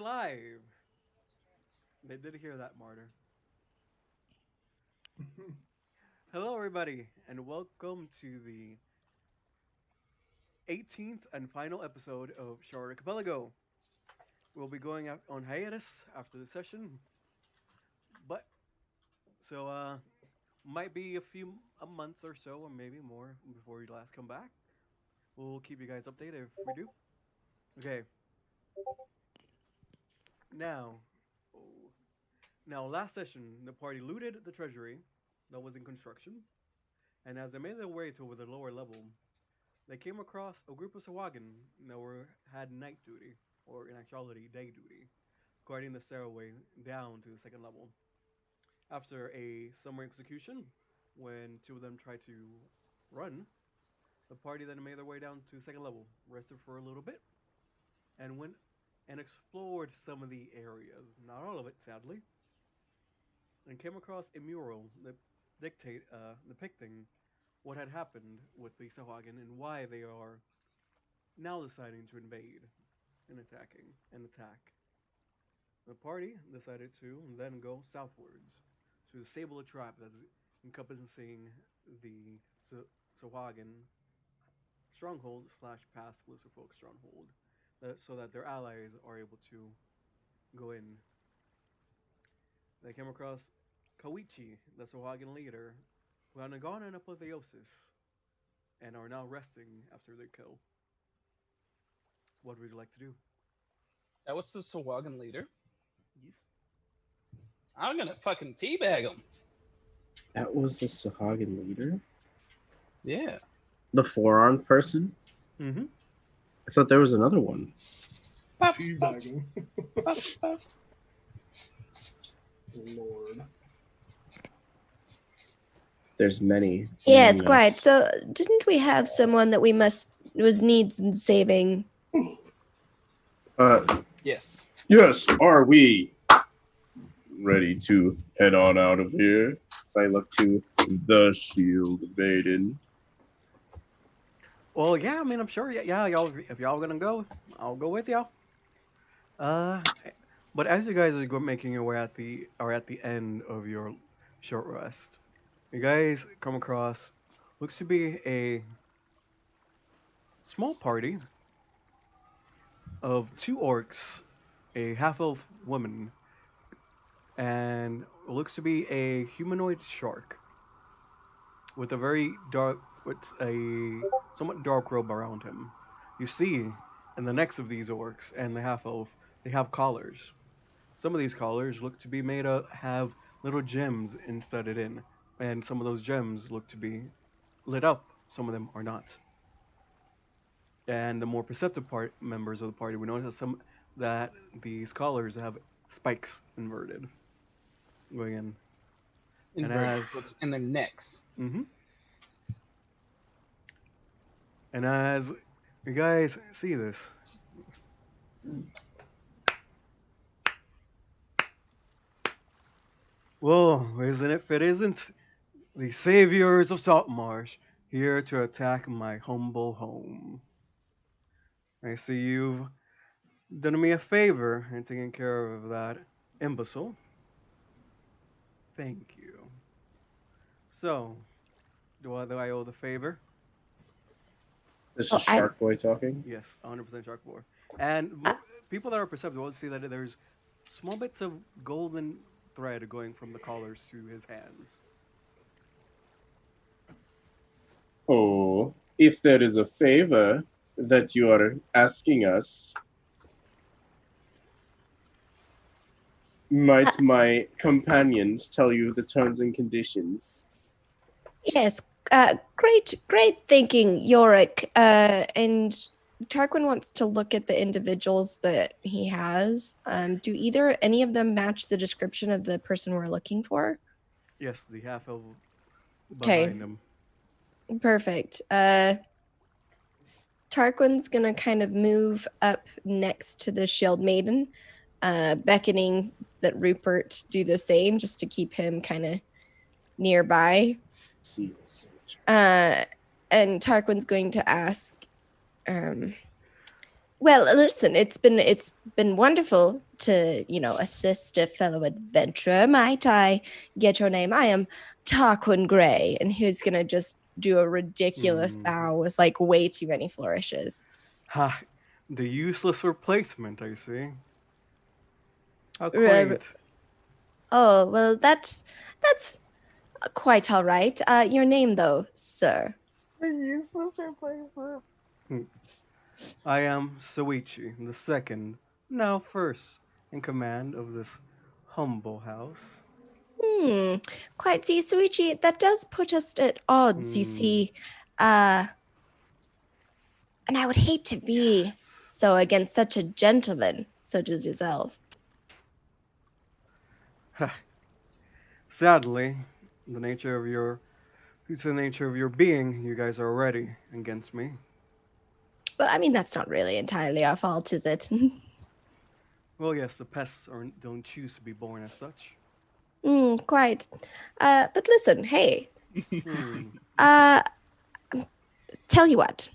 live. They did hear that, Martyr. Hello, everybody, and welcome to the 18th and final episode of Archipelago. We'll be going out on hiatus after the session, but so might be a months or so, or maybe more before we last come back. We'll keep you guys updated if we do. Okay, now, oh, now last session, the party looted the treasury that was in construction, and as they made their way to the lower level, they came across a group of Sahuagin that had night duty, or in actuality, day duty, guarding the stairway down to the second level. After a summer execution, when two of them tried to run, the party then made their way down to the second level, rested for a little bit, and went and explored some of the areas, not all of it, sadly, and came across a mural that depicting what had happened with the Sahuagin and why they are now deciding to invade and attack. The party decided to then go southwards to disable the trap that's encompassing the Sahuagin stronghold slash past Lucifer folk stronghold, so that their allies are able to go in. They came across Koichi, the Sahuagin leader, who had gone in apotheosis and are now resting after their kill. What would you like to do? That was the Sahuagin leader. Yes. I'm gonna fucking teabag him. That was the Sahuagin leader? Yeah. The four-armed person? Mm-hmm. I thought there was another one. Teabagging. Lord. There's many. Yes, among quite. us. So, didn't we have someone that was needs saving? Yes. Yes, are we ready to head on out of here? So I look to the shield maiden. Well, yeah. I mean, I'm sure. Yeah, y'all. If y'all gonna go, I'll go with y'all. Uh, but as you guys are making your way at the end of your short rest, you guys come across looks to be a small party of two orcs, a half elf woman, and looks to be a humanoid shark with a somewhat dark robe around him. You see, in the necks of these orcs and the half elf, they have collars. Some of these collars look to be made of have little gems inserted in, and some of those gems look to be lit up. Some of them are not. And the more perceptive members of the party would notice that these collars have spikes inverted going in. And Inverted. So it's in their necks. Mm-hmm. And as you guys see this, well, isn't it if it isn't the Saviors of Saltmarsh here to attack my humble home? I see you've done me a favor in taking care of that imbecile. Thank you. So, do I owe the favor? This Oh, is Shark Boy talking. Yes, 100% shark board. And people that are perceptive will see that there's small bits of golden thread going from the collars to his hands. Oh, if there is a favor that you are asking us, might my companions tell you the terms and conditions? Yes, great thinking, Yorick. And Tarquin wants to look at the individuals that he has. Do any of them match the description of the person we're looking for? Yes, the half elf Okay. behind him. Perfect. Tarquin's gonna kind of move up next to the shield maiden, beckoning that Rupert do the same just to keep him kind of nearby. Seal soldier. And Tarquin's going to ask, Well, listen, it's been wonderful to, assist a fellow adventurer. Might I get your name? I am Tarquin Gray, and he's gonna just do a ridiculous bow with like way too many flourishes. Ha! The useless replacement, I see. How R- quaint. oh, well, that's quite all right. Your name, though, sir. The useless replacement. I am Soichi, the second, now first, in command of this humble house. Hmm. Quite see, Suichi, that does put us at odds, you see. Uh, and I would hate to be so against such a gentleman, such as yourself. Ha! Sadly, the nature of your due to the nature of your being, you guys are already against me. Well, I mean, that's not really entirely our fault, is it? Well, yes, the pests don't choose to be born as such. Quite. But listen, hey, Hmm. uh, tell you what,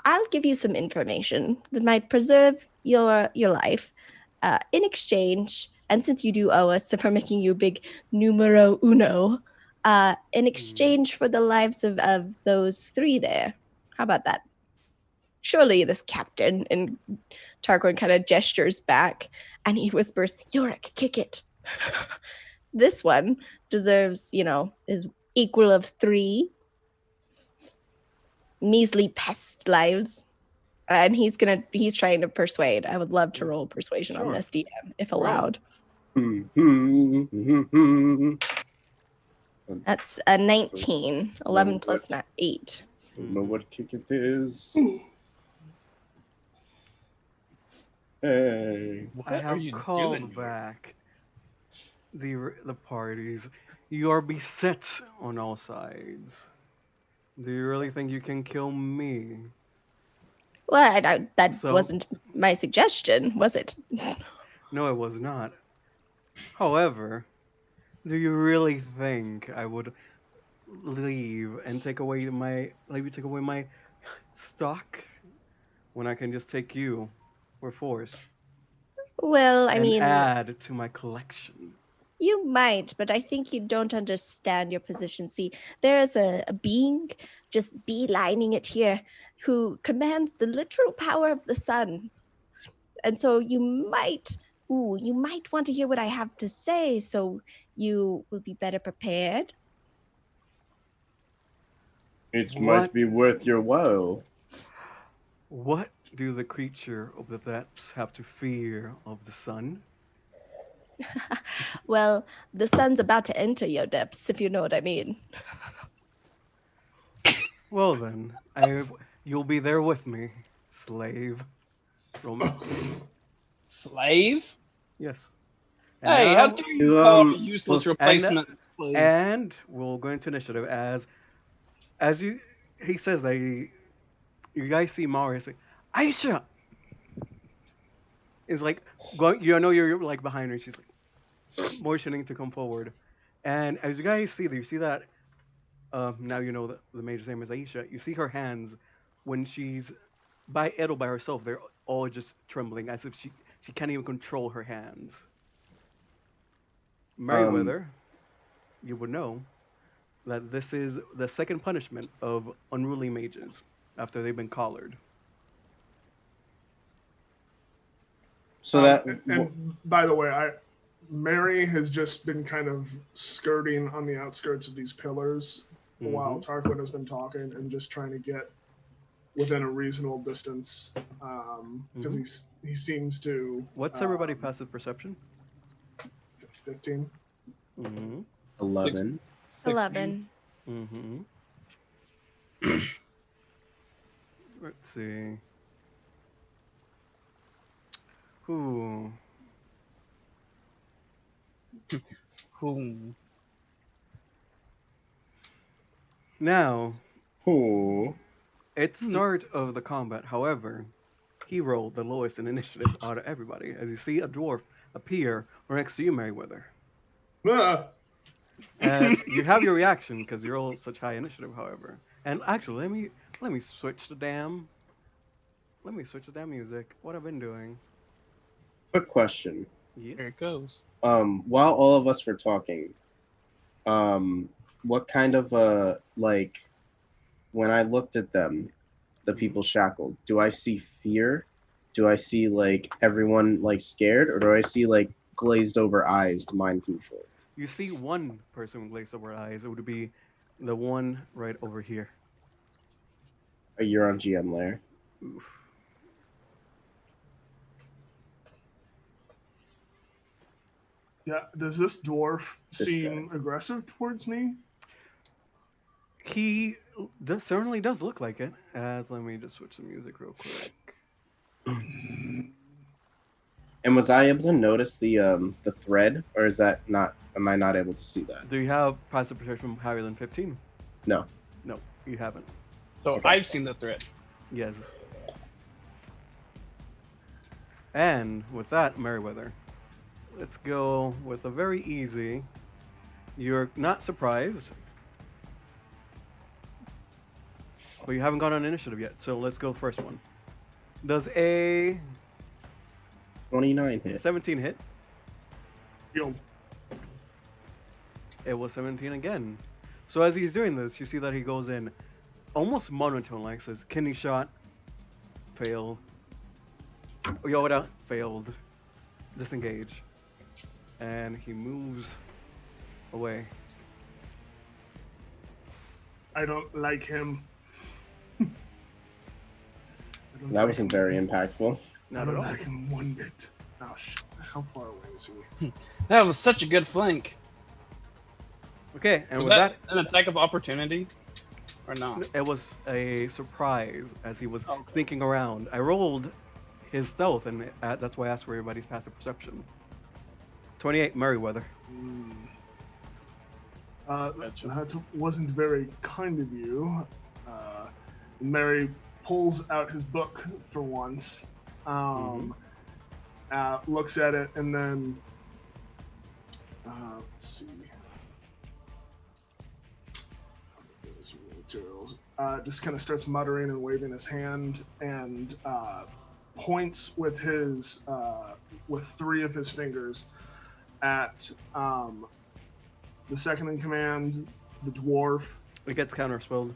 I'll give you some information that might preserve your life in exchange. And since you do owe us for making you big numero uno, in exchange for the lives of those three there. How about that? Surely this captain, and Tarquin kind of gestures back and he whispers, Yorick, kick it. This one deserves, is equal of 3 measly pest lives. And he's trying to persuade. I would love to roll persuasion on Sure. this DM if Roll. allowed. Don't That's a 19. 11 No, plus what? 8. know what kick it is. Hey. What I are have you called doing here? back the parties. You are beset on all sides. Do you really think you can kill me? Well, that So- wasn't my suggestion, was it? No, it was not. However, do you really think I would leave and take away my stock when I can just take you for force Well, I and mean, add to my collection? you might, but I think you don't understand your position. See, there is a being just beelining it here who commands the literal power of the sun. And so you might want to hear what I have to say so you will be better prepared. It What? might be worth your while. What do the creature of the depths have to fear of the sun? Well, the sun's about to enter your depths, if you know what I mean. Well then, you'll be there with me, slave. Slave? Yes. And Hey, how now, dare you call a useless plus- replacement slave? and we'll go into initiative as he says that you guys see Mari say, Aisha is like going. You know you're like behind her. She's like motioning to come forward, and as you guys see, you see that now you know that the major's name is Aisha. You see her hands when she's idle by herself. They're all just trembling as if she can't even control her hands. Meriwether, you would know that this is the second punishment of unruly mages after they've been collared. So that and by the way, Mary has just been kind of skirting on the outskirts of these pillars while Tarquin has been talking and just trying to get within a reasonable distance because he seems to. What's everybody passive perception? 15. 11. 11. Let's see. Ooh. Now, Ooh. it's start of the combat. However, he rolled the lowest in initiative out of everybody. As you see a dwarf appear right next to you, Meriwether. Ah! And you have your reaction because you rolled such high initiative, however. And actually, let me switch the damn Let me switch to that music. What I've been doing. Quick question. Yes. Here it goes. While all of us were talking, what kind of like when I looked at them, the people shackled, do I see fear? Do I see like everyone like scared, or do I see like glazed over eyes to mind control? You see one person with glazed over eyes. It would be the one right over here. You're on GM layer. Oof. Yeah. Does this dwarf This seem aggressive towards me? He certainly does look like it. Let me just switch the music real quick. And was I able to notice the thread, or is that not? Am I not able to see that? Do you have passive protection higher than 15? No. No, you haven't. So Okay. I've seen the thread. Yes. And with that, Meriwether, let's go with a very easy. You're not surprised, but you haven't got on initiative yet. So let's go first one. Does a 29 hit. 17 hit? Yo. It was 17 again. So as he's doing this, you see that he goes in almost monotone like says, kidney shot, failed. Yoda, failed. Disengage. And he moves away. I don't like him. That wasn't very impactful. I Not don't at all. like him one bit. Oh, how far away is he? That was such a good flank. Okay, and Was with that that, an attack of opportunity? Or not? it was a surprise as he was Okay. sneaking around. I rolled his stealth, and that's why I asked for everybody's passive perception. 28, Meriwether. Gotcha. That wasn't very kind of you. Mary pulls out his book for once, looks at it, and then let's see. Materials. Just kind of starts muttering and waving his hand, and points with his with three of his fingers at the second in command, the dwarf. It gets counterspelled.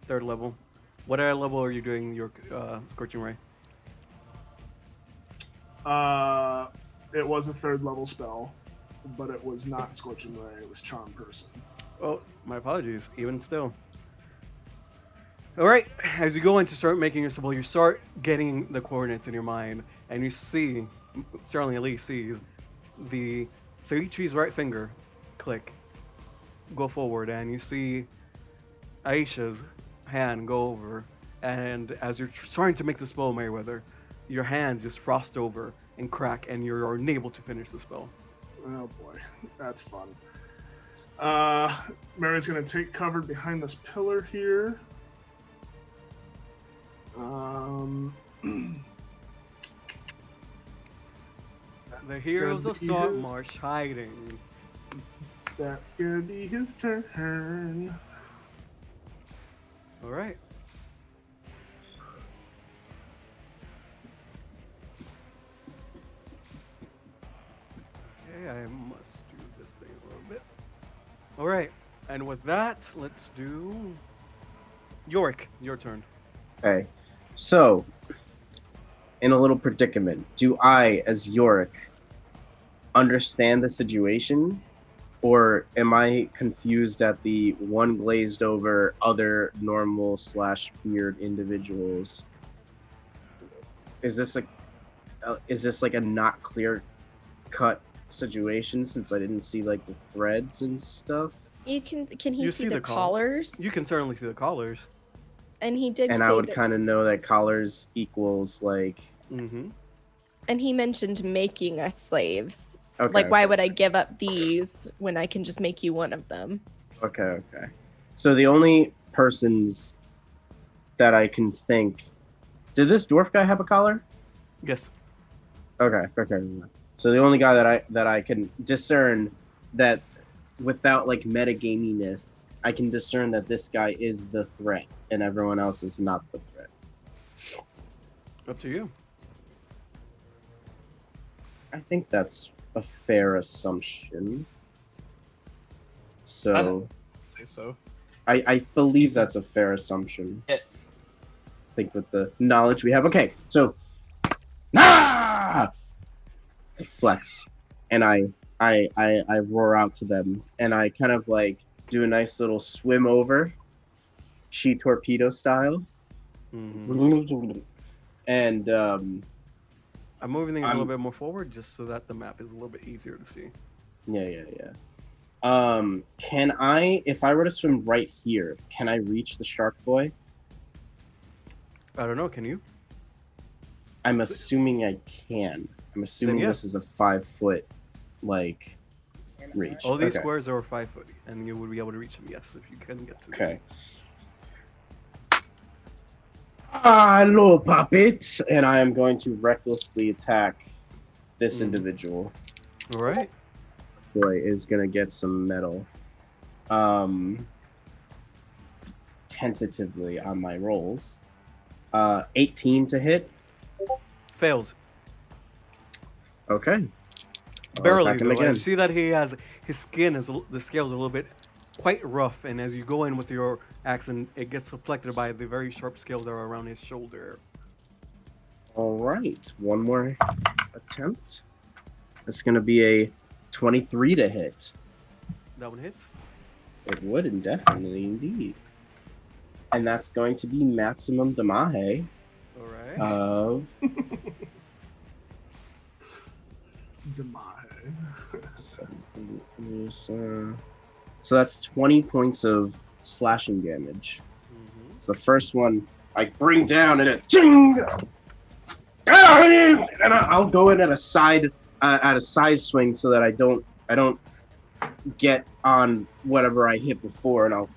3rd level. What level are you doing your Scorching Ray? It was a 3rd level spell, but it was not Scorching Ray. It was Charm Person. Oh, my apologies. Even still. All right. As you go in to start making your symbol, you start getting the coordinates in your mind, and you see, certainly at least sees, the Saichi's right finger click, go forward, and you see Aisha's hand go over, and as you're trying to make the spell, Meriwether, your hands just frost over and crack, and you're unable to finish the spell. Oh boy, that's fun. Mary's gonna take cover behind this pillar here. The heroes of Saltmarsh hiding. That's gonna be his turn. All right. Okay, I must do this thing a little bit. All right, and with that, let's do Yorick. Your turn. Okay. So, in a little predicament, do I, as Yorick, understand the situation? Or am I confused at the one glazed over other normal / weird individuals? Is this like a not clear cut situation since I didn't see like the threads and stuff? Can he You see see the the col- collars? You can certainly see the collars. And he did And say I would that, kind of know that collars equals like Mm-hmm. and he mentioned making us slaves. okay. Like, why would I give up these when I can just make you one of them? Okay. So the only persons that I can think, did this dwarf guy have a collar? Yes. Okay. So the only guy that I can discern that without like metagaminess, I can discern that this guy is the threat and everyone else is not the threat. Up to you. I think that's a fair assumption. So Say so. I believe that's a fair assumption. Yeah. I think with the knowledge we have. Okay, so I flex and I roar out to them and I kind of like do a nice little swim over, chi torpedo style. Mm-hmm. And I'm moving things a I'm- little bit more forward just so that the map is a little bit easier to see. yeah. Can I, if I were to swim right here, can I reach the shark boy? I don't know. Can you? I'm assuming I can. I'm assuming yeah. this is a 5 foot, like, reach. All these Okay. squares are 5 foot, and you would be able to reach them. Yes, if you can get to them. Okay. Hello, puppet! And I am going to recklessly attack this individual. All right. Boy is gonna get some metal. Tentatively on my rolls. 18 to hit. Fails. Okay. Barely Attack him though. again. And you see that he has his skin is the scales are a little bit quite rough, and as you go in with your axe, and it gets reflected by the very sharp scales that are around his shoulder. All right, one more attempt. That's gonna be a 23 to hit. That one hits. It would indefinitely indeed. And that's going to be maximum damage All right. of so that's 20 points of slashing damage. Mm-hmm. It's the first one I bring down and it ching! And I'll go in at a side swing so that I don't get on whatever I hit before, and I'll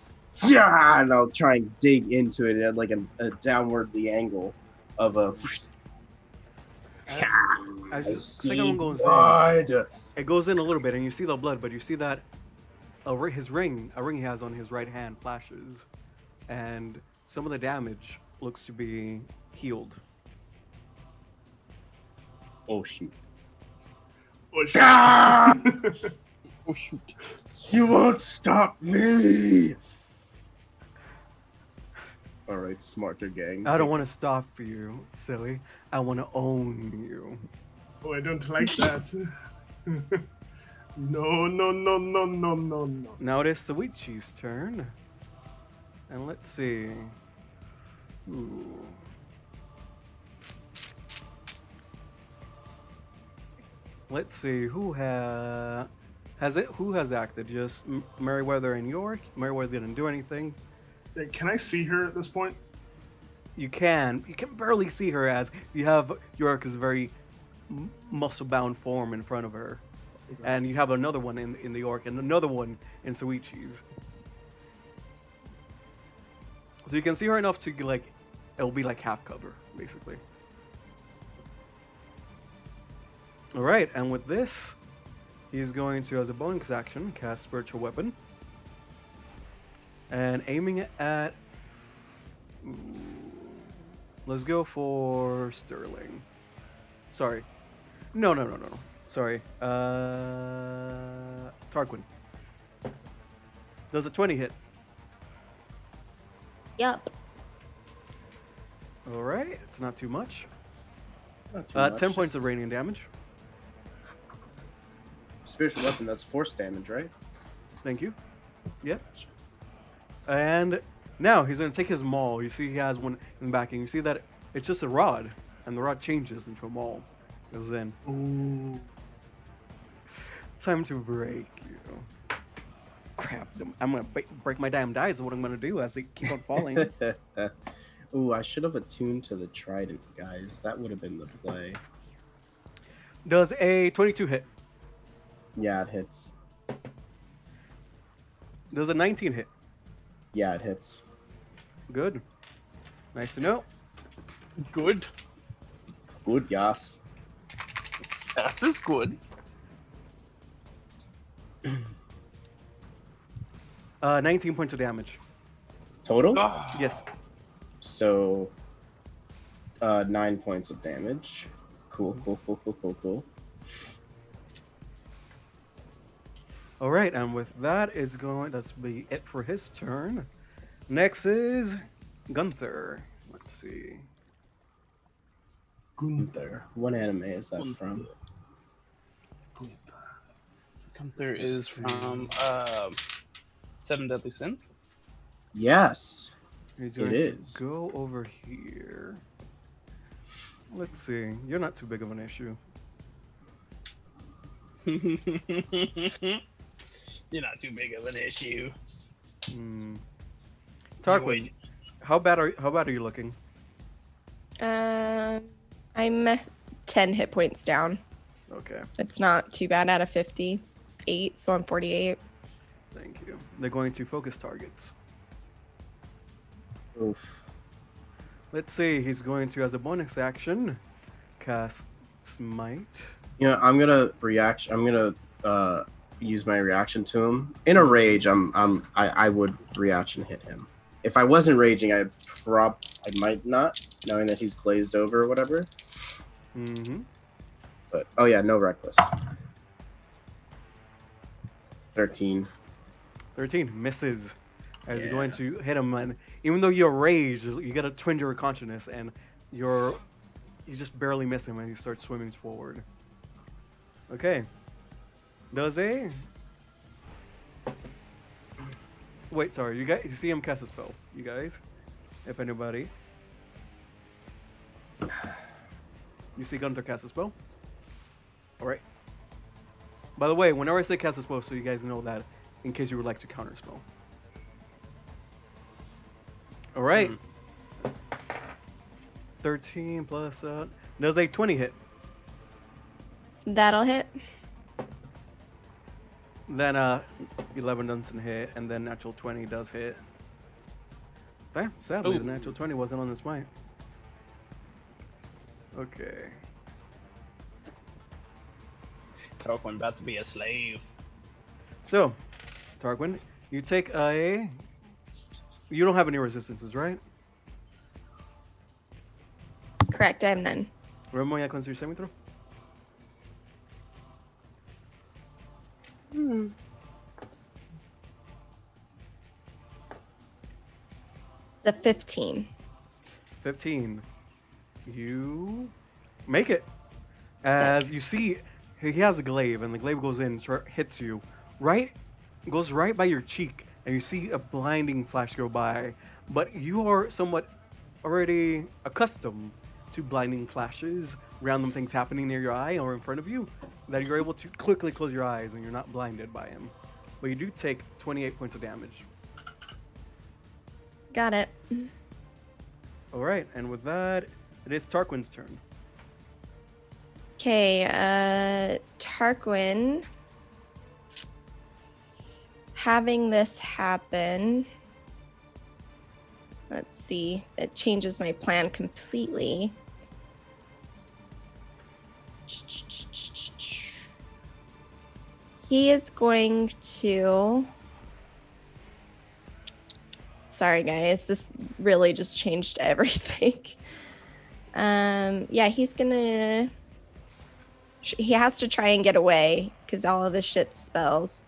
try and dig into it at like a downwardly angle of a. As I the second one goes blood. in, it goes in a little bit, and you see the blood, but you see that a ring he has on his right hand flashes, and some of the damage looks to be healed. Oh shoot! Oh, shit. Ah! Oh shoot. You won't stop me! Alright, smarter gang. I don't want to stop you, silly. I want to own you. Oh, I don't like that. No. Now it is Sahuagin's turn. And let's see. Ooh. Let's see who has acted. Just Meriwether and York. Meriwether didn't do anything. Hey, can I see her at this point? You can barely see her as you have York's very muscle-bound form in front of her, Okay. and you have another one in the York and another one in Sahuagin's. So you can see her enough to like, it'll be like half cover basically. All right, and with this, he's going to, as a bonus action, cast Spiritual Weapon. And aiming at... Ooh, let's go for Sterling. Sorry. No. Sorry. Tarquin. Does a 20 hit? Yup. Alright, it's not too much. Not too much, 10 points of just- radiant damage. Spiritual weapon, that's force damage, right? Thank you. Yeah. And now he's going to take his maul. You see he has one in the back, and you see that it's just a rod, and the rod changes into a maul. Goes in. Ooh. Time to break you. Crap. I'm going to break my damn dice is what I'm going to do as they keep on falling. Ooh, I should have attuned to the trident, guys. That would have been the play. Does a 22 hit? Yeah, it hits. Does a 19 hit? Yeah, it hits. Good. Nice to know. Good. Good, yes. This is good. 19 points of damage. Total? Ah. Yes. So 9 points of damage. Cool. All right, and with that is going. That's be it for his turn. Next is Gunther. Let's see. Gunther. What anime is that from? Gunther is from Seven Deadly Sins. Yes. He's It going is. to go over here. Let's see. You're not too big of an issue. You're not too big of an issue. Tarquin, how bad are you looking? I'm 10 hit points down. Okay. It's not too bad out of 58, so I'm 48. Thank you. They're going to focus targets. Oof. Let's see. He's going to, as a bonus action, cast Smite. You know, I'm gonna use my reaction to him. In a rage, I would reaction hit him. If I wasn't raging, I might not, knowing that he's glazed over or whatever. Mm-hmm. But oh yeah, no reckless. 13. 13 misses. As Yeah. you're going to hit him, and even though you're raged, you get a twinge of your consciousness, and you just barely miss him, and he starts swimming forward. Okay. Does a... Wait, sorry. You see him cast a spell. You guys, if anybody. You see Gunter cast a spell. All right. By the way, whenever I say cast a spell, so you guys know that, in case you would like to counter spell. All right. 13 plus does a 20 hit. That'll hit. Then 11 doesn't hit, and then natural 20 does hit. Okay, sadly, the natural 20 wasn't on this mic. Okay. Tarquin about to be a slave. So, Tarquin, you take a... You don't have any resistances, right? Correct, I'm none. Remember when I consider saving throw? The 15. 15. You make it. As you see, he has a glaive, and the glaive goes in, hits you, goes right by your cheek, and you see a blinding flash go by. But you are somewhat already accustomed to blinding flashes, random things happening near your eye or in front of you, that you're able to quickly close your eyes and you're not blinded by him. But you do take 28 points of damage. Got it. All right, and with that, it is Tarquin's turn. Okay, Tarquin. Having this happen, let's see, it changes my plan completely. He is going to... Sorry, guys. This really just changed everything. Yeah, he's gonna... He has to try and get away because all of this shit spells,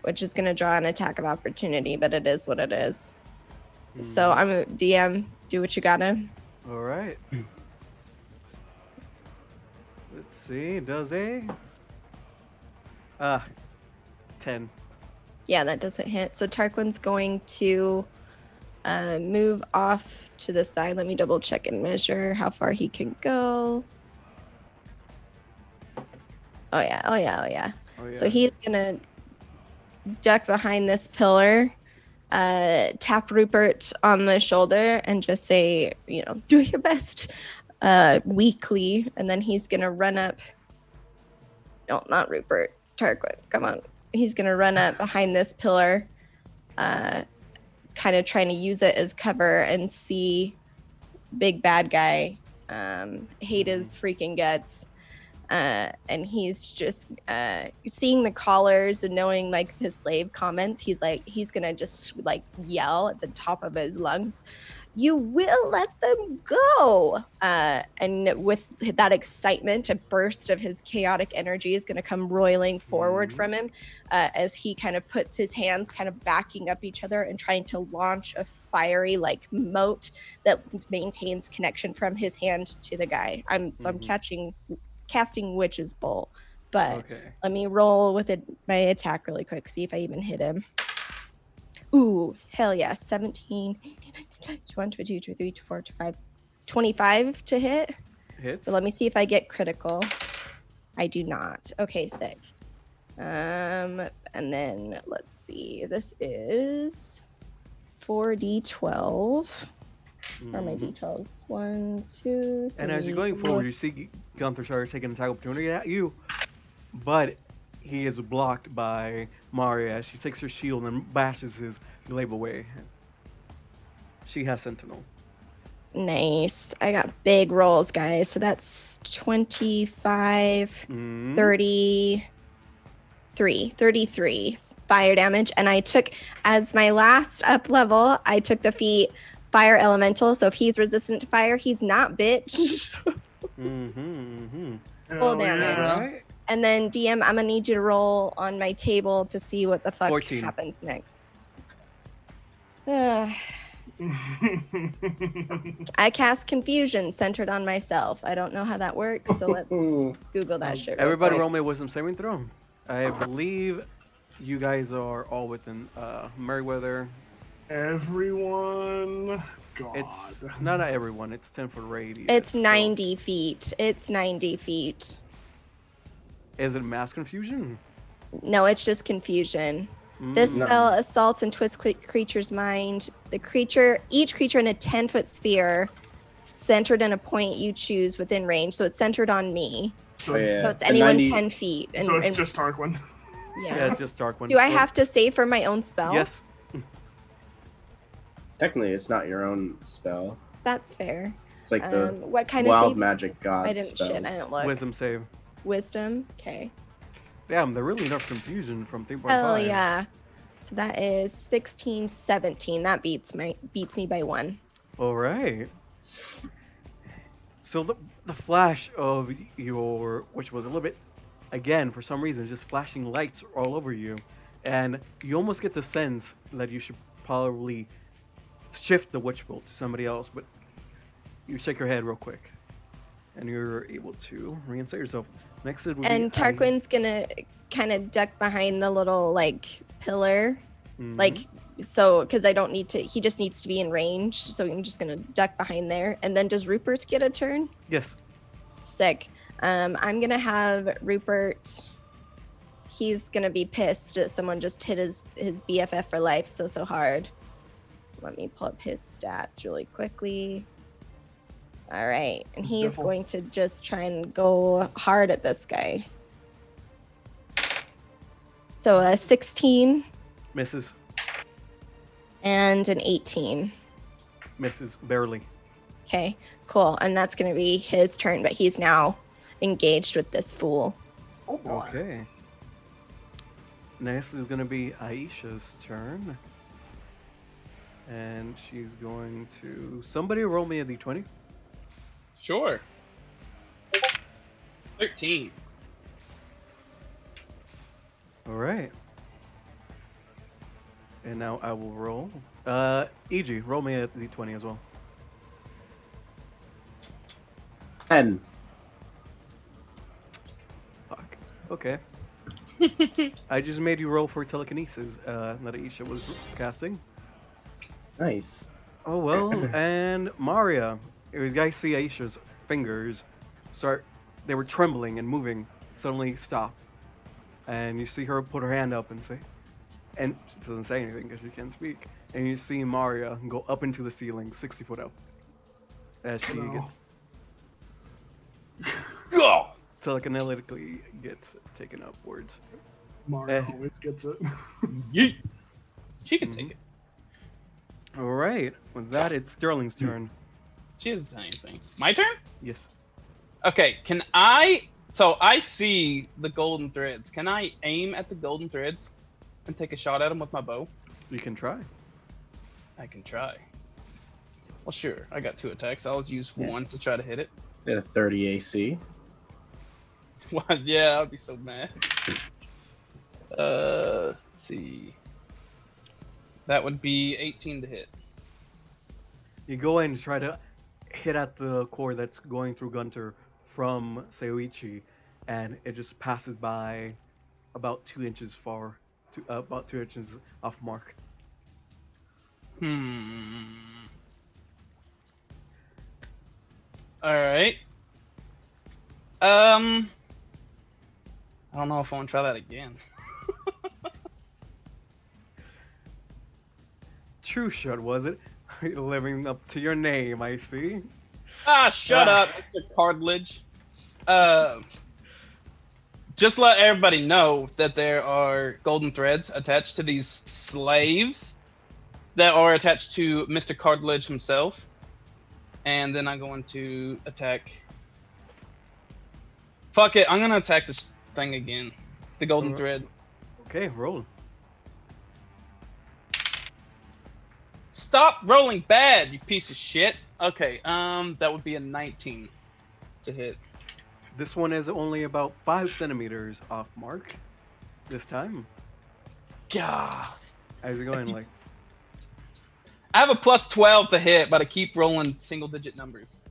which is gonna draw an attack of opportunity, but it is what it is. So I'm a DM. Do what you gotta. All right. Let's see. Does a 10. Yeah, that doesn't hit. So Tarquin's going to move off to the side. Let me double check and measure how far he can go. Oh yeah. So he's gonna duck behind this pillar, tap Rupert on the shoulder, and just say, do your best, weakly. And then he's gonna run up. No, not Rupert. Tarquin, come on. He's gonna run up behind this pillar, kind of trying to use it as cover and see big bad guy hate his freaking guts. And he's just seeing the collars and knowing like his slave comments, he's gonna just like yell at the top of his lungs, you will let them go. And with that excitement, a burst of his chaotic energy is going to come roiling forward from him as he kind of puts his hands kind of backing up each other and trying to launch a fiery like mote that maintains connection from his hand to the guy. I'm casting Witch's Bolt, but Okay. let me roll with my attack really quick, see if I even hit him. Ooh, hell yeah. 17, 21, 22, 23, 24, 25, 25 to hit. Hits. But let me see if I get critical. I do not. Okay, sick. And then let's see. This is 4d12. Where are my d12s? 1, 2, 3. And as you're going forward, you see Gunther starts taking an attack opportunity at you, but he is blocked by Maria as she takes her shield and bashes his glaive away. She has Sentinel. Nice. I got big rolls, guys. So that's 25, 33 fire damage. And I took, as my last up level, I took the feat Fire Elemental. So if he's resistant to fire, he's not, bitch. Full damage. Right. And then DM, I'm gonna need you to roll on my table to see what the fuck 14. happens next. I cast Confusion centered on myself. I don't know how that works, so let's Google that shit. Everybody roll me a wisdom saving throw. I believe you guys are all within Meriwether. Everyone. God. It's not everyone. It's 10-foot radius. It's so- 90 feet. It's 90 feet. Is it mass confusion? No, it's just confusion. This No. spell assaults and twists creature's mind. Each creature in a 10-foot sphere centered in a point you choose within range. So it's centered on me. So, Oh, yeah. So it's And anyone 90 10 feet. And, so it's and- just Tarquin. Yeah, it's just Dark One. Do I have to save for my own spell? Yes. Technically, it's not your own spell. That's fair. It's like the What kind of wild save? magic god I didn't spells. shit. I didn't look. Wisdom save. Wisdom. Okay. Damn, they're really enough confusion from 3.5. Hell yeah. So that is 16, 17. That beats me by 1. All right. So the flash of which was a little bit, again, for some reason, just flashing lights all over you. And you almost get the sense that you should probably shift the witch bolt to somebody else, but you shake your head real quick. And you're able to reinstate yourself. Next it would be And Tarquin's gonna kind of duck behind the little like pillar, like so because I don't need to. He just needs to be in range, so I'm just gonna duck behind there. And then does Rupert get a turn? Yes. Sick. I'm gonna have Rupert. He's gonna be pissed that someone just hit his BFF for life so hard. Let me pull up his stats really quickly. All right, and he's Devil. going to just try and go hard at this guy. So a 16 Misses. and an 18. Misses barely. Okay, cool. And that's going to be his turn, but he's now engaged with this fool. Oh boy. Okay. Next is going to be Aisha's turn. And she's going to... Somebody roll me a d20. Sure. 13. All right. And now I will roll. EG, roll me a d20 as well. 10. Fuck. Okay. I just made you roll for telekinesis that Aisha was casting. Nice. Oh well, and Maria. You guys see Aisha's fingers they were trembling and moving, suddenly stop. And you see her put her hand up and say, and she doesn't say anything because she can't speak. And you see Maria go up into the ceiling, 60 foot up. As she No. Go! telekinetically gets taken upwards. Mario Eh. always gets it. Yeet. She can take it. Alright, with that it's Sterling's turn. She has a tiny thing. My turn? Yes. Okay, can I... So I see the golden threads. Can I aim at the golden threads and take a shot at them with my bow? You can try. I can try. Well, sure. I got 2 attacks. I'll use Yeah. 1 to try to hit it. At a 30 AC. What? Yeah, I'd be so mad. Let's see. That would be 18 to hit. You go in and try to hit at the core that's going through Gunter from Seiichi, and it just passes by about 2 inches far, about 2 inches off mark. All right. I don't know if I want to try that again. True shot, was it? Living up to your name, I see. Ah, shut up, Mr. Cartilage. Just let everybody know that there are golden threads attached to these slaves that are attached to Mr. Cartilage himself. And then I'm going to attack. Fuck it, I'm gonna attack this thing again. The golden thread. Okay, roll. Stop rolling bad, you piece of shit. Okay, that would be a 19 to hit. This one is only about 5 centimeters off mark this time. God. How's it going, like? I have a plus 12 to hit, but I keep rolling single-digit numbers.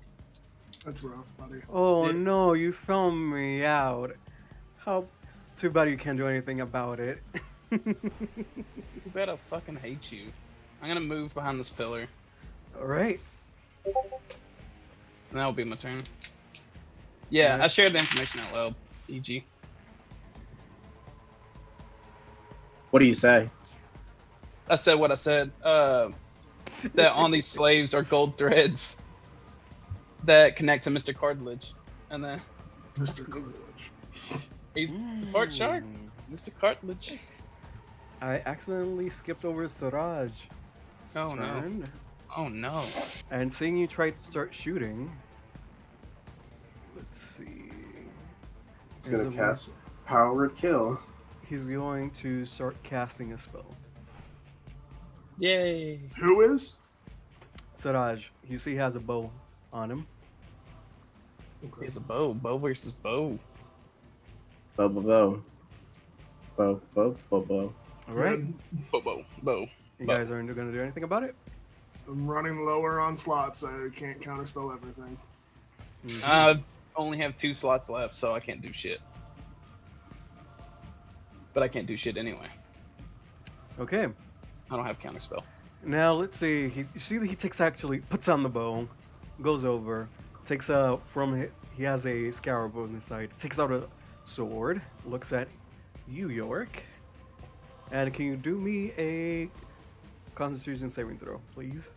That's rough, buddy. Oh Yeah. no, you found me out. How? Too bad you can't do anything about it. Too bad I fucking hate you. I'm gonna move behind this pillar. Alright. And that'll be my turn. Yeah, Alright. I shared the information out loud. EG. What do you say? I said what I said. That on these slaves are gold threads that connect to Mr. Cartilage. And then Mr. Cartilage. he's part shark. Mr. Cartilage. I accidentally skipped over Siraj. Oh, no. turn. Oh no. And seeing you try to start shooting. Let's see. He's Is gonna it cast Power Kill. He's going to start casting a spell. Yay. Who is? Siraj, you see he has a bow on him. Okay. He's a bow. Bow versus bow. Bow, bow, bow. Bow, bow, bow, bow. Alright. Bow. You guys aren't going to do anything about it? I'm running lower on slots. I can't counterspell everything. I only have 2 slots left, so I can't do shit. But I can't do shit anyway. Okay. I don't have counterspell. Now let's see. You see that he puts on the bow, goes over, takes he has a scarab on his side, takes out a sword, looks at you, Yorick, and can you do me a Constitution saving throw, please?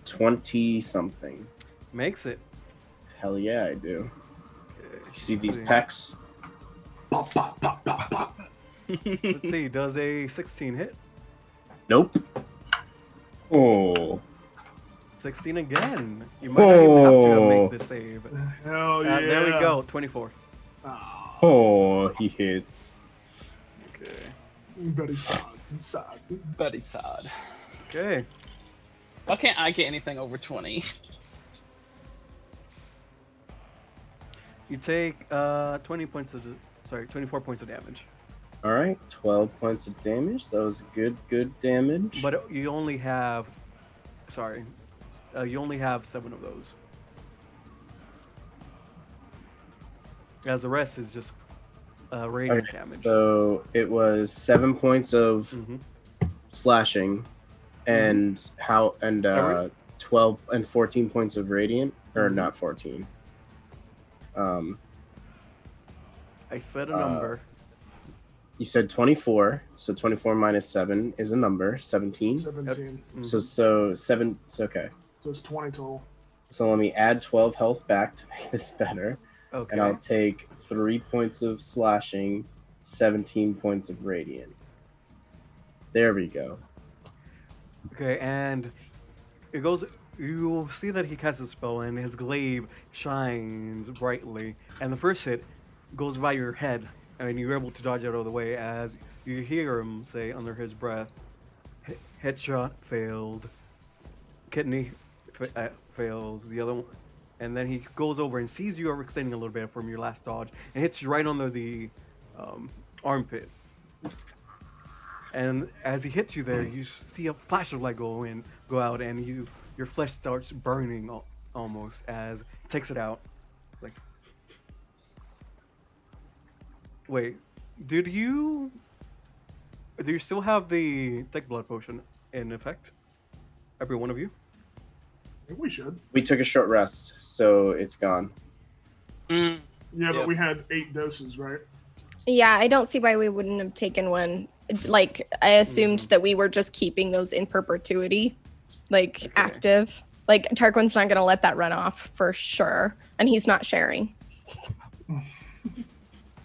20 something. Makes it. Hell yeah, I do. Okay, You see these let's pecs? Pop, pop, pop, pop, pop. Let's see. Does a 16 hit? Nope. Oh. 16 again. You might not even have to make the save. Hell yeah. There we go. 24. Ah, Oh, he hits. Okay. very sad. Sad. Buddy sod. Okay. Why can't I get anything over 20? You take 24 points of damage. All right, 12 points of damage. That was good damage. But you only have, you only have 7 of those. As the rest is just radiant Okay, damage. so it was 7 points of Mhm. slashing, and 12 and 14 points of radiant, or not 14. I said a number. You said 24, so 24 minus 7 is a number, 17. 17. Mhm. So 7. So okay. So it's 20 total. So let me add 12 health back to make this better, Okay. and I'll take 3 points of slashing, 17 points of radiant. There we go. Okay, and it goes. You see that he casts a spell, and his glaive shines brightly. And the first hit goes by your head, and you're able to dodge out of the way as You hear him say under his breath, headshot failed, kidney fails, the other one. And then he goes over and sees you overextending a little bit from your last dodge and hits you right under the armpit. And as he hits you there, you see a flash of light go out, and your flesh starts burning almost as he takes it out. Like, wait, do you still have the thick blood potion in effect? Every one of you? I think we should. We took a short rest, so it's gone. Mm. Yeah, but Yep. we had 8 doses, right? Yeah, I don't see why we wouldn't have taken one. Like, I assumed that we were just keeping those in perpetuity, like, Okay. active. Like, Tarquin's not going to let that run off for sure. And he's not sharing.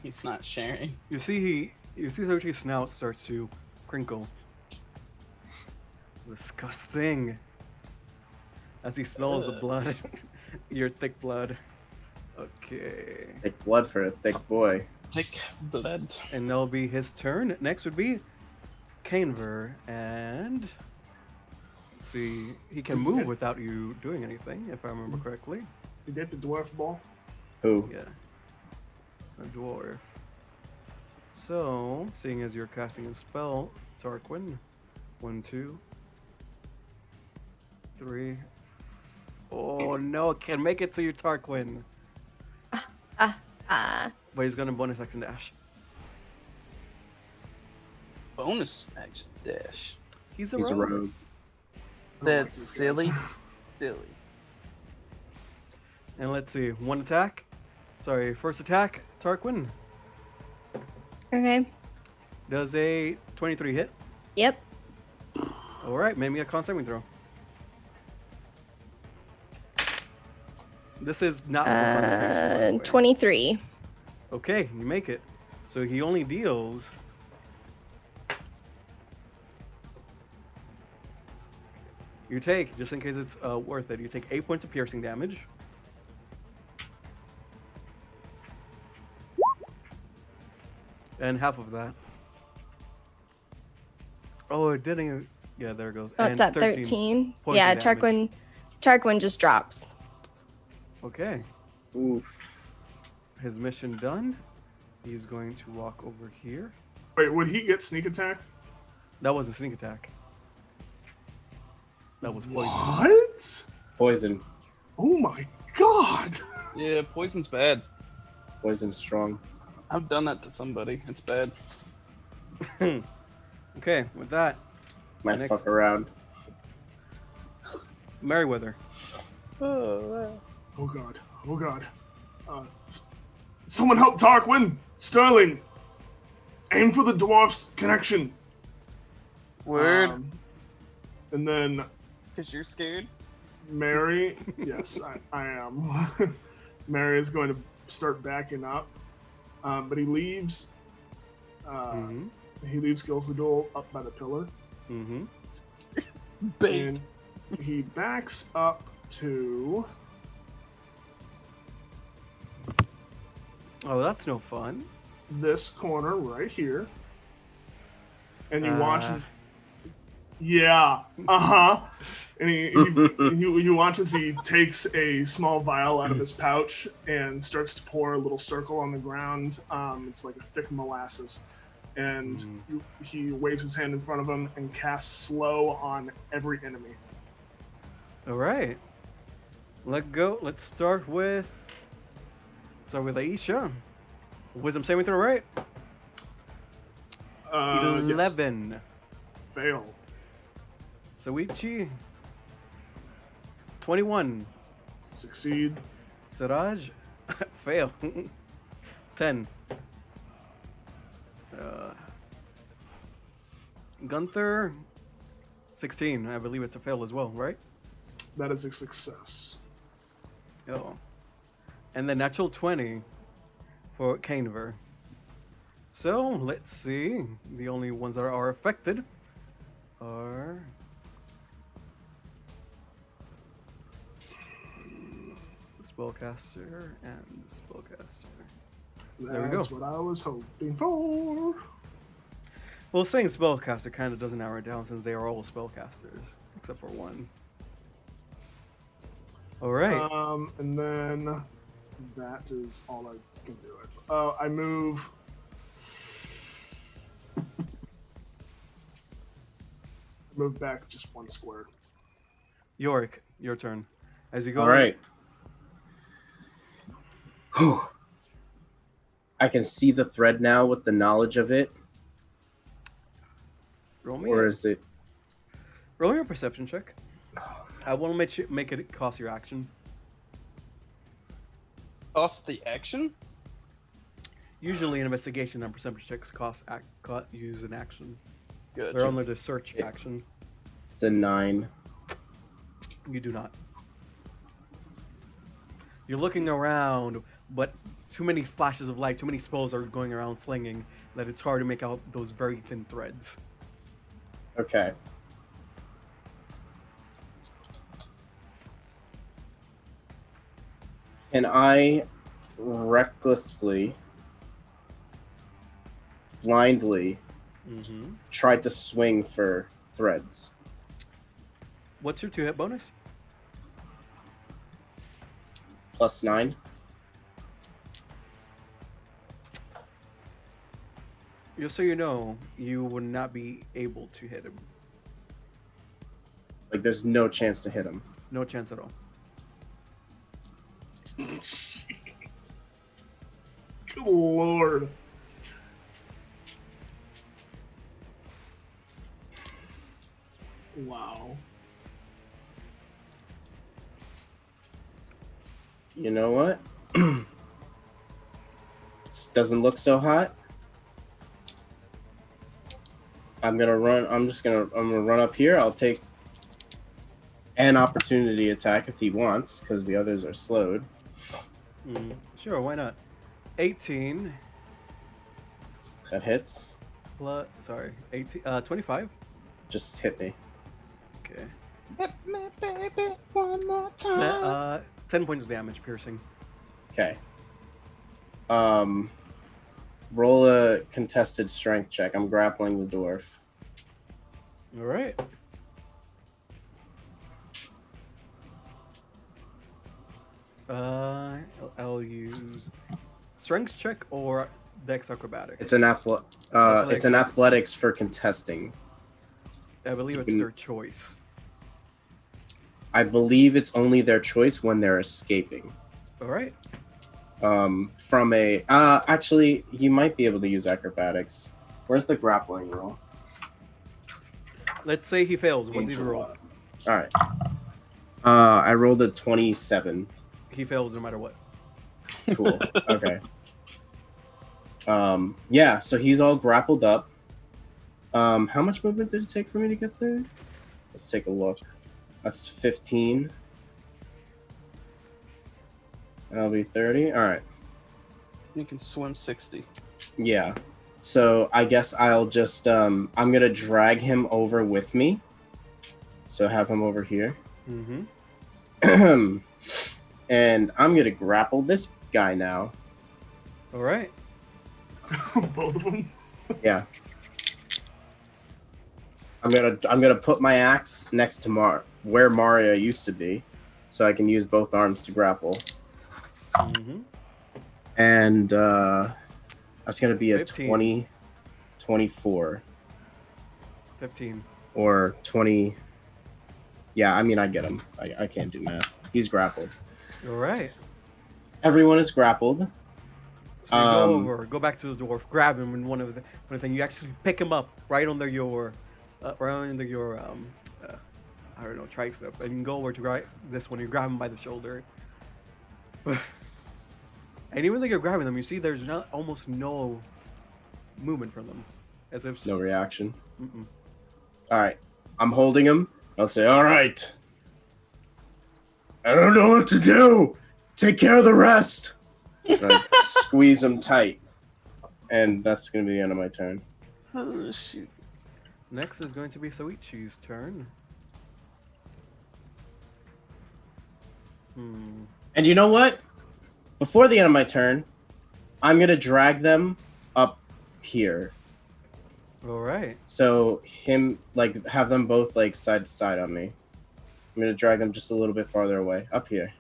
He's not sharing. You see Sochi's snout starts to crinkle. Disgusting. As he smells the blood. Your thick blood. Okay. Thick blood for a thick boy. Thick blood. And that'll be his turn. Next would be Canver, and let's see, he can move without you doing anything, if I remember correctly. You get the dwarf ball? Who? Yeah. A dwarf. So, seeing as you're casting a spell, Tarquin, 1, 2, 3. Oh no, can't make it to you, Tarquin. But he's gonna bonus action dash. Bonus action dash. He's a He's a rogue. rogue. I don't like That's these guys. silly. Silly. And let's see, one attack. Sorry, first attack, Tarquin. Okay. Does a 23 hit? Yep. Alright, make me a con saving throw. This is not for concentration, by the way. 23. Okay, you make it. So he only deals. You take, just in case it's worth it, you take 8 points of piercing damage. And half of that. Oh, it didn't. Yeah, there it goes. Oh, And it's at 13. points Yeah, of damage. Tarquin just drops. Okay, Oof. his mission done. He's going to walk over here. Wait, would he get sneak attack? That was a sneak attack. That was poison. What? Poison. Oh my god! Yeah, poison's bad. Poison strong. I've done that to somebody. It's bad. Okay, with that, Might Next. fuck around. Merryweather. Oh, Oh god. Oh god. Someone help Tarquin! Sterling! Aim for the dwarf's connection. word. And then Because you're scared. Mary, yes, I am. Mary is going to start backing up, but he leaves. Mm-hmm. He leaves Gilsadul up by the pillar, Mm-hmm. Bait. and he backs up to. Oh, that's no fun. This corner right here, and he Uh. watches. Yeah, and he watches. He takes a small vial out of his pouch and starts to pour a little circle on the ground. It's like a thick molasses, and he waves his hand in front of him and casts slow on every enemy. All right. Let's go. Let's start with Aisha. Wisdom saving throw, right? Yes. 11. Fail. Soichi. 21. Succeed. Siraj. Fail. 10. Gunther. 16. I believe it's a fail as well, right? That is a success. Oh. And the natural 20 for Canver. So, let's see. The only ones that are affected are the spellcaster and the spellcaster. There we go. That's what I was hoping for. Well, saying spellcaster kind of doesn't narrow it down since they are all spellcasters, except for one. All right. And then that is all I can do. I move back just one square. Yorick, your turn. As you go. All right. Whew. I can see the thread now with the knowledge of it. Roll me. Or is it? Roll your perception check. I want to make it cost your action. Cost the action? Usually, an investigation and perception checks use an action. Good. They're under the search action. It's a 9. You do not. You're looking around, but too many flashes of light, too many spells are going around slinging that it's hard to make out those very thin threads. Okay. Can I recklessly, blindly try to swing for threads? What's your 2-hit bonus? +9. Just so you know, you would not be able to hit him. Like, there's no chance to hit him. No chance at all. Jeez. Good lord. Wow. You know what? This doesn't look so hot. I'm gonna run up here. I'll take an opportunity attack if he wants, because the others are slowed. Sure, why not? 18 That hits. plus, 25. Just hit me. Okay. Hit me, baby, one more time. 10 points of damage, piercing. Okay. Roll a contested strength check. I'm grappling the dwarf. All right. I'll use strength check or dex acrobatics. It's an athletics for contesting. I believe it's their choice. I believe it's only their choice when they're escaping. All right. From a actually, he might be able to use acrobatics. Where's the grappling roll? Let's say he fails. What did he roll? All right. I rolled a 27. He fails no matter what. Cool. Okay. Yeah. So he's all grappled up. How much movement did it take for me to get there? Let's take a look. That's 15. That'll be 30. All right. You can swim 60. Yeah. So I guess I'll just I'm gonna drag him over with me. So have him over here. Mm-hmm. And I'm gonna grapple this guy now. All right. Both of them. Yeah. I'm gonna put my axe next to where Maria used to be, so I can use both arms to grapple. Mm-hmm. And that's gonna be a 15. 24. 15. Or 20. Yeah, I mean, I get him. I can't do math. He's grappled. All right. Everyone is grappled. So you go back to the dwarf, grab him, and one of the thing you actually pick him up right under your, I don't know, tricep, and you go over to this one. You grab him by the shoulder, and even though you're grabbing them, you see there's almost no movement from them, as if No reaction. Mm-mm. All right, I'm holding him. I'll say, all right. I don't know what to do. Take care of the rest. I squeeze him tight. And that's going to be the end of my turn. Oh, shoot. Next is going to be Soichi's turn. And you know what? Before the end of my turn, I'm going to drag them up here. All right. So have them both like side to side on me. I'm gonna drag them just a little bit farther away, up here.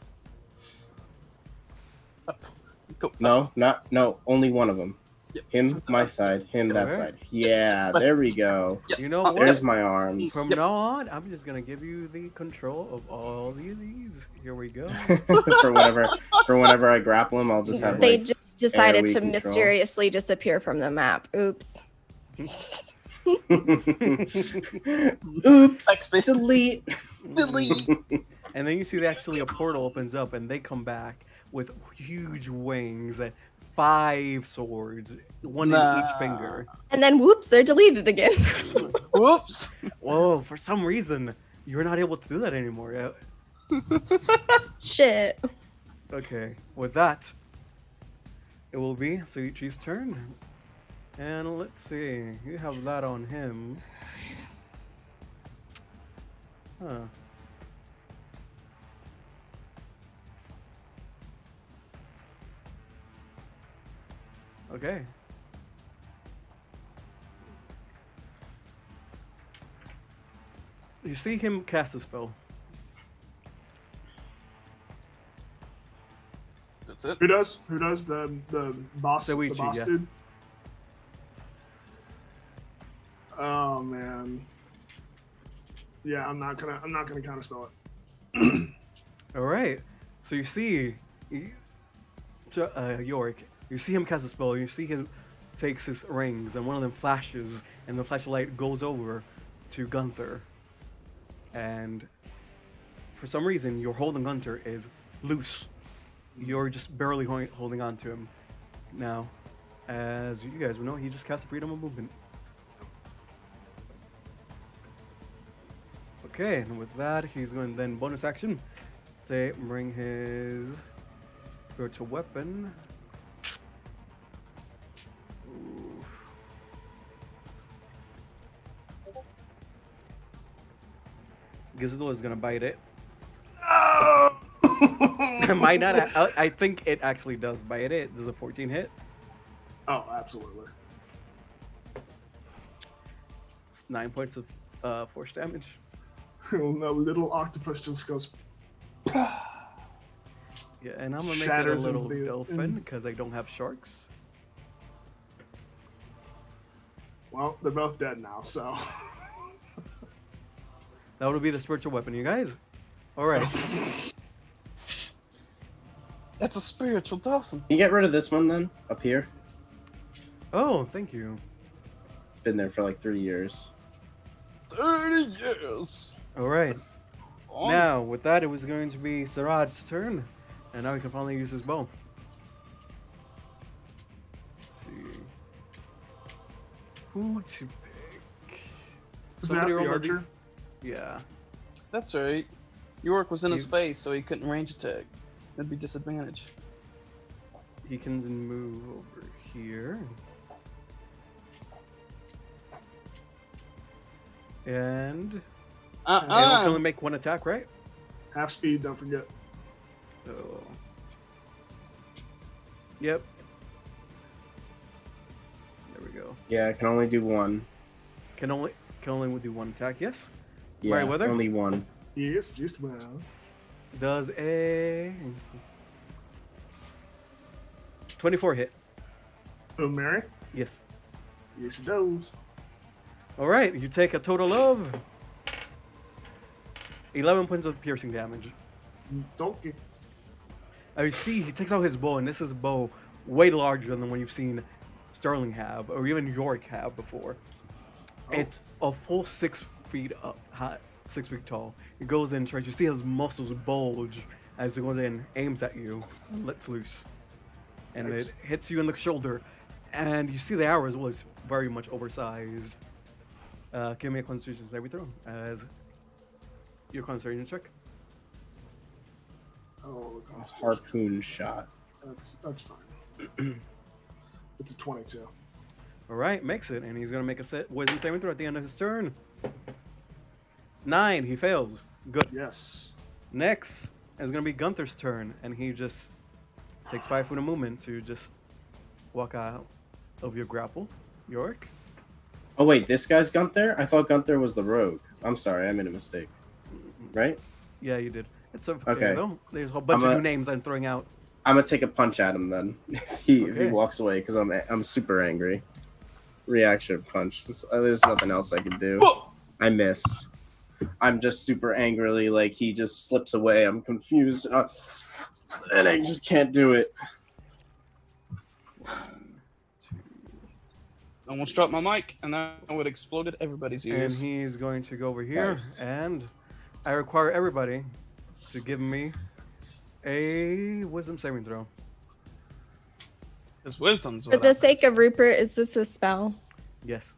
Go. No, only one of them. Yep. Him, my side. Him, that Alright. side. Yeah, there we go. Yep. You know what? There's my arms. From Yep. now on, I'm just gonna give you the control of all these. Here we go. for whenever I grapple him, I'll just have They like just decided AoE to control. mysteriously disappear from the map. Oops. Oops. Delete. Delete. And then you see that actually a portal opens up, and they come back with huge wings and 5 swords, one in each finger. And then whoops, they're deleted again. Whoops. Whoa! For some reason, you're not able to do that anymore. Shit. Okay, with that, it will be Suichi's turn. And let's see, you have that on him. Huh. Okay. You see him cast a spell. That's it. Who does? The boss? The Soichi, boss yeah. dude? Oh man. Yeah, I'm not gonna counterspell it. All right. So you see, Yorick. You see him cast a spell. You see him takes his rings, and one of them flashes, and the flashlight goes over to Gunther. And for some reason, your holding Gunther is loose. You're just barely holding on to him. Now, as you guys will know, he just cast freedom of movement. Okay, and with that, he's going to then bonus action. Say, bring his spiritual weapon. Ooh. Gizmo is gonna bite it. Oh! Might not. I think it actually does bite it. Does a 14 hit? Oh, absolutely. It's 9 points of force damage. No, little octopus just goes. Yeah, and I'm gonna make it a Shatters little into the- dolphin because I don't have sharks. Well, they're both dead now, so. That would be the spiritual weapon, you guys. All right. That's a spiritual dolphin. Can you get rid of this one then? Up here? Oh, thank you. Been there for like 3 years. 30 years. All right. On. Now, with that, it was going to be Siraj's turn, and now he can finally use his bow. Let's see. Who to pick? Is that Somebody the roll a archer? Yeah. That's right. York was in his You- face, so he couldn't range attack. That'd be disadvantage. He can then move over here. And they can only make one attack, right? Half speed, don't forget. Oh. Yep. There we go. Yeah, I can only do one. Can only do one attack. Yes. Yeah, Meriwether? only one. Yes, just well. Does a 24 hit? Oh, Mary? Yes. Yes, it does. All right. You take a total of 11 points of piercing damage. Donkey. I see he takes out his bow, and this is a bow way larger than the one you've seen Sterling have, or even Yorick have before. Oh. It's a full 6 feet up, high, 6 feet tall. It goes in, tries. You see his muscles bulge as it goes in, aims at you, and lets loose, and Nice. it hits you in the shoulder. And you see the arrow as well. It's very much oversized. Give me a Constitution saving throw as your concentration check. Oh, the Constitution. Harpoon shot. That's fine. It's a 22. All right, makes it, and he's gonna make a wisdom saving throw at the end of his turn. 9, he fails. Good. Yes. Next is gonna be Gunther's turn, and he just takes 5 feet of movement to just walk out of your grapple. Yorick. Oh wait, this guy's Gunther? I thought Gunther was the rogue. I'm sorry, I made a mistake. Right? Yeah, you did. It's okay, Okay. though. There's a whole bunch of new names I'm throwing out. I'm gonna take a punch at him then. If he Okay. walks away because I'm super angry. Reaction punch. There's nothing else I can do. Whoa! I miss. I'm just super angrily like he just slips away. I'm confused and I just can't do it. Almost dropped my mic, and that would exploded everybody's And ears. he's going to go over here, Nice. and I require everybody to give me a wisdom saving throw. His wisdom's For what the sake of Rupert, is this a spell? Yes.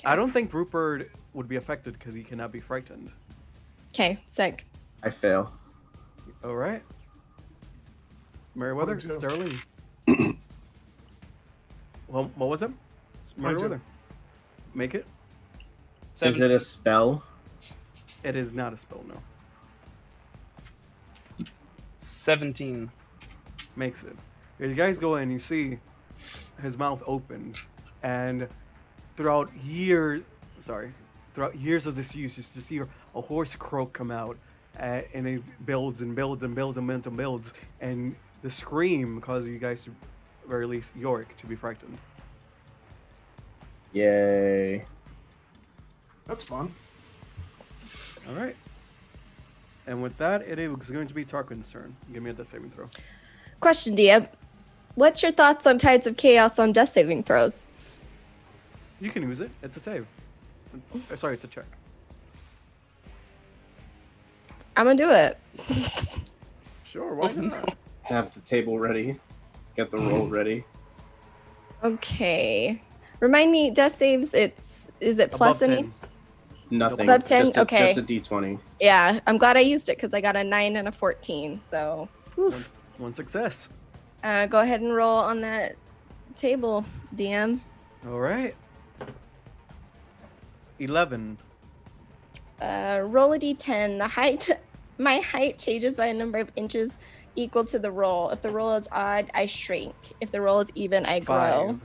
I don't think Rupert would be affected because he cannot be frightened. Okay, sick. I fail. All right. Meriwether, 22. Sterling. Well, what was it? Meriwether. Make it. Is it a spell? It is not a spell, no. 17. Makes it. You guys go in, you see his mouth opened, and throughout years of this use, you just see a hoarse croak come out, and it builds and builds and builds and momentum builds, and the scream causes you guys to, or at least Yorick, to be frightened. Yay. That's fun. All right. And with that, it is going to be Tarquin's turn. Give me a death saving throw. Question, DM. What's your thoughts on Tides of Chaos on death saving throws? You can use it. It's a save. Sorry, it's a check. I'm gonna do it. Sure, why Oh, not? Have the table ready. Get the roll ready. Okay. Remind me, death saves, is it plus Above any? 10. Nothing. Above 10? Just a, Okay. Just a d20. Yeah, I'm glad I used it because I got a 9 and a 14. So, oof. One success. Go ahead and roll on that table, DM. All right. 11. Roll a d10. My height changes by a number of inches equal to the roll. If the roll is odd, I shrink. If the roll is even, I grow. 5.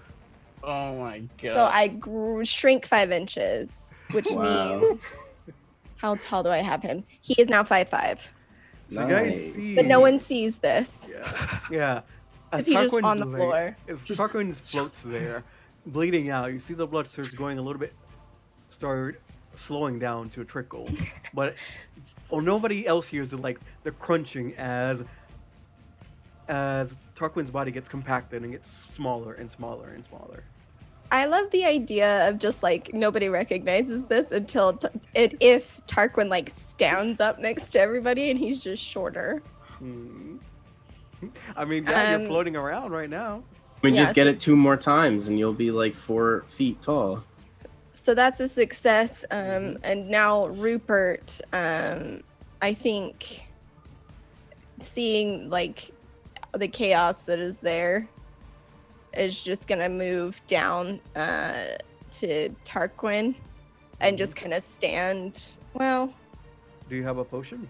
Oh my god. So I shrink 5 inches, which Wow. means how tall do I have him? He is now 5'5". So you guys Nice. see. But no one sees this. Yeah. Is he just on the floor? As Tarquin floats there, bleeding out, you see the blood starts going a little bit, start slowing down to a trickle. But nobody else hears the crunching as Tarquin's body gets compacted and gets smaller and smaller and smaller. I love the idea of just nobody recognizes this until if Tarquin stands up next to everybody and he's just shorter. I mean, yeah, you're Um, floating around right now. I mean, Yeah, just get so- it 2 more times and you'll be 4 feet tall. So that's a success. And now Rupert, I think seeing the chaos that is there is just gonna move down to Tarquin and just kind of stand. Well, Do you have a potion?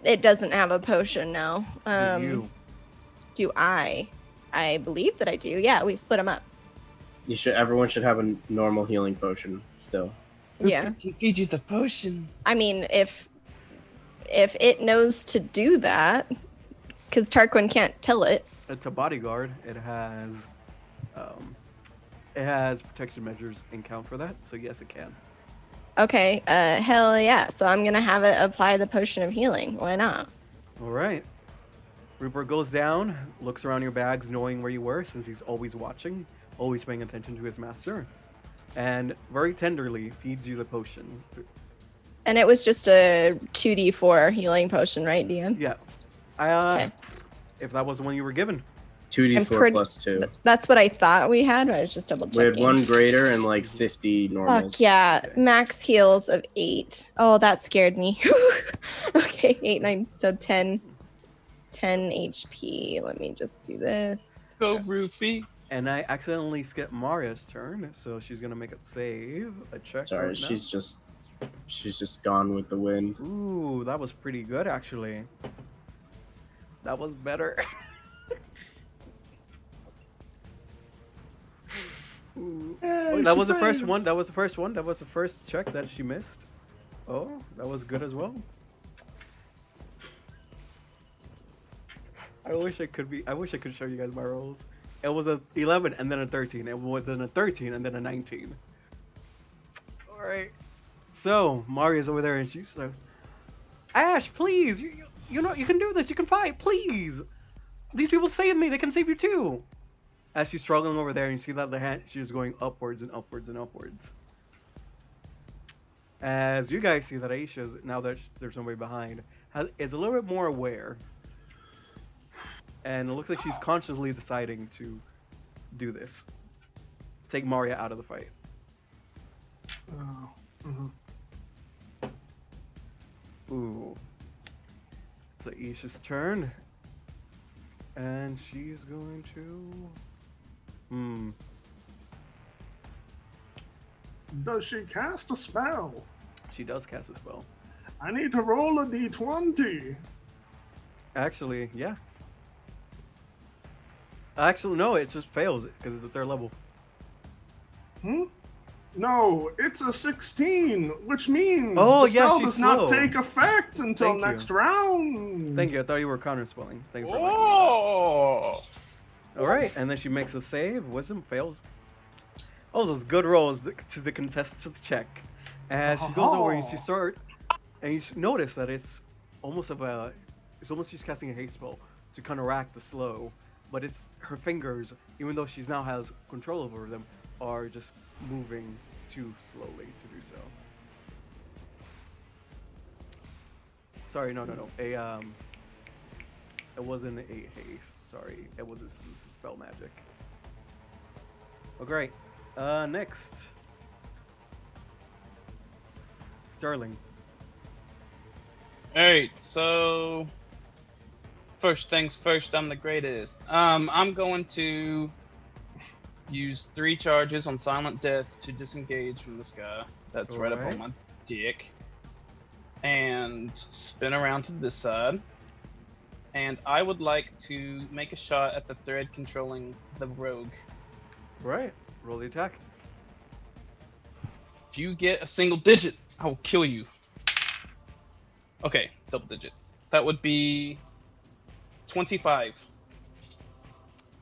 it doesn't have a potion now. Do you? Do I? I believe that I do. Yeah, we split them up. Everyone should have a normal healing potion still. Yeah. He feed you the potion. I mean, if it knows to do that, because Tarquin can't tell it. It's a bodyguard. It has protection measures in count for that, so yes, it can. Okay, hell yeah. So I'm gonna have it apply the potion of healing. Why not? All right. Rupert goes down, looks around your bags, knowing where you were, since he's always watching, always paying attention to his master, and very tenderly feeds you the potion. And it was just a 2d4 healing potion, right, DM? Yeah. Okay. If that was the one you were given. 2d4 plus 2. That's what I thought we had, but I was just double We had checking. 1 greater and 50 normals. Fuck yeah. Okay. Max heals of 8. Oh, that scared me. Okay, 8, 9, so 10 HP. Let me just do this. Go, Rufy. And I accidentally skipped Maria's turn, so she's gonna make a save, a check. Sorry, right now. she's just gone with the wind. Ooh, that was pretty good actually. That was better. Ooh. Oh, that she was the first saves. one. That was the first one. That was the first check that she missed. Oh, that was good as well. I wish I could show you guys my rolls. It was a 11 and then a 13. It was then a 13 and then a 19. All right. So Maria's over there and she's like, "Ash, please, you know you can do this. You can fight, please. These people saved me. They can save you too." As she's struggling over there, and you see that the hand she's going upwards and upwards and upwards. As you guys see that Aisha's, now that there's somebody behind, is a little bit more aware. And it looks like she's consciously deciding to do this. Take Maria out of the fight. Oh. Mhm. Ooh. It's Aisha's turn. And she's going to... Does she cast a spell? She does cast a spell. I need to roll a d20. Actually, yeah. Actually, no, it just fails because it's a 3rd level. No, it's a 16, which means Oh, the yeah, spell she's does not slow. take effect until Thank you. next round. Thank you, I thought you were counterspelling. Thank you for letting me know. Oh. Alright, and then she makes a save. Wisdom fails. Oh, those good rolls to the contestant's check. As she goes over and you notice that it's almost she's casting a haste spell to counteract the slow, but it's her fingers, even though she now has control over them, are just moving too slowly to do so. Sorry, no. It wasn't a haste. Sorry, it was a spell magic. Oh, great. Next. Sterling. Alright, so first things first, I'm the greatest. I'm going to use 3 charges on Silent Death to disengage from this guy. That's right up on my dick. And spin around to this side. And I would like to make a shot at the thread controlling the rogue. Right. Roll the attack. If you get a single digit, I will kill you. Okay, double digit. That would be 25.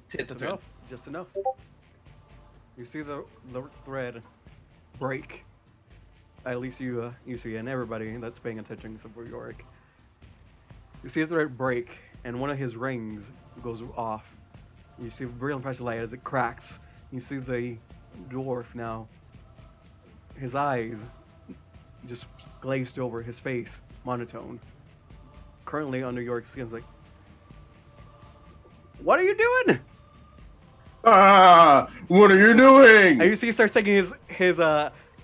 To hit the thread. Enough. Just enough. You see the thread break. At least you see, and everybody that's paying attention except for Yorick. You see the thread break, and one of his rings goes off. You see a brilliant flash of light as it cracks. You see the dwarf now. His eyes just glazed over, his face monotone. Currently under Yorick's skin, like, "What are you doing?" Ah, what are you doing? And you see he starts taking his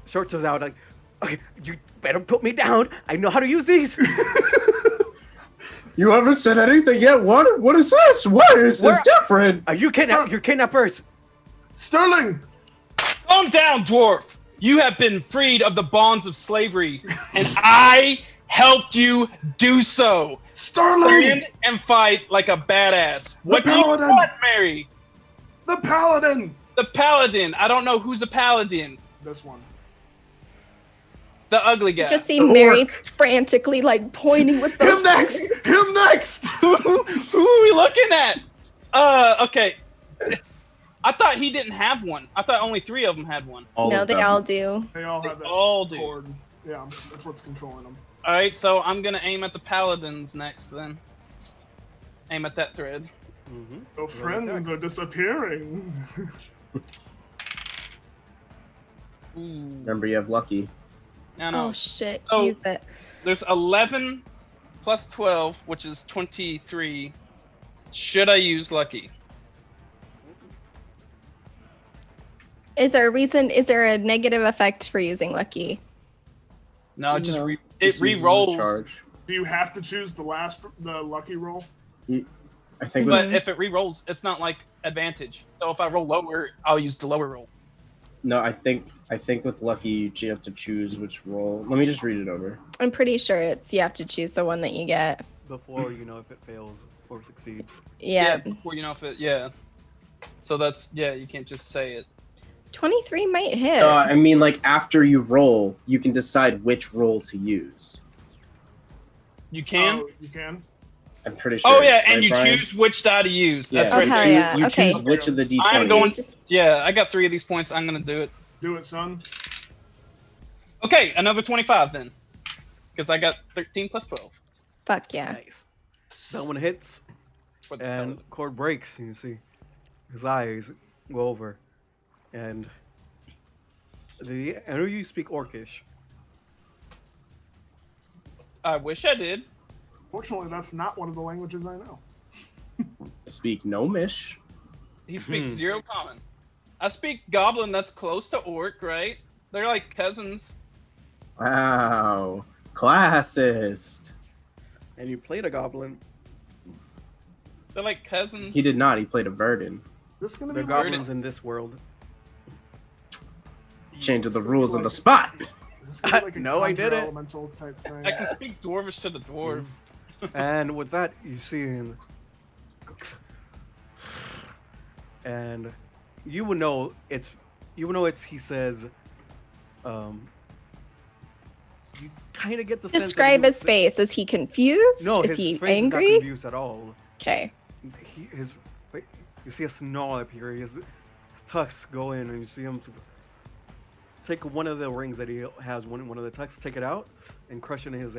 shorts out, like, "Okay, you better put me down. I know how to use these." You haven't said anything yet. What is this? What is this different? Are you you're kidnappers? Sterling! Calm down, dwarf! You have been freed of the bonds of slavery, and I helped you do so. Sterling! Stand and fight like a badass. What do you paladin! want, Mary? The paladin! The paladin. I don't know who's a paladin. This one. The ugly guy. Just see The Mary orc. frantically like pointing with both Him next! fingers. Him next! Who are we looking at? Okay. I thought he didn't have one. I thought only 3 of them had one. No, they all do. They all They have that all do. cord. Yeah, that's what's controlling them. Alright, so I'm gonna aim at the paladins next then. Aim at that thread. Mm-hmm. Your friends are disappearing. Ooh. Remember, you have lucky. I know. Oh shit! So- Use it. There's 11 plus 12, which is 23. Should I use lucky? Is there a reason? Is there a negative effect for using lucky? No, it just No, it Just uses a re-rolls. charge. Do you have to choose the lucky roll? I think. But with- if it re-rolls, it's not like advantage. So if I roll lower, I'll use the lower roll. No, I think with lucky you have to choose which roll. Let me just read it over. I'm pretty sure it's you have to choose the one that you get. Before you know if it fails or succeeds. Yeah. Before you know if it, yeah. So that's, yeah, you can't just say it. 23 might hit. I mean, like, after you roll, you can decide which roll to use. You can? Oh, you can? I'm pretty sure. Oh, yeah, and right, you Brian? choose which die to use. Yeah, That's Oh, right. hell you, yeah. you Okay. choose which of the D20s. I'm going. Just- Yeah, I got 3 of these points. I'm going to do it. Do it, son. Okay, another 25 then. Because I got 13 plus 12. Fuck yeah. Nice. That one hits, For the and paladin. cord breaks. You see his eyes go over, and I know you speak Orcish. I wish I did. Fortunately, that's not one of the languages I know. I speak Gnomish. He speaks 0 common. I speak Goblin that's close to Orc, right? They're like cousins. Wow. Classist. And you played a goblin. They're like cousins. He did not. He played a Verdin. Is this going to They're be goblins in this world. Change of the rules on the spot. Is this gonna be like a No, I conjure didn't. elemental type thing? I can speak Dwarvish to the dwarf. And with that, you see him. And you would know it's. He says. You kind of get the sense that Describe he his was- face. Is he confused? No, is his he face angry? is not confused at all. Okay. You see a snarl appear. His tusks go in, and you see him take one of the rings that he has, one of the tusks, take it out, and crush it in his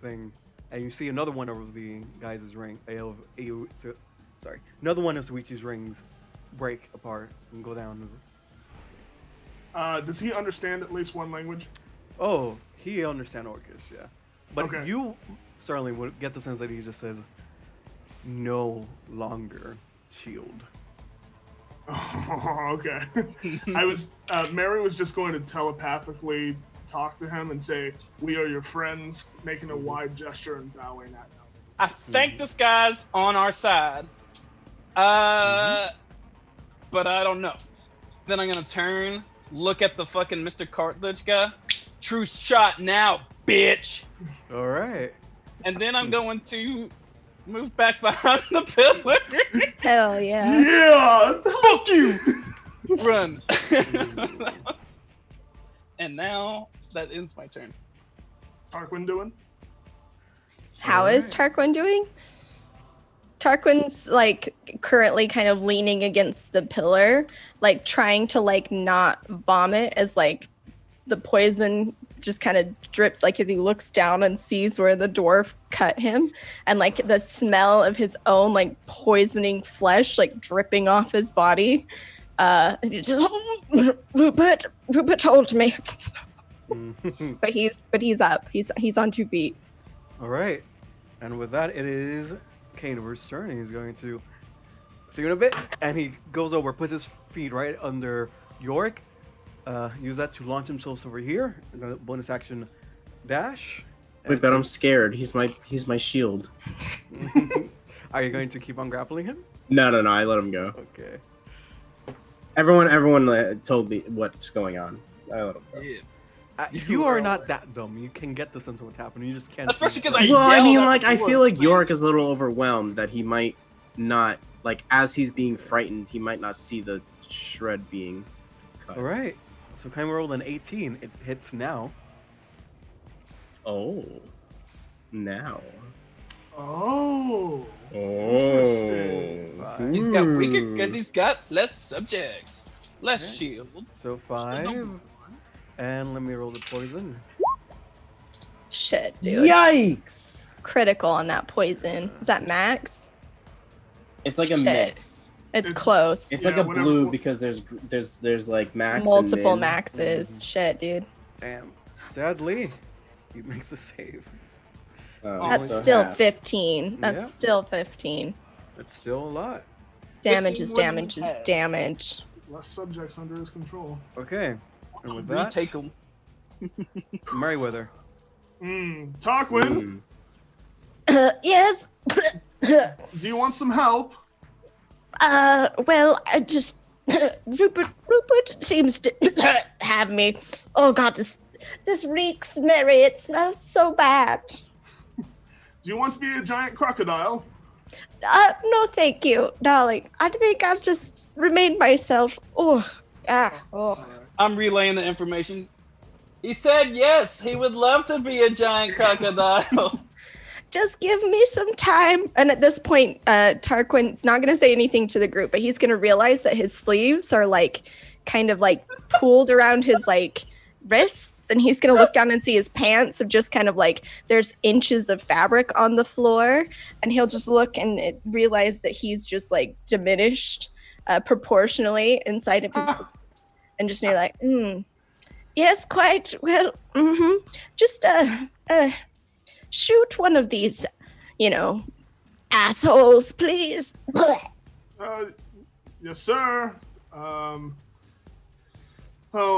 thing. And you see another one of the guys' ring. Sorry, another one of Suichi's rings break apart and go down. Does he understand at least one language? Oh, he understands Orcish, yeah. But Okay. you certainly would get the sense that he just says, "No longer shield." Oh, okay. Mary was just going to telepathically talk to him and say, "We are your friends," making a wide gesture and bowing at him. I think this guy's on our side. But I don't know. Then I'm gonna turn, look at the fucking Mr. Cartledge guy. True shot now, bitch. All right. And then I'm going to move back behind the pillar. Hell yeah. Yeah. Fuck you. Run. And now that ends my turn. Tarquin doing? How is Tarquin doing? Tarquin's like currently kind of leaning against the pillar, like trying to like not vomit as like the poison just kind of drips, like as he looks down and sees where the dwarf cut him, and like the smell of his own like poisoning flesh like dripping off his body. And he just, Rupert told me. But he's up. He's on 2 feet. All right. And with that, it is Kanever's turn. He's going to see you in a bit, and he goes over, puts his feet right under Yorick. Use that to launch himself over here. And then bonus action, dash. Wait, but I'm scared. He's my shield. Are you going to keep on grappling him? No. I let him go. Okay. Everyone told me what's going on. I let him go. Yeah. You are not that dumb. You can get the sense of what's happening. You just can't. Especially see 'cause it. I Well, I yelled mean, at like, the I dwarf, feel like man. Yorick is a little overwhelmed that he might not, like, as he's being frightened, he might not see the shred being cut. All right. So Kanever rolled an 18. It hits now. Oh. Now. Oh. Oh. Five. He's got weaker because he's got less subjects. Less Okay. shield. So 5. And let me roll the poison. Shit, dude. Yikes! Critical on that poison. Is that max? It's like a Shit. mix. It's It's- close. It's Yeah, like a whatever- blue because there's like max and Multiple min. maxes. Shit, dude. Damn. Sadly, he makes the save. Oh, That's so still half. 15. That's Yeah. still 15. It's still a lot. Damage This is is what damage he is had. damage. Less subjects under his control. Okay. And with that, Retake him. Merryweather. Tarquin, Yes. do you want some help? Well, I just Rupert seems to have me. Oh God, this reeks, Mary. It smells so bad. Do you want to be a giant crocodile? No, thank you, darling. I think I'll just remain myself. Oh, Oh. All right. I'm relaying the information. He said yes, he would love to be a giant crocodile. Just give me some time. And at this point, Tarquin's not going to say anything to the group, but he's going to realize that his sleeves are like kind of like pulled around his like wrists. And he's going to look down and see his pants of just kind of like there's inches of fabric on the floor. And he'll just look and realize that he's just like diminished proportionally inside of his clothes. And just you're like, yes, quite well. Just shoot one of these, assholes, please. Yes, sir. I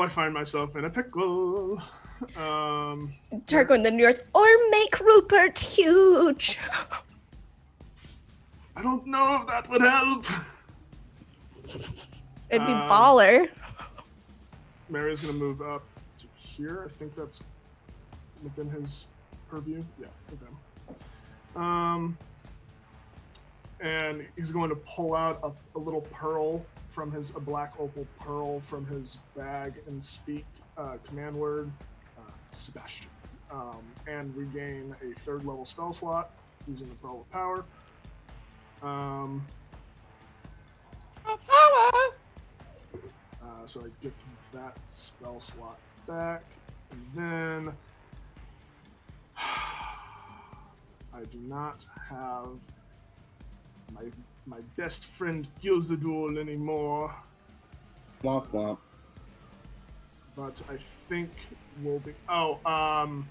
find myself in a pickle. Tarquin then yours, or make Rupert huge. I don't know if that would help. It'd be baller. Mary's gonna move up to here. I think that's within his purview. Yeah, okay. And he's going to pull out a little pearl from a black opal pearl from his bag and speak command word, Sebastian, and regain a 3rd level spell slot using the Pearl of Power. So I get that spell slot back, and then I do not have my best friend Gilzadul anymore. Womp womp. But I think we'll be. And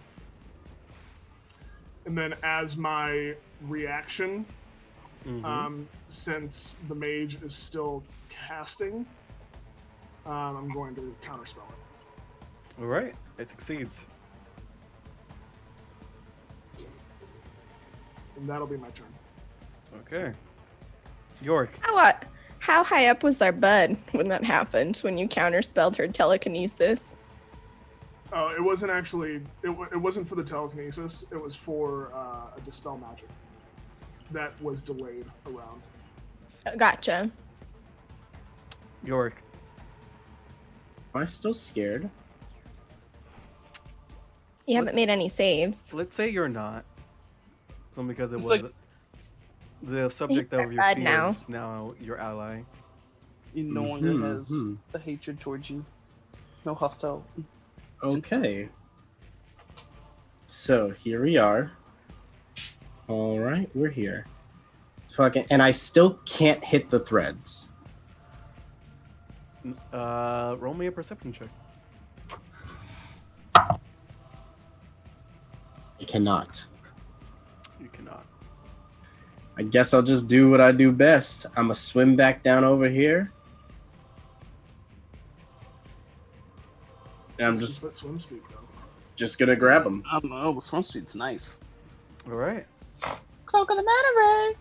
then as my reaction, since the mage is still casting, I'm going to counterspell it. All right, it succeeds. And that'll be my turn. Okay. York. How high up was our bud when that happened? When you counterspelled her telekinesis? Oh, it wasn't actually. It wasn't for the telekinesis. It was for a dispel magic that was delayed around. Gotcha. York. Am I still scared? You haven't made any saves. Let's say you're not. So because it It's was like- the subject You're of your bad fear now. is now your ally. He no longer has the hatred towards you. No hostile. Okay. So here we are. All right, we're here. Fucking, and I still can't hit the threads. Roll me a perception check. I cannot. You cannot. I guess I'll just do what I do best. I'm gonna swim back down over here. And I'm just swim speed though. gonna grab them. I don't know, but swim speed's nice. All right. Cloak of the Manta Ray.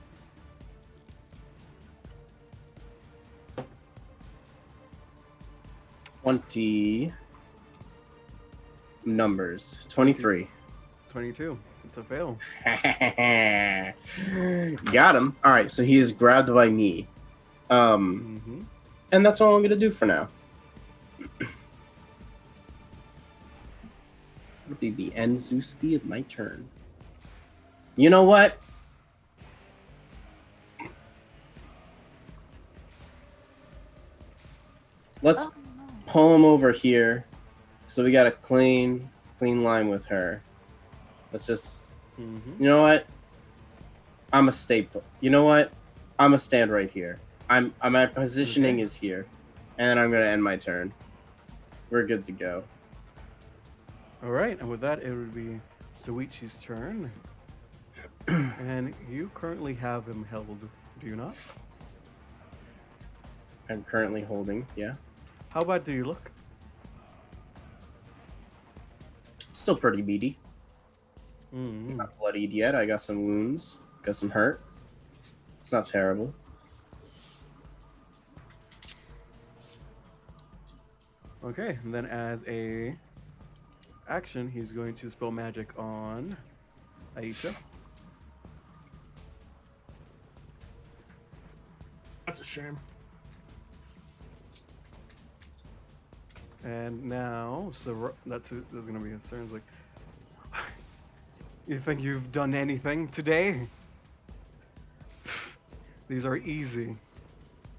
Numbers 23. 22. It's a fail. Got him. All right, so he is grabbed by me. And that's all I'm gonna do for now. It'll be the end Zewski of my turn. You know what? Let's pull him over here. So we got a clean line with her. Let's just, you know what? I'm a staple. You know what? I'm a stand right here. My positioning is here, and I'm gonna end my turn. We're good to go. All right, and with that, it would be Suichi's turn. And you currently have him held, do you not? I'm currently holding. Yeah, How bad do you look? still pretty beady. Mm-hmm. Not bloodied yet. I got some wounds. Got some hurt. It's not terrible. Okay, and then as a action, he's going to spell magic on Aisha. That's a shame. And now, so that's gonna be his turn. It's like, you think you've done anything today? These are easy,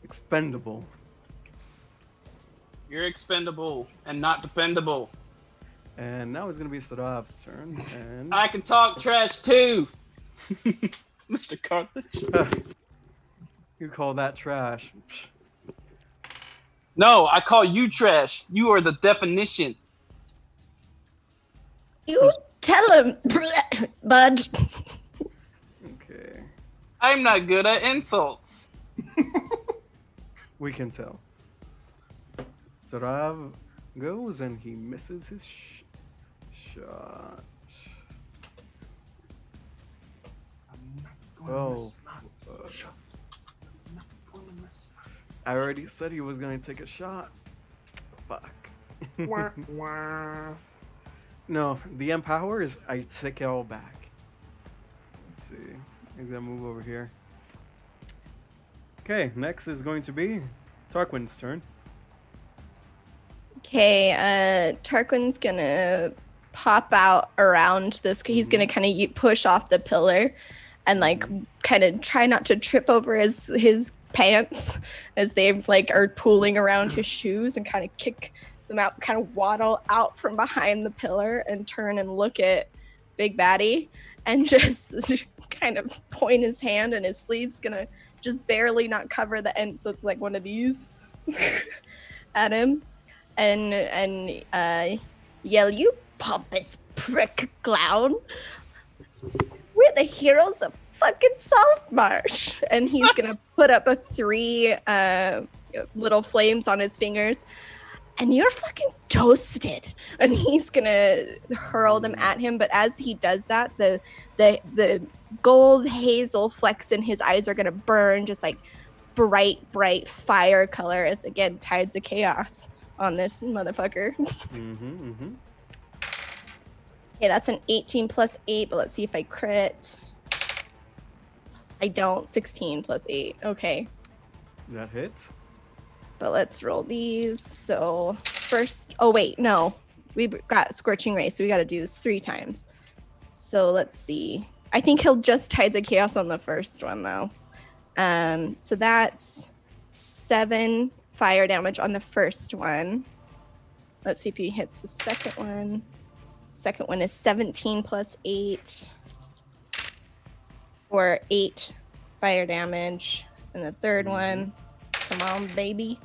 expendable. You're expendable and not dependable. And now it's gonna be Sadav's turn. And I can talk trash too, Mr. Carthage. you call that trash? No, I call you trash. You are the definition. You tell him, bud. Okay, I'm not good at insults. we can tell. Sadav goes and he misses his shot. Oh. I already said he was going to take a shot. Fuck. Wah, wah. No, the Empower is I take it all back. Let's see. I'm gonna move over here. Okay, next is going to be Tarquin's turn. Okay, Tarquin's gonna pop out around this. He's gonna kind of push off the pillar and like kind of try not to trip over his pants as they like are pooling around his shoes and kind of kick them out, kind of waddle out from behind the pillar and turn and look at Big Baddie and just kind of point his hand, and his sleeve's gonna just barely not cover the end, so it's like one of these at him and yell, "You pompous prick clown! We're the heroes of fucking Saltmarsh!" And he's gonna put up a 3 little flames on his fingers. "And you're fucking toasted." And he's gonna hurl them at him, but as he does that, the gold hazel flecks in his eyes are gonna burn just like bright fire color as again tides of chaos on this motherfucker. Okay, that's an 18 plus 8, but let's see if I crit. I don't. 16 plus 8. Okay. That hits. But let's roll these. So first, oh wait, no. We got Scorching Ray, so we got to do this 3 times. So let's see. I think he'll just Tides of Chaos on the first one, though. So that's 7 fire damage on the first one. Let's see if he hits the second one. Second one is 17 plus 8. Or 8 fire damage. And the third one, come on, baby.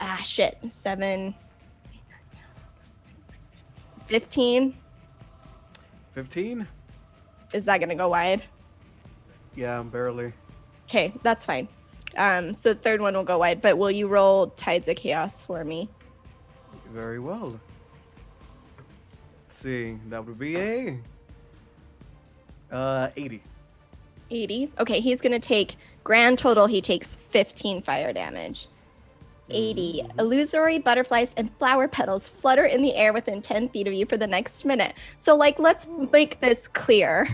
Ah, shit. 7. 15. 15? Is that going to go wide? Yeah, barely. Okay, that's fine. So the third one will go wide, but will you roll Tides of Chaos for me? Very well. Let's see, that would be a 80. 80. Okay, he's going to take, grand total, he takes 15 fire damage. 80. Illusory butterflies and flower petals flutter in the air within 10 feet of you for the next minute. So, like, let's make this clear.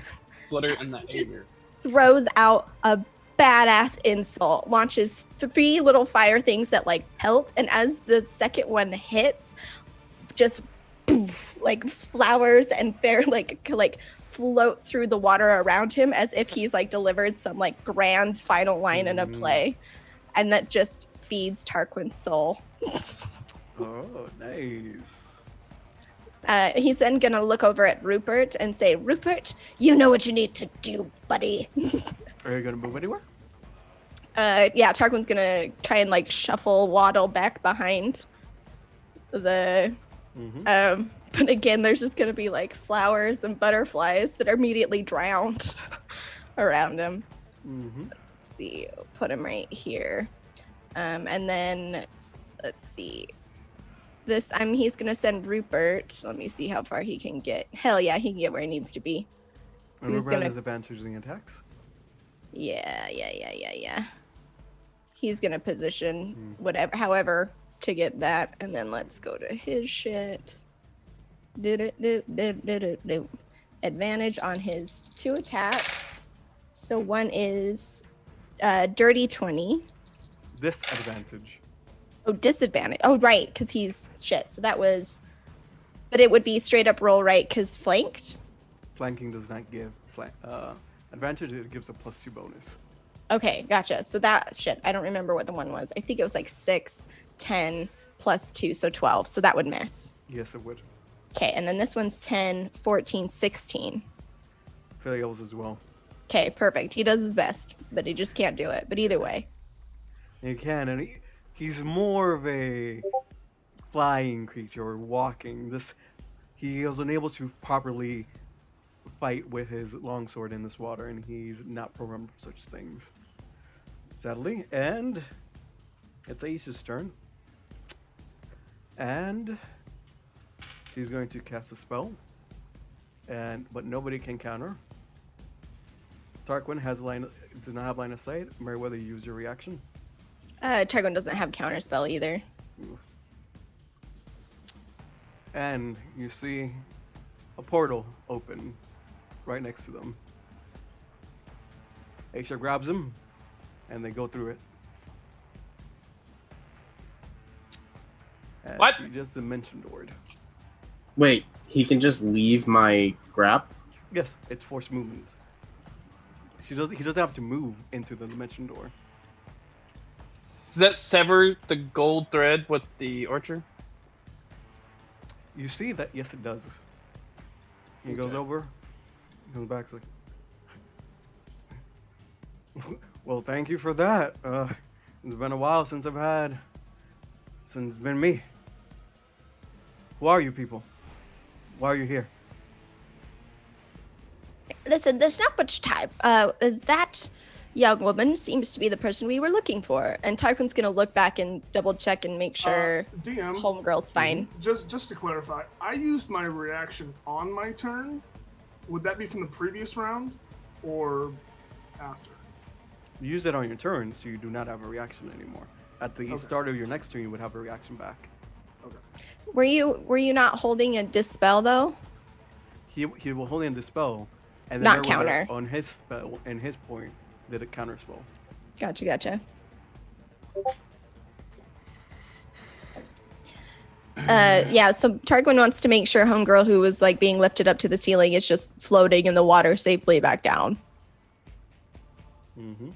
Flutter in the air. Throws out a badass insult, launches 3 little fire things that, like, pelt, and as the second one hits, just poof, like, flowers and fair, like float through the water around him as if he's, like, delivered some, like, grand final line in a play. And that just feeds Tarquin's soul. Oh, nice. He's then gonna look over at Rupert and say, "Rupert, you know what you need to do, buddy." Are you gonna move anywhere? Yeah, Tarquin's gonna try and like shuffle, waddle back behind the. But again, there's just gonna be like flowers and butterflies that are immediately drowned around him. Let's see, put him right here. And then let's see. He's gonna send Rupert. Let me see how far he can get. Hell yeah, he can get where he needs to be. And Rupert has advantage in attacks. Yeah. He's gonna position however to get that, and then let's go to his shit. Advantage on his 2 attacks. So one is dirty 20. Disadvantage. Oh, disadvantage. Oh, right, because he's shit. So that was, but it would be straight up roll, right? Because flanked. Flanking does not give advantage. It gives a +2 bonus. Okay, gotcha. So that shit. I don't remember what the one was. I think it was like 6, 10 +2, so 12. So that would miss. Yes, it would. Okay, and then this one's 10, 14, 16. Fails as well. Okay, perfect. He does his best, but he just can't do it. But either way. He can, and he's more of a flying creature or walking. He was unable to properly fight with his longsword in this water, and he's not programmed for such things. Sadly, and it's Aisha's turn. And she's going to cast a spell, but nobody can counter. Tarquin does not have line of sight. Meriwether, you use your reaction. Targon doesn't have counterspell either. Oof. And you see a portal open right next to them. Aisha grabs him, and they go through it. And What? She just dimension doored. Wait, he can just leave my grab? Yes, it's forced movement. He doesn't have to move into the dimension door. Does that sever the gold thread with the archer? You see that? Yes, it does. He goes over, comes back, like, well, thank you for that. It's been a while since it's been me. Who are you people? Why are you here? Listen, there's not much time. Is that young woman seems to be the person we were looking for? And Tarquin's gonna look back and double check and make sure DM, homegirl's fine. just to clarify, I used my reaction on my turn. Would that be from the previous round or after? You use it on your turn, so you do not have a reaction anymore. At the start of your next turn, you would have a reaction back. Okay. Were you not holding a dispel though? He will hold in the spell, and then Not Meriwether, counter. on his spell and his point did a counter spell. Gotcha. Yeah, so Tarquin wants to make sure homegirl who was like being lifted up to the ceiling is just floating in the water safely back down. Mm-hmm.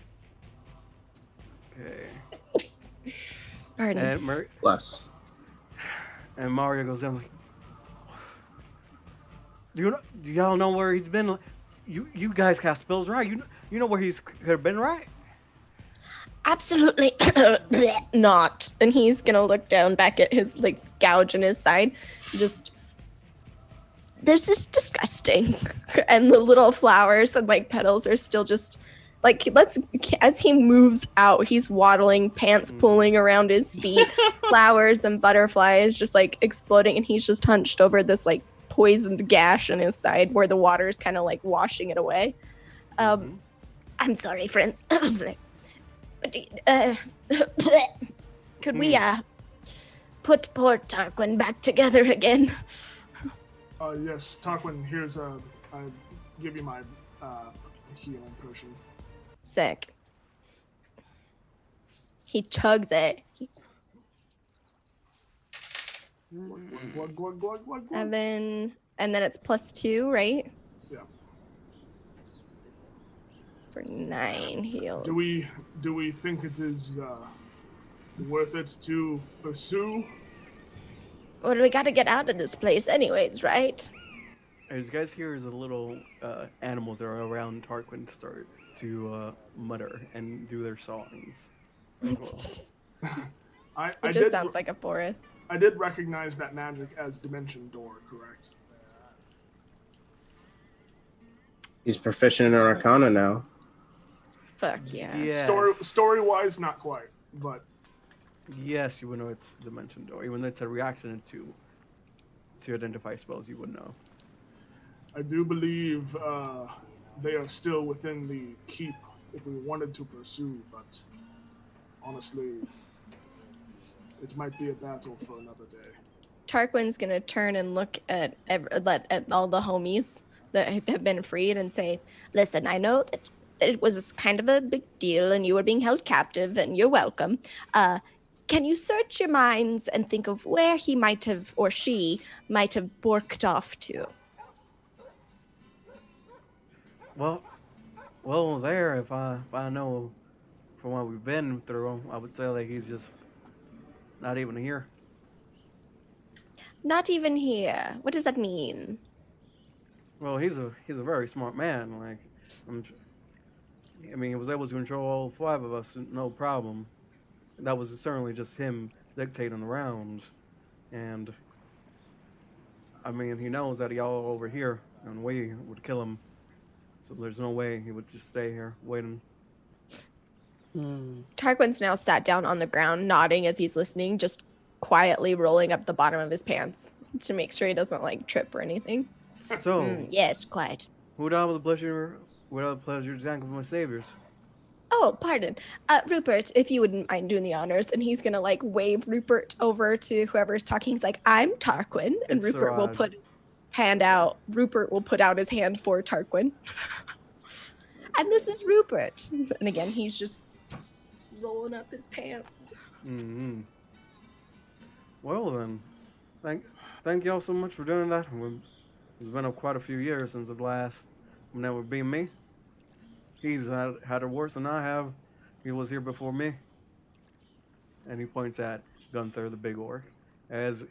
Okay. Pardon. And Bless. And Mario goes down like, do y'all know where he's been? You guys cast spells, right? You know where he's could have been, right? Absolutely not. And he's gonna look down back at his like gouge in his side. Just, this is disgusting. And the little flowers and like petals are still just like, as he moves out, he's waddling, pants pulling around his feet, flowers and butterflies just like exploding, and he's just hunched over this like poisoned gash in his side where the water is kind of like washing it away. I'm sorry, friends. Could we put poor Tarquin back together again? Yes, Tarquin, here's I give you my healing potion. Sick. He chugs it. Glug. 7, and then it's +2, right? Yeah. For 9 heals. Do we think it is worth it to pursue? Well, we gotta get out of this place anyways, right? As you guys hear, is a little animals that are around Tarquin start to mutter and do their songs as well. It just sounds like a forest. I did recognize that magic as Dimension Door, correct? He's proficient in Arcana now. Fuck yeah. Yes. Story-wise, not quite, but Yes, you would know it's Dimension Door. Even though it's a reaction to identify spells, you would know. I do believe they are still within the keep if we wanted to pursue, but honestly, it might be a battle for another day. Tarquin's gonna turn and look at all the homies that have been freed and say, listen, I know that it was kind of a big deal and you were being held captive and you're welcome. can you search your minds and think of where he might have, or she might have borked off to? Well, well, there. If I know from what we've been through, I would say like he's just not even here. Not even here. What does that mean? Well, he's a very smart man. Like, I'm, I mean, he was able to control all five of us, no problem. That was certainly just him dictating around, and I mean, he knows that y'all over here, and we would kill him. So there's no way he would just stay here waiting. Tarquin's now sat down on the ground, nodding as he's listening, just quietly rolling up the bottom of his pants to make sure he doesn't like trip or anything. So, Yes, quiet. who would have the pleasure? Would have the pleasure to thank my saviors? Oh, pardon. Rupert, if you wouldn't mind doing the honors. And he's going to like wave Rupert over to whoever's talking. He's like, I'm Tarquin. And It's Rupert will Rupert will put out his hand for Tarquin. And this is Rupert. And again, he's just rolling up his pants. Mm-hmm. Well then, thank y'all so much for doing that. It's been quite a few years since the last when that would be me. He's had it worse than I have. He was here before me. And he points at Gunther, the big orc, as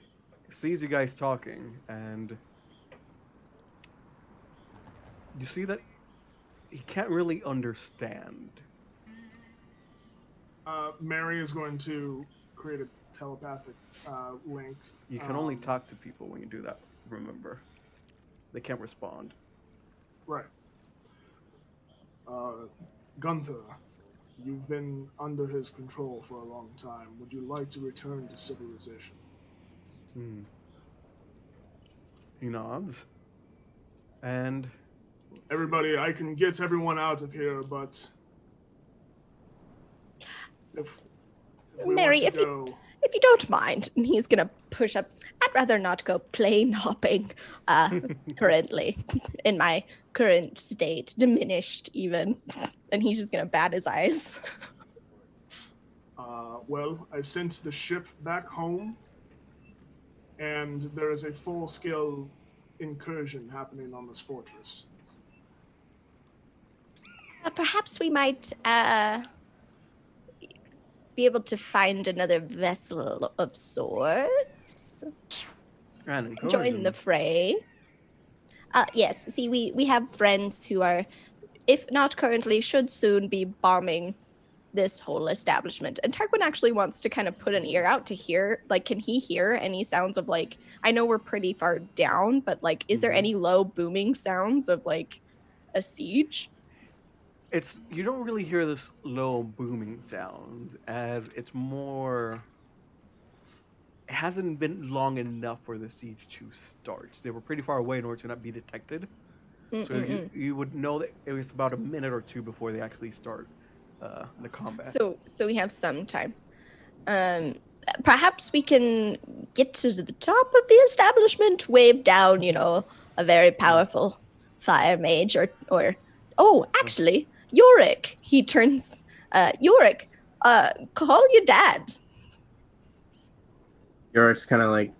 he sees you guys talking, and you see that he can't really understand. Mary is going to create a telepathic link. You can only talk to people when you do that, remember. They can't respond. Right. Gunther, you've been under his control for a long time. Would you like to return to civilization? He nods. And everybody, I can get everyone out of here, but if we Mary, want to go... if you don't mind, and he's gonna push up. I'd rather not go plane hopping currently in my current state, diminished even. And he's just gonna bat his eyes. Well, I sent the ship back home, and there is a full-scale incursion happening on this fortress. Perhaps we might be able to find another vessel of sorts. and Join the fray. Yes, see, we have friends who are, if not currently, should soon be bombing this whole establishment. And Tarquin actually wants to kind of put an ear out to hear, like, can he hear any sounds of, like, I know we're pretty far down, but, like, is there any low booming sounds of, like, a siege? You don't really hear this low booming sound, as it's more... It hasn't been long enough for the siege to start. They were pretty far away in order to not be detected. So you would know that it was about a minute or two before they actually start the combat. So we have some time. Perhaps we can get to the top of the establishment, wave down, a very powerful fire mage, or actually, Yorick. He turns, Yorick, call your dad. Yorick's kind of like,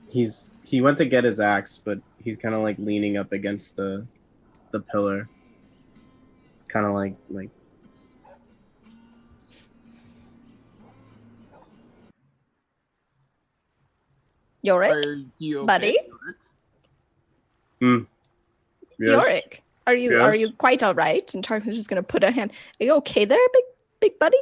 he went to get his axe, but he's kind of like leaning up against the pillar. It's kind of like Yorick, Are you okay, buddy? Yes. Yorick, are you quite all right? And Tarquin's just gonna put a hand. Are you okay there, big buddy?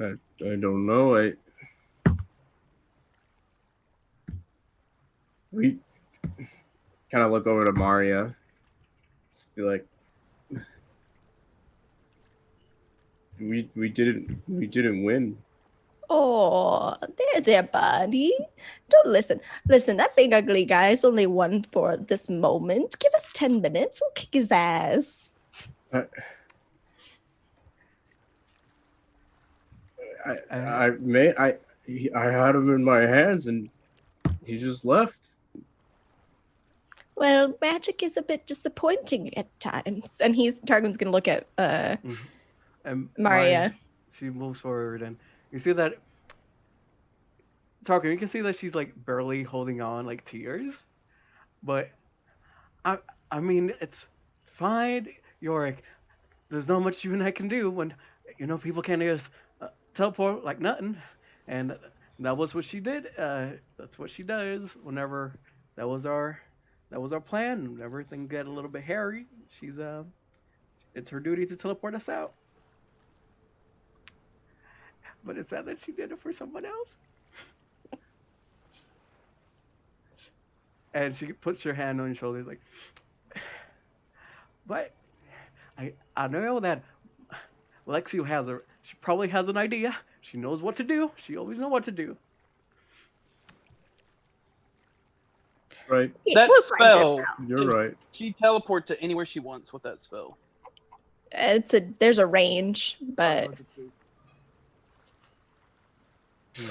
I don't know. We kind of look over to Maria. Just be like, we didn't win. Oh, there, buddy. Don't listen. Listen, that big ugly guy's only won for this moment. Give us 10 minutes. We'll kick his ass. I had him in my hands and he just left. Well, magic is a bit disappointing at times. And Tarquin's gonna look at And Maria. she moves forward, and you see that Tarkin. You can see that she's like barely holding on, like tears. But I, I mean, it's fine, Yorick. There's not much you and I can do when, people can't just teleport like nothing. And that was what she did. That's what she does whenever that was our that was our plan. Whenever things get a little bit hairy, it's her duty to teleport us out. But it's sad that she did it for someone else. And she puts her hand on your shoulder, like, but I know that Lexi she probably has an idea. She knows what to do. She always knows what to do. Right. That We'll find her spell. out. You're right. She teleport to anywhere she wants with that spell. There's a range, but 500 feet.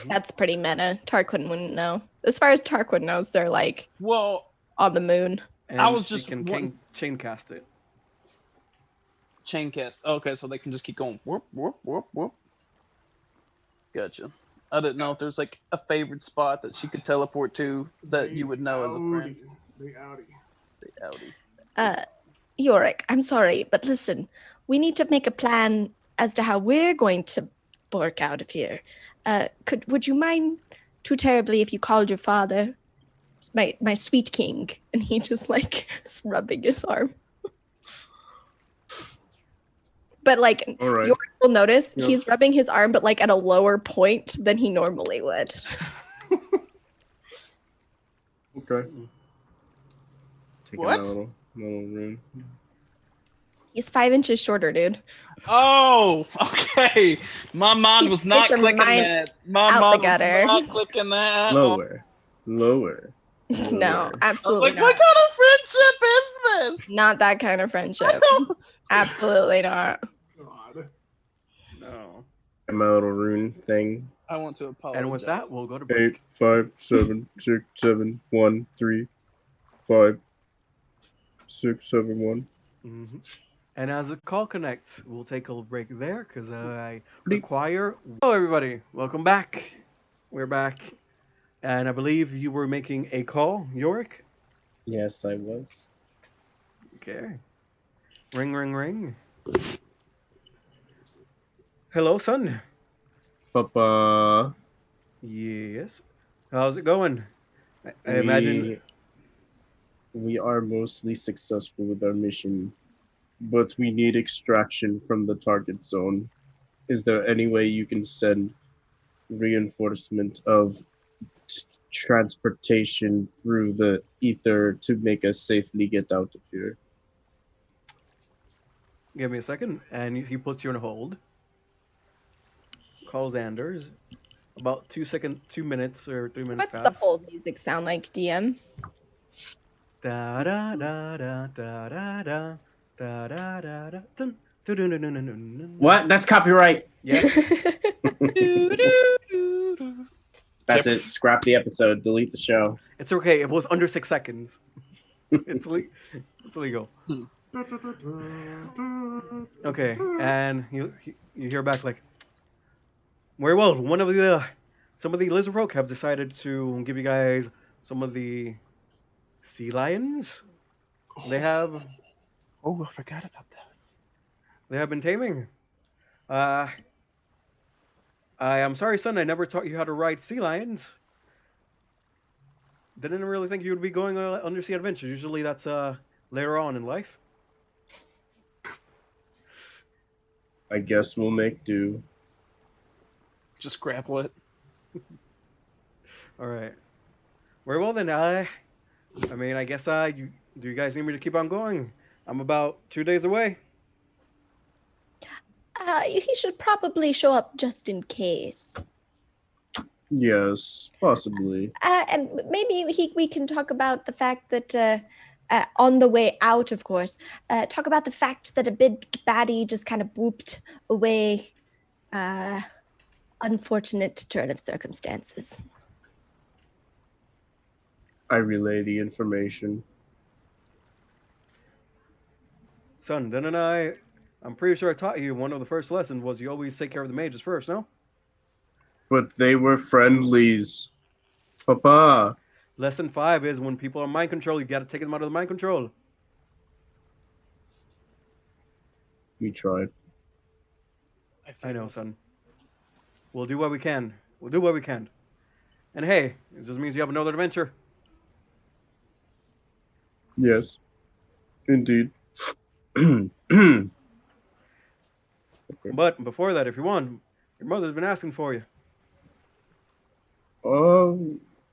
that's pretty meta. Tarquin wouldn't know. As far as Tarquin knows, they're like Well, on the moon. And I was she just can wanting- chain cast it. chain cast. Okay, so they can just keep going. Whoop, whoop, whoop, whoop. Gotcha. I didn't know if there's like a favorite spot that she could teleport to that you would know as a friend. The Audi. The Audi. Yorick, I'm sorry, but listen, we need to make a plan as to how we're going to work out of here. Would you mind too terribly if you called your father my sweet king? And he just like is rubbing his arm. But like All right. Yorick will notice Yeah. he's rubbing his arm, but like at a lower point than he normally would. Okay. Take What? a little room. He's 5 inches shorter, dude. Oh, okay. My mind was not Get your clicking mind that. My out mind the was gutter. not clicking that. Lower. No, Lower. I was absolutely like, not. what kind of friendship is this? Not that kind of friendship. Absolutely not. God. No. My little rune thing. I want to apologize. And with that, we'll go to break. 8, 5, 7, 6, 7, 1, 3, 5, 6, 7, 1. Mm-hmm. And as the call connects, we'll take a little break there because I require. Hello, everybody. Welcome back. We're back. And I believe you were making a call, Yorick. Yes, I was. Okay. Ring, ring, ring. Hello, son. Papa. Yes. How's it going? I imagine. We are mostly successful with our mission, but we need extraction from the target zone. Is there any way you can send reinforcement of transportation through the ether to make us safely get out of here? Give me a second. And he puts you on hold. Calls Anders. About 2 minutes or 3 minutes What's the pass. hold music sound like, DM? Da da da da da da da da da da da dun, dun, dun, dun, dun, dun, dun, dun. What? That's copyright. Yeah. That's it. Scrap the episode. Delete the show. It's okay. It was under 6 seconds. It's legal. Okay, and you hear back like, very well. Some of the lizard folk have decided to give you guys some of the sea lions. They have Oh, I forgot about that. They have been taming. I am sorry, son. I never taught you how to ride sea lions. Didn't really think you would be going on undersea adventures. Usually that's later on in life. I guess we'll make do. Just grapple it. All right. Very well then. I mean, I guess do you guys need me to keep on going? I'm about 2 days away. He should probably show up just in case. Yes, possibly. And maybe we can talk about the fact that on the way out, of course, talk about the fact that a big baddie just kind of whooped away. Unfortunate turn of circumstances. I relay the information. Son, I'm pretty sure I taught you one of the first lessons was you always take care of the mages first, no? But they were friendlies. Papa. Lesson 5 is when people are mind control, you gotta take them out of the mind control. We tried. I know, son. We'll do what we can. We'll do what we can. And hey, it just means you have another adventure. Yes. Indeed. But before that, if you want, your mother's been asking for you.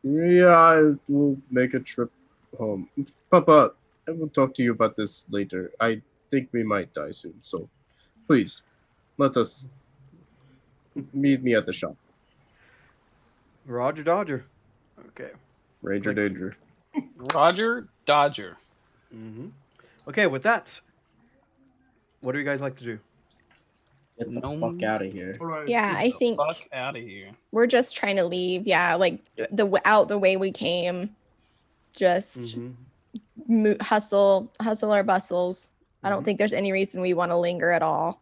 Yeah, I will make a trip home. Papa, I will talk to you about this later. I think we might die soon, so please, let us meet me at the shop. Roger Dodger. Okay. Ranger Like- Danger. Roger Dodger. Mm-hmm. Okay, with that, what do you guys like to do? Get the No. fuck out of here. All right. Yeah, I think Fuck out of here. we're just trying to leave. Yeah, like out the way we came. Just Mm-hmm. hustle our bustles. I don't Mhm. think there's any reason we want to linger at all.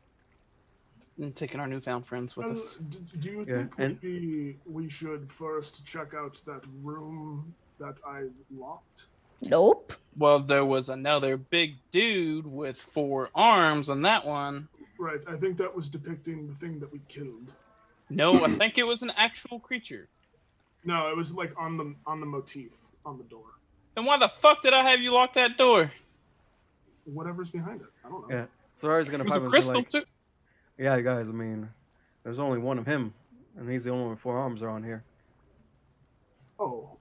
And taking our newfound friends with us. Do you Yeah, think and- maybe we should first check out that room that I locked? Nope. Well, there was another big dude with 4 arms on that one. Right. I think that was depicting the thing that we killed. No, I think it was an actual creature. No, it was like on the motif on the door. Then why the fuck did I have you lock that door? Whatever's behind it. I don't know. Yeah. Sorry's gonna It was a pipe and say crystal like, too. yeah, guys. I mean, there's only one of him, and he's the only one with 4 arms around here. Oh.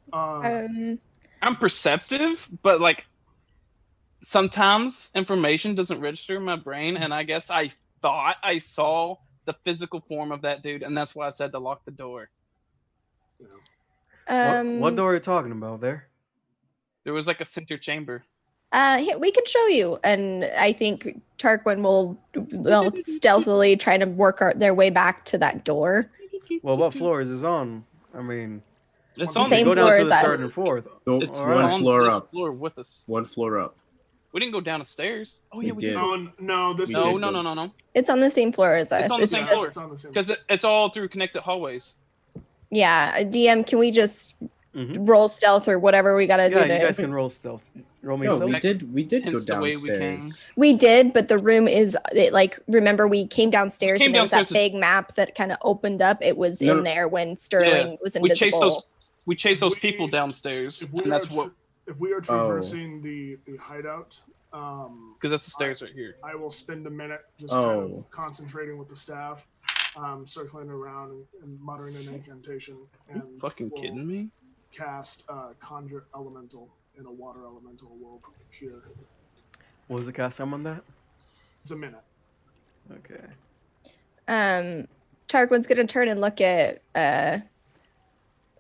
I'm perceptive, but like sometimes information doesn't register in my brain, and I guess I thought I saw the physical form of that dude, and that's why I said to lock the door. What door are you talking about there? There was like a center chamber. Here, we can show you, and I think Tarquin will stealthily try to work their way back to that door. Well, what floor is this on? I mean, It's The on same go down floor to as the us. 3rd and 4th. Nope, It's All one right. on floor this up. floor with us. One floor up. We didn't go down the stairs. Oh yeah, We we did. did. No, this No, did is no, so. no, no, no. It's on the same floor as us. It's on the It's same just- floor. It's on the same. Because it's all through connected hallways. Yeah, DM, can we just Mm-hmm. roll stealth or whatever we gotta Yeah, do? you To... guys can roll stealth. Roll me No, stealth. we did go Hence the way we downstairs. We did, but the room is like. Remember, we came downstairs came and there was that downstairs big map that kind of opened up. It was No, in there when Sterling was We chased invisible. those We- people downstairs, If we and are that's what if we are traversing the hideout, because that's the stairs right here. I will spend a minute just kind Oh. of concentrating with the staff, circling around and muttering an incantation. Are you And fucking will kidding me? Cast conjure elemental, and a water elemental will appear. What was the cast time on that? It's a minute. Okay. Tarquin's gonna turn and look at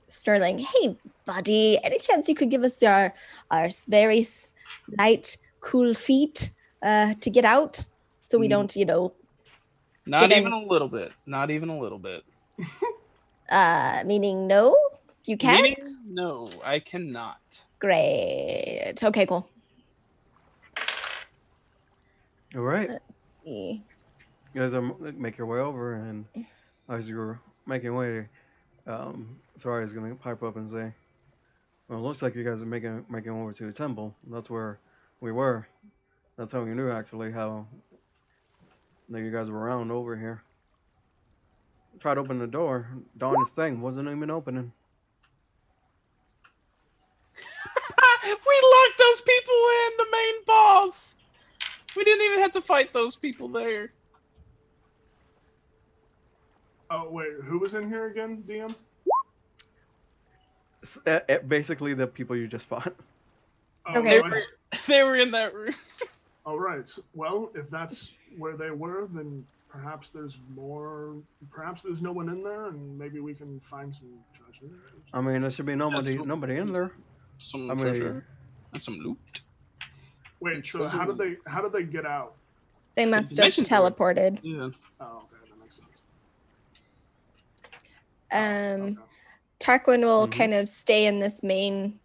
Sterling. Hey, buddy, any chance you could give us our very light, cool feet to get out, so we don't, Not Get even in. a little bit. Not even a little bit. meaning no, you can't. Meaning, no, I cannot. Great. Okay, cool. All right. Eh. You guys make your way over, and as you're making way, Sorry is gonna pipe up and say, "Well, it looks like you guys are making over to the temple. That's where we were. That's how we knew actually how that you guys were around over here. Tried to open the door. Darn thing wasn't even opening. We locked those people in, the main boss. We didn't even have to fight those people there. Oh wait, who was in here again, DM? Basically, the people you just fought. Oh, Okay, right. They were in that room. All right. Well, if that's where they were, then perhaps there's more. Perhaps there's no one in there, and maybe we can find some treasure. I mean, there should be nobody in there. Some I mean, treasure and some loot. Wait. So how did they get out? They must have dimension door. teleported. Yeah. Oh, okay, that makes sense. Um, Okay. Tarquin will Mhm. kind of stay in this main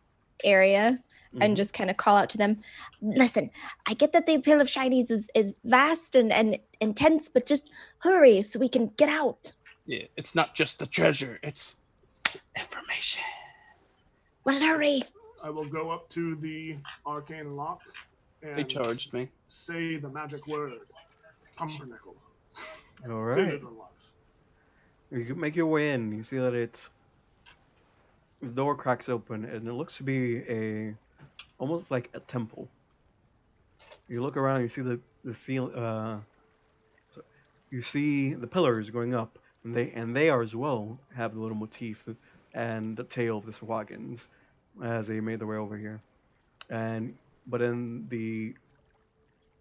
area. and just kind of call out to them. Listen, I get that the appeal of shinies is vast and intense, but just hurry so we can get out. Yeah, it's not just the treasure; it's information. Well, hurry. I will go up to the arcane lock They and charged me. say the magic word, pumpernickel. All Say right. it unlocked. You can make your way in. You see that the door cracks open, and it looks to be almost like a temple. You look around, you see the ceiling. You see the pillars going up, and they are as well have the little motifs and the tail of the Sahuagins as they made their way over here. But in the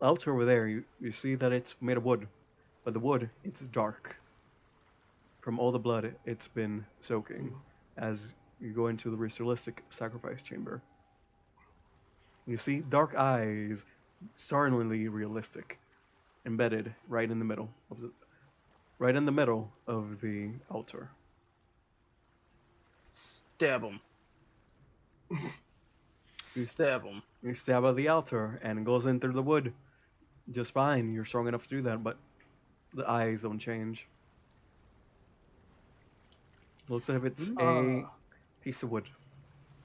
altar over there, you see that it's made of wood, but the wood it's dark from all the blood it's been soaking as you go into the ritualistic sacrifice chamber. You see dark eyes, startlingly realistic, embedded right in the middle of the altar. Stab him. Stab him. You stab at the altar and it goes in through the wood just fine. You're strong enough to do that, but the eyes don't change. Looks as if it's a piece of wood.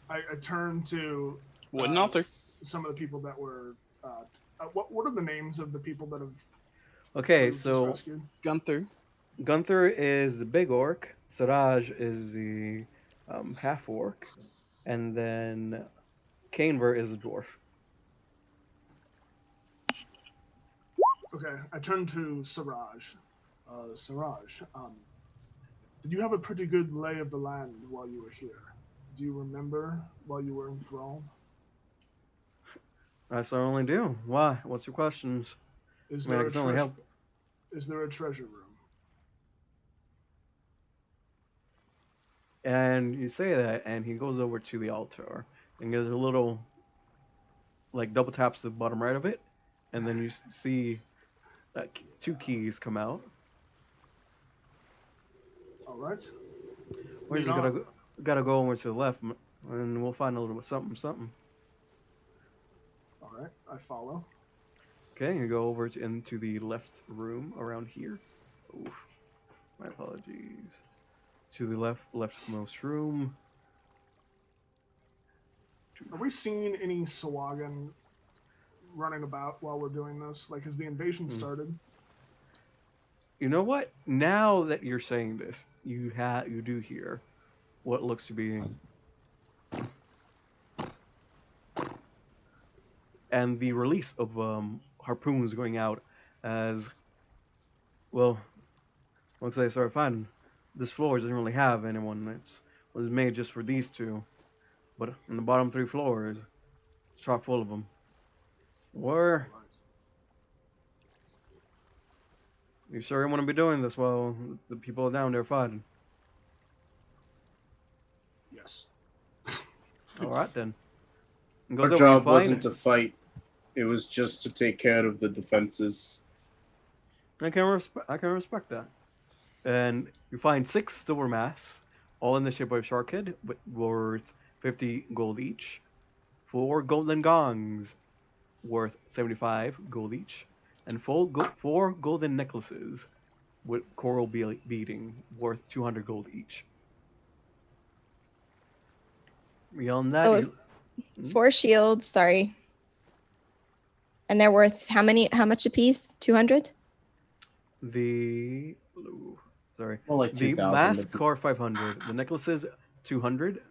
I turn to Wooden altar. some of the people that were. What are the names of the people that have Okay, just so rescued? Gunther is the big orc. Siraj is the half orc, and then Canver is the dwarf. Okay, I turn to Siraj. Siraj, did you have a pretty good lay of the land while you were here? Do you remember while you were enthralled? I certainly do. Why? What's your questions? Is I mean, I there can certainly help. Is there a treasure room? And you say that, and he goes over to the altar and gives a little, like, double taps the bottom right of it, and then you see two keys come out. All right. We're just gotta go over to the left, and we'll find a little bit something. All right, I follow. Okay, you go over into the left room around here. Oof, my apologies. To the leftmost room. Are we seeing any Sahuagin running about while we're doing this? Like, has the invasion started? You know what? Now that you're saying this, you do hear what looks to be, and the release of harpoons going out as well. Once they start finding, this floor doesn't really have anyone. It was made just for these two, but on the bottom 3 floors, it's chock full of them. Or you sure you want to be doing this while the people are down there fighting? Yes. All right then. And Our goes over, job you find- wasn't to fight; it was just to take care of the defenses. I can respect that. And you find 6 silver masks, all in the shape of a shark head, worth 50 gold each. 4 golden gongs, worth 75 gold each, and 4 golden necklaces with coral beading, worth 200 gold each. Beyond that, So 4 shields, sorry. And they're worth how much a piece? 200? Sorry. More like The 2,000. masks are 500. The necklaces 200.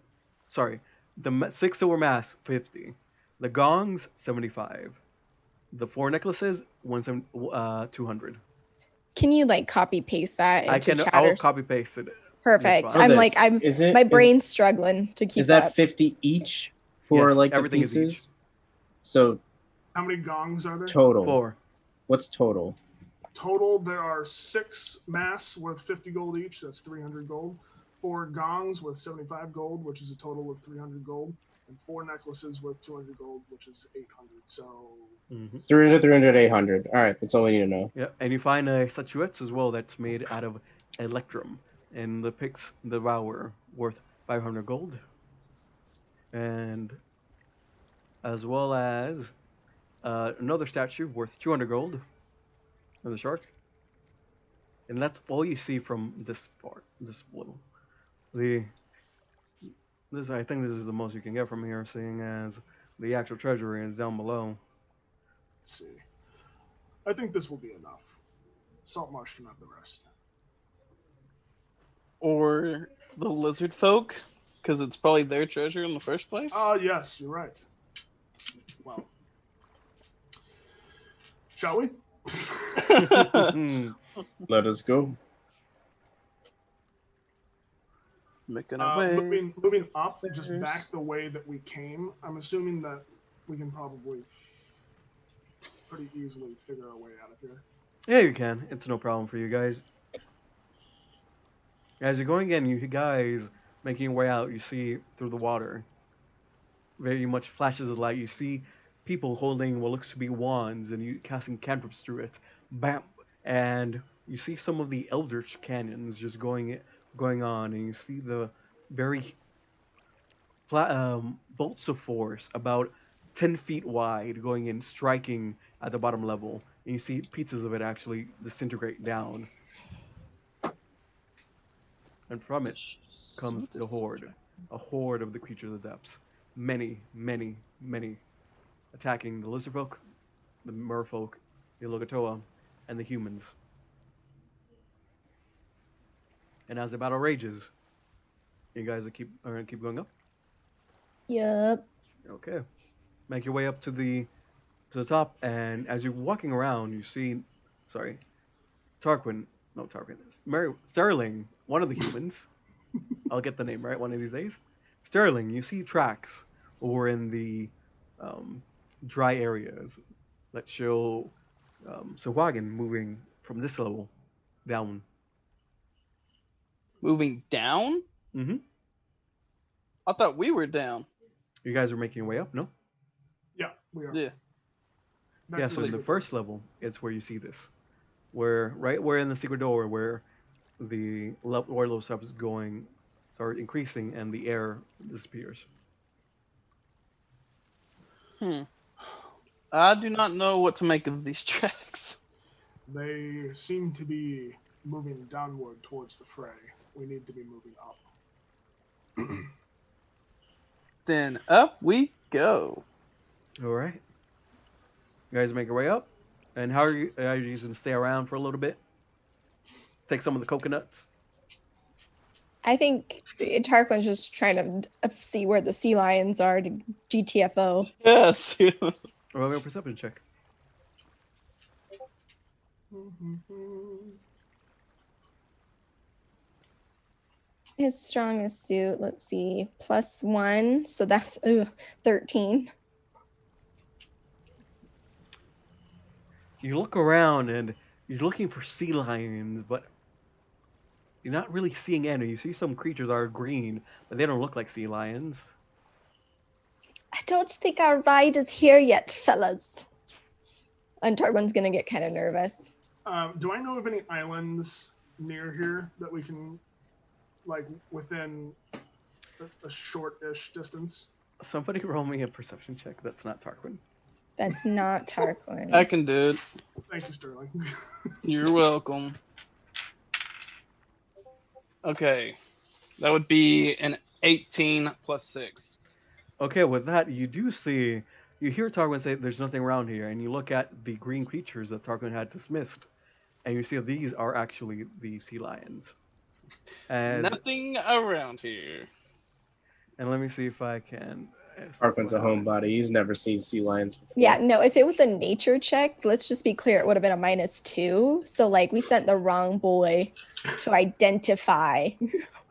Sorry. The 6 silver masks 50. The gongs 75. The 4 necklaces 200. Can you like copy paste that into chat? I will copy paste it. Perfect. fine. I'm like my brain's struggling to keep Is that up. 50 each for Yes, like the everything is pieces? each. So How many gongs are there? total. 4. What's total? Total, there are 6 masks worth 50 gold each. That's 300 gold. 4 gongs worth 75 gold, which is a total of 300 gold. And 4 necklaces worth 200 gold, which is 800. So 300, 300, 800. All right, that's all we need to know. Yeah, and you find a statuette as well that's made out of electrum, and the Devourer worth 500 gold. And as well as another statue worth 200 gold of the shark. And that's all you see from this part, this level. The this I think this is the most you can get from here, seeing as the actual treasury is down below. Let's see. I think this will be enough. Saltmarsh can have the rest. Or the lizard folk, because it's probably their treasure in the first place. Yes, you're right. Well, shall we? Let us go. Making our way. Moving up, upstairs. just back the way that we came. I'm assuming that we can probably pretty easily figure our way out of here. Yeah, you can. It's no problem for you guys. As you're going in, you guys making your way out, you see through the water very much flashes of light. You see people holding what looks to be wands and you casting cantrips through it. Bam! And you see some of the eldritch cannons just going on, and you see the very flat bolts of force about 10 feet wide going in, striking at the bottom level. And you see pieces of it actually disintegrate down. And from it comes the horde. A horde of the creatures of the depths. Many, many, many. Attacking the lizardfolk, the merfolk, the Logatoa, and the humans. And as the battle rages, you guys are gonna keep going up? Yup. Okay. Make your way up to the top, and as you're walking around, you see Sterling, one of the humans. I'll get the name right one of these days. Sterling, you see tracks over in the dry areas that show Sahuagin moving from this level down. Moving down? Mm-hmm. I thought we were down. You guys are making your way up, no? Yeah, we are. Yeah. Back Yeah, to so in the secret first level, it's where you see this. Where in the secret door where the level stuff is going, start increasing and the air disappears. I do not know what to make of these tracks. They seem to be moving downward towards the fray. We need to be moving up. Then up we go. All right. You guys make your way up. And how are you just going to stay around for a little bit? Take some of the coconuts? I think Tarquin's just trying to see where the sea lions are to GTFO. Yes. Or have a perception check. His strongest suit, let's see, +1, so that's 13. You look around and you're looking for sea lions, but you're not really seeing any. You see some creatures that are green, but they don't look like sea lions. I don't think our ride is here yet, fellas. And Tarquin's gonna get kind of nervous. Do I know of any islands near here that we can, like, within a short-ish distance? Somebody roll me a perception check. That's not Tarquin. That's not Tarquin. I can do it. Thank you, Sterling. You're welcome. Okay. That would be an 18 plus 6. Okay, with that, you hear Tarquin say there's nothing around here, and you look at the green creatures that Tarquin had dismissed, and you see that these are actually the sea lions. Nothing around here. And let me see if I can... Tarquin's a homebody. He's never seen sea lions before. Yeah, no, if it was a nature check, let's just be clear, it would have been a -2. So, like, we sent the wrong boy to identify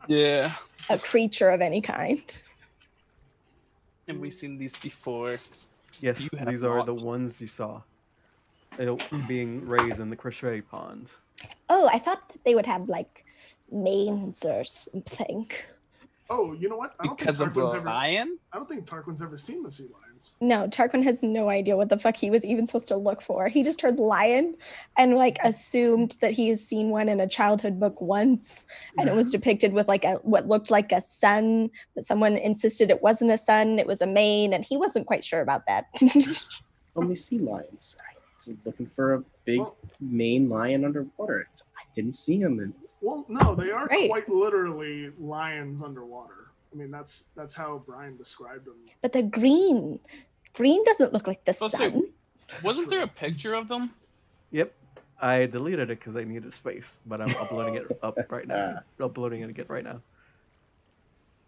Yeah. a creature of any kind. And we've seen these before. Yes, You have these are not. the ones you saw. Being raised in the crochet ponds. Oh, I thought that they would have, like, manes or something. Oh, you know what? Because of the lion? I don't think Tarquin's ever seen the sea lion. lions. No, Tarquin has no idea what the fuck he was even supposed to look for. He just heard lion and like assumed that he has seen one in a childhood book once, and it was depicted with like what looked like a sun, but someone insisted it wasn't a sun, it was a mane, and he wasn't quite sure about that. Only sea lions. I was looking for a big Well, Maine lion underwater. I didn't see him. well, no, they are Right. quite literally lions underwater. I mean, that's how Bryan described them. But the green doesn't look like the Well, so- sun. Wasn't there a picture of them? Yep. I deleted it because I needed space, but I'm uploading it up right now. Uploading it again right now.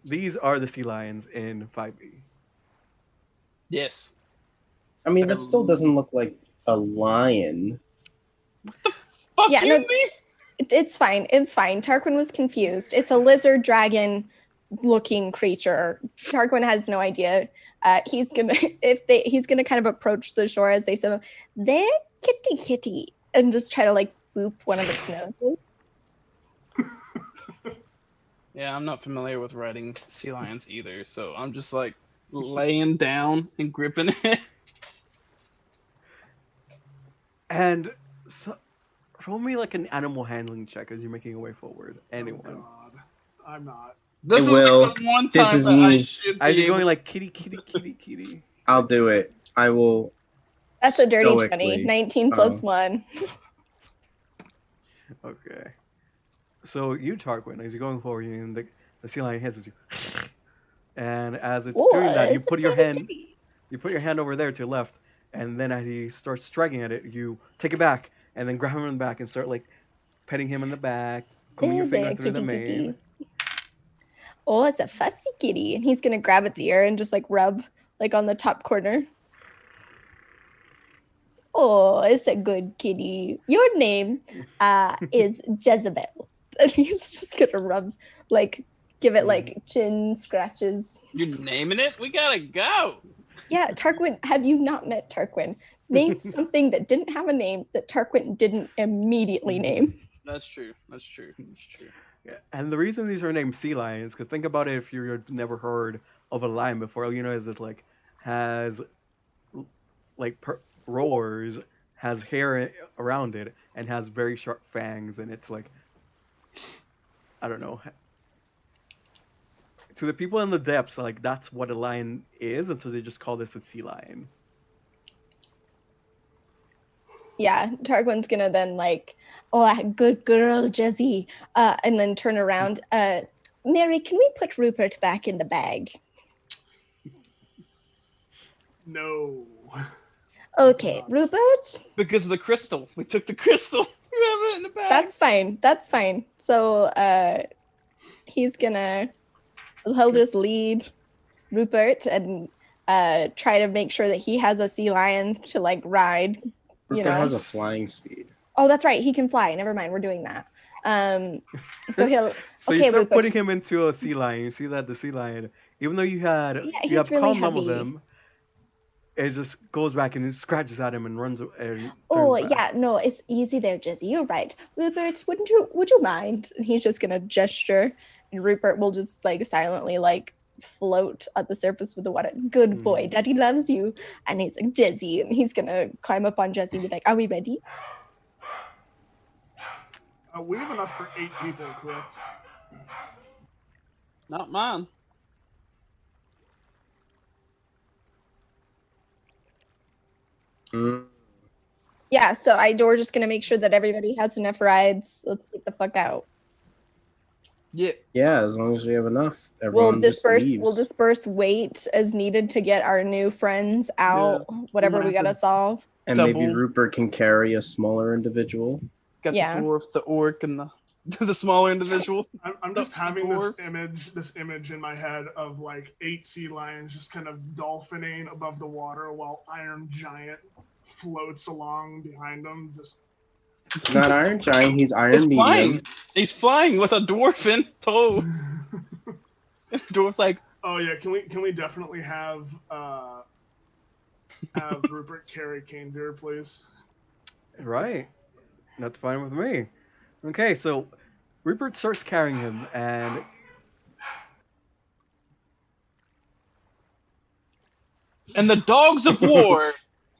These are the sea lions in 5e. Yes. I mean, that still doesn't look like a lion. Fuck Yeah, you no- mean? It's fine. It's fine. Tarquin was confused. It's a lizard dragon looking creature. Tarquin has no idea. He's gonna kind of approach the shore as they say, "There, kitty," and just try to like boop one of its noses. Yeah, I'm not familiar with riding sea lions either, so I'm just like laying down and gripping it. And so, roll me like an animal handling check as you're making your way forward. Oh Anyone. God, I'm not. This is Will, like the one time this is that I me. should As be you're going able- like kitty. I'll do it. I will. That's a dirty 20. Stoically. 19 plus Oh. 1. Okay. So you, Tarquin, as you're going forward, and the sea lion hisses you. And as it's doing that, you it's a put your pretty hand kitty. you put your hand over there to your left, and then as he starts striking at it, you take it back and then grab him in the back and start like petting him in the back, combing your There, finger through the kitty, mane. kitty. Oh, it's a fussy kitty. And he's gonna grab its ear and just like rub like on the top corner. Oh, it's a good kitty. Your name is Jezebel. And he's just gonna rub, like, give it like chin scratches. You're naming it? We gotta go. Yeah, Tarquin, have you not met Tarquin? Name something that didn't have a name that Tarquin didn't immediately name. That's true. That's true. That's true. Yeah. And the reason these are named sea lions, because think about it, if you've never heard of a lion before, all you know is it like has like roars, has hair around it, and has very sharp fangs, and it's like, I don't know. To the people in the depths, like that's what a lion is, and so they just call this a sea lion. Yeah, Tarquin's gonna then like, oh, good girl, Jezzy, and then turn around. Mary, can we put Rupert back in the bag? No. Okay, God. Rupert. Because of the crystal. We took the crystal. We have it in the bag. That's fine. That's fine. So he'll just lead Rupert and try to make sure that he has a sea lion to like ride. Rupert know. has a flying speed. Oh, that's right. He can fly. Never mind. We're doing that. So he'll. So Okay, you start Rupert. putting him into a sea lion. You see that the sea lion, even though you he's have really calm numb of heavy. him, it just goes back and it scratches at him and runs and Oh turns back. yeah, no, it's easy there, Jizzy. You're right. Rupert, would you mind? And he's just gonna gesture, and Rupert will just like silently like float at the surface of the water. Good boy, Daddy loves you. And he's like, Jizzy, and he's gonna climb up on Jizzy and be like, are we ready? We have enough for 8 people, correct? Not mine. Mm. Yeah, so we're just gonna make sure that everybody has enough rides. Let's get the fuck out. Yeah. Yeah, as long as we have enough. We'll Everyone just leaves. disperse weight as needed to get our new friends out, whatever we gotta solve. And maybe double. Rupert can carry a smaller individual. Got Yeah. the dwarf, the orc, and the smaller individual. I'm The just having this dwarf. image in my head of like 8 sea lions just kind of dolphining above the water while Iron Giant floats along behind them. Just Not Iron Giant, he's Iron He's Medium. flying. He's flying with a dwarf in tow. Dwarf's like, oh yeah, can we definitely have Rupert carry Cane Beer, please? Right. That's fine with me. Okay, so Rupert starts carrying him, and And the dogs of war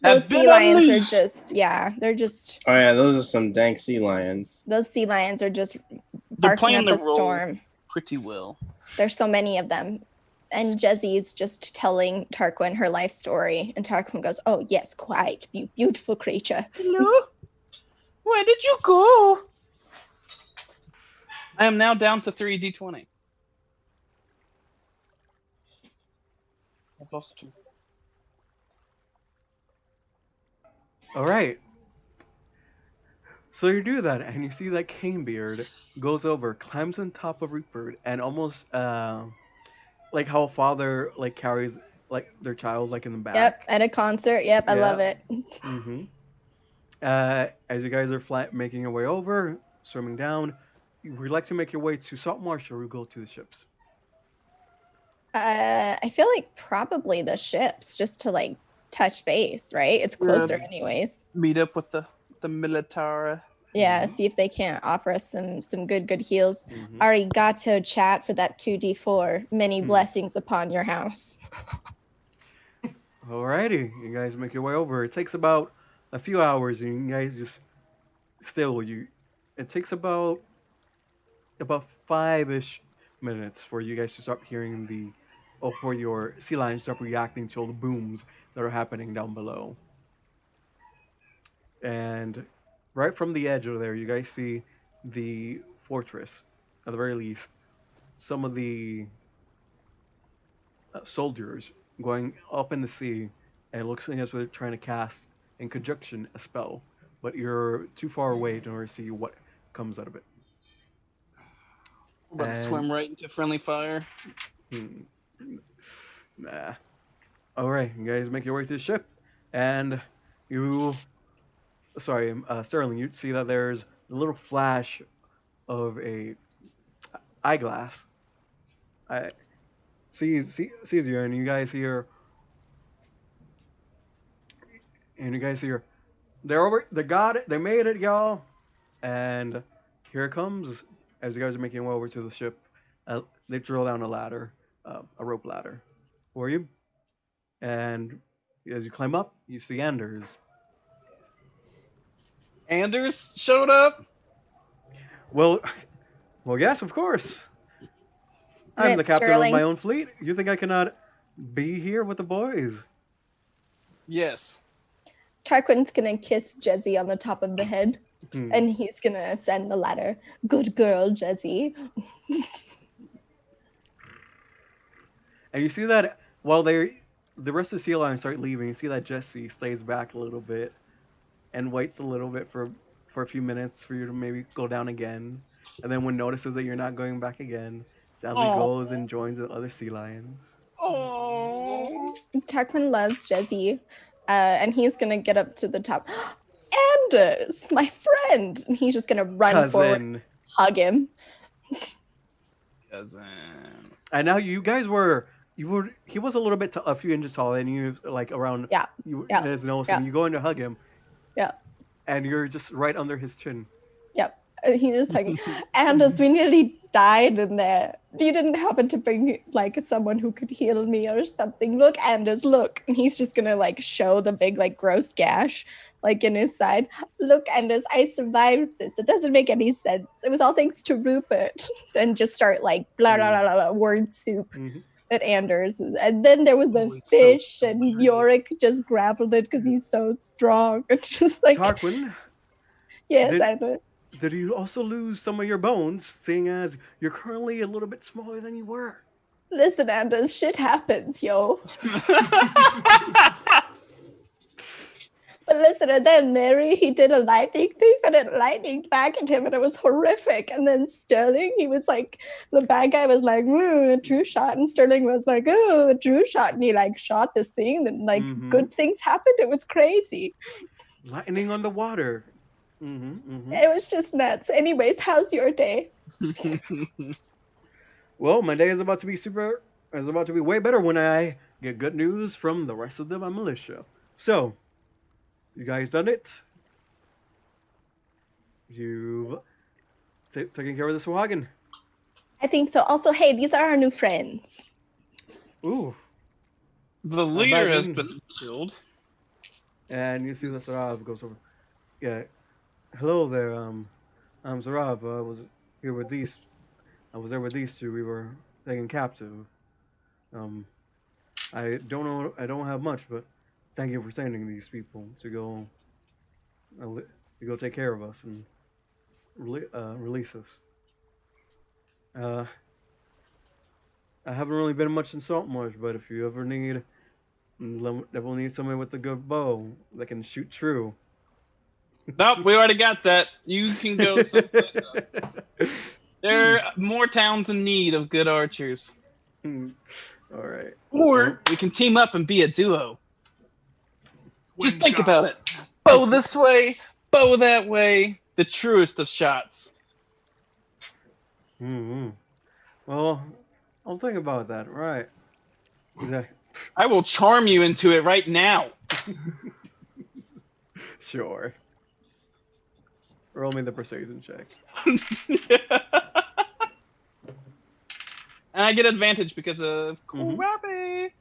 Those have sea been lions are unleashed. just, they're just, Oh yeah, those are some dank sea lions. those sea lions are just They're barking playing up their a role storm. pretty well. There's so many of them. And Jezzy's just telling Tarquin her life story. And Tarquin goes, oh, yes, quite. You beautiful creature. Hello? Where did you go? I am now down to 3d20. I've lost 2. All right. So you do that, and you see that Canebeard goes over, climbs on top of Rupert, and almost like how a father like carries like their child like in the back. Yep, at a concert. Yep, I love it. Mm-hmm. As you guys are making your way over, swimming down, would you like to make your way to Saltmarsh, or we go to the ships? I feel like probably the ships, just to like touch base, right? It's closer anyways. Meet up with the military. Yeah, see if they can't offer us some good heals. Mhm. Arigato chat for that 2d4. Many blessings upon your house. Alrighty, you guys make your way over. It takes about a few hours, and you guys just It takes about 5-ish minutes for you guys to start hearing for your sea lions to start reacting to all the booms that are happening down below. And right from the edge of there, you guys see the fortress. At the very least, some of the soldiers going up in the sea, and it looks like as they're trying to cast in conjunction a spell, but you're too far away in order to see what comes out of it. We're about to swim right into friendly fire. Nah. Alright, you guys make your way to the ship, and Sterling, you see that there's a little flash of a eyeglass. Sees you, and you guys hear, they're over, they got it, they made it, y'all. And here it comes, as you guys are making your way over to the ship. They drill down a ladder, a rope ladder for you. And as you climb up, you see Anders. Anders showed up? Well, yes, of course. I'm the captain of my own fleet. You think I cannot be here with the boys? Yes. Tarquin's gonna kiss Jezzy on the top of the head, and he's gonna ascend the ladder. Good girl, Jezzy. And you see that while the rest of the sea lions start leaving, you see that Jesse stays back a little bit and waits a little bit for a few minutes for you to maybe go down again. And then when notices that you're not going back again, sadly goes and joins the other sea lions. Oh. Tarquin loves Jezzy, and he's gonna get up to the top. Anders, my friend! And he's just gonna run forward, hug him. Cousin. And now you guys he was a little bit a few inches taller than you, like around his nose, and you go in to hug him. Yeah. And you're just right under his chin. Yep. He just like, Anders, we nearly died in there. You didn't happen to bring like someone who could heal me or something. Look, Anders, look. And he's just gonna like show the big like gross gash like in his side. Look, Anders, I survived this. It doesn't make any sense. It was all thanks to Rupert. And just start like blah blah blah blah word soup at Anders. And then there was a fish, and Yorick just grappled it because he's so strong. It's just like Tarquin. Yes, Anders. Did you also lose some of your bones, seeing as you're currently a little bit smaller than you were? Listen, Anders, shit happens, yo. But listen, and then Mary, he did a lightning thief, and it lightninged back at him, and it was horrific. And then Sterling, he was like, the bad guy was like, a true shot, and Sterling was like, oh, a true shot, and he like shot this thing, and like good things happened. It was crazy. Lightning on the water. It was just nuts. Anyways, how's your day? Well, my day is about to be way better when I get good news from the rest of my militia. So, you guys done it? You've taken care of the Sahuagin? I think so. Also, hey, these are our new friends. Ooh. The leader has Imagine- been killed. And you see that Zarav goes over. Yeah, hello there. I'm Zarav. I was here with these. I was there with these two. We were taken captive. Um, I don't know. I don't have much, but thank you for sending these people to go take care of us and release us. Uh, I haven't really been much in Saltmarsh, but if you ever need, definitely need somebody with a good bow that can shoot true. Nope, we already got that. You can go someplace else. There are more towns in need of good archers. All right. Or we can team up and be a duo. Just Twin think about it. shots. Bow this way, bow that way. The truest of shots. Mm-hmm. Well, I'll think about that. Right. Exactly. I will charm you into it right now. Sure. Roll me the persuasion check. And I get advantage because of Mhm. Crappy.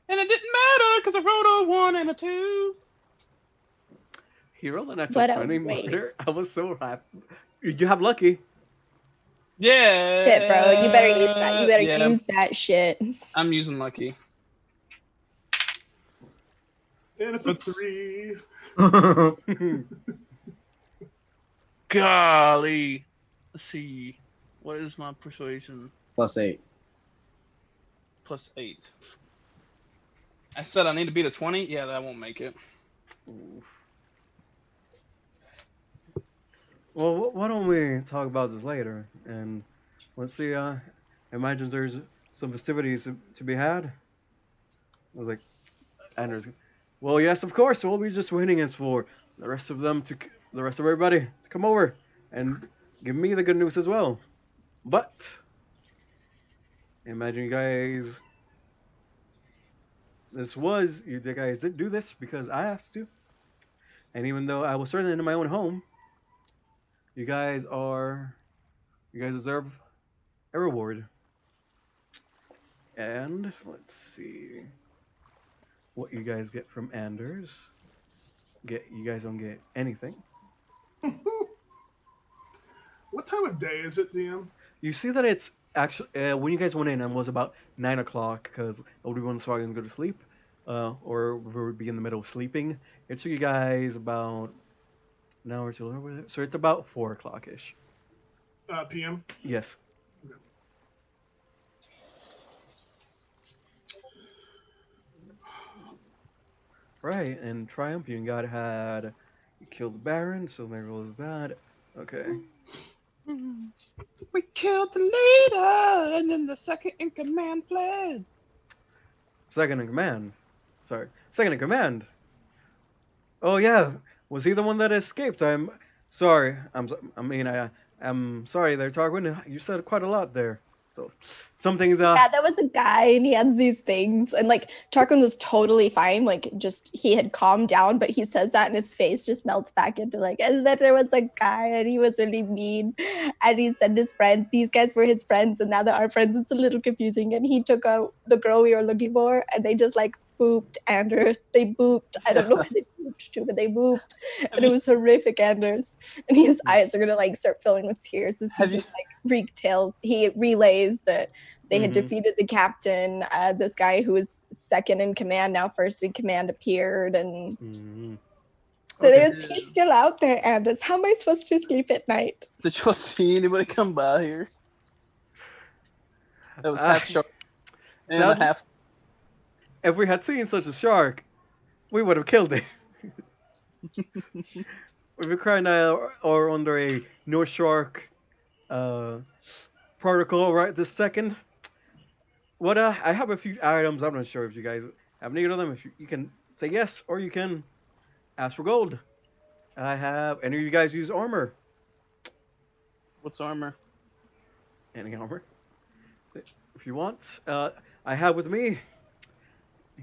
And it didn't matter because I rolled a 1 and a 2. He rolled an natural What a 20 murder. I waste. was so happy. You have lucky. Yeah. Shit, bro. You better use that. You better Yeah, use that shit. I'm using lucky. And it's a Let's- 3. Golly. Let's see. What is my persuasion? +8. Plus 8. I said I need to beat a 20? Yeah, that won't make it. Oof. Well, why don't we talk about this later? And let's see. Imagine there's some festivities to be had. I was like, Anders. Well, yes, of course. We'll be just waiting is for the rest of the rest of everybody to come over and give me the good news as well. But imagine you guys. You guys did do this because I asked you. And even though I was certainly in my own home, you guys deserve a reward. And let's see what you guys get from Anders. You guys don't get anything. What time of day is it, DM? You see that it's actually when you guys went in and was about 9 o'clock because everyone was starting to go to sleep, or would be in the middle of sleeping. It took you guys about an hour to so it's about 4 o'clock ish. PM? Yes. Okay. Right, and Triumph, you killed the Baron, so there goes that. Okay. We killed the leader, and then the second in command fled. Second in command. Sorry. Second in command. Oh yeah, was he the one that escaped? I'm sorry. I'm sorry there, Tarquin. You said quite a lot there. So some things Yeah, that was a guy and he had these things. And like Tarquin was totally fine. Like just he had calmed down, but he says that and his face just melts back into like, and then there was a guy and he was really mean. And he said his friends, these guys were his friends, and now they're our friends. It's a little confusing. And he took out the girl we were looking for and they just like booped Anders. They booped. I don't know where they booped to, but they booped. And it was horrific, Anders. And his eyes are gonna like start filling with tears as he just like he relays that they had defeated the captain. This guy who was second in command, now first in command, appeared, and he's still out there. Anders, how am I supposed to sleep at night? Did you see anybody come by here? That was half shark and a half. If we had seen such a shark, we would have killed it. We're crying or under a no shark protocol right this second. What I have a few items. I'm not sure if you guys have need of them. If you can say yes, or you can ask for gold. I have. Any of you guys use armor? What's armor? Any armor? If you want, I have with me.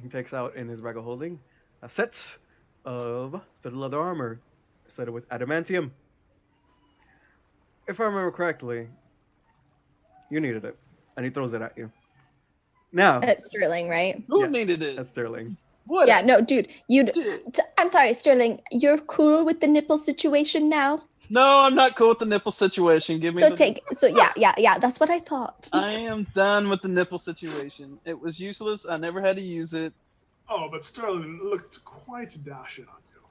He takes out in his bag of holding a set of studded leather armor, studded with adamantium. If I remember correctly, you needed it, and he throws it at you. Now, That's Sterling, right? Who Yeah, needed it? that's Sterling. What? Yeah, no, dude, Dude. I'm sorry, Sterling. You're cool with the nipple situation now? No, I'm not cool with the nipple situation. Give me Yeah, that's what I thought. I am done with the nipple situation. It was useless. I never had to use it. Oh, but Sterling looked quite dashing on you.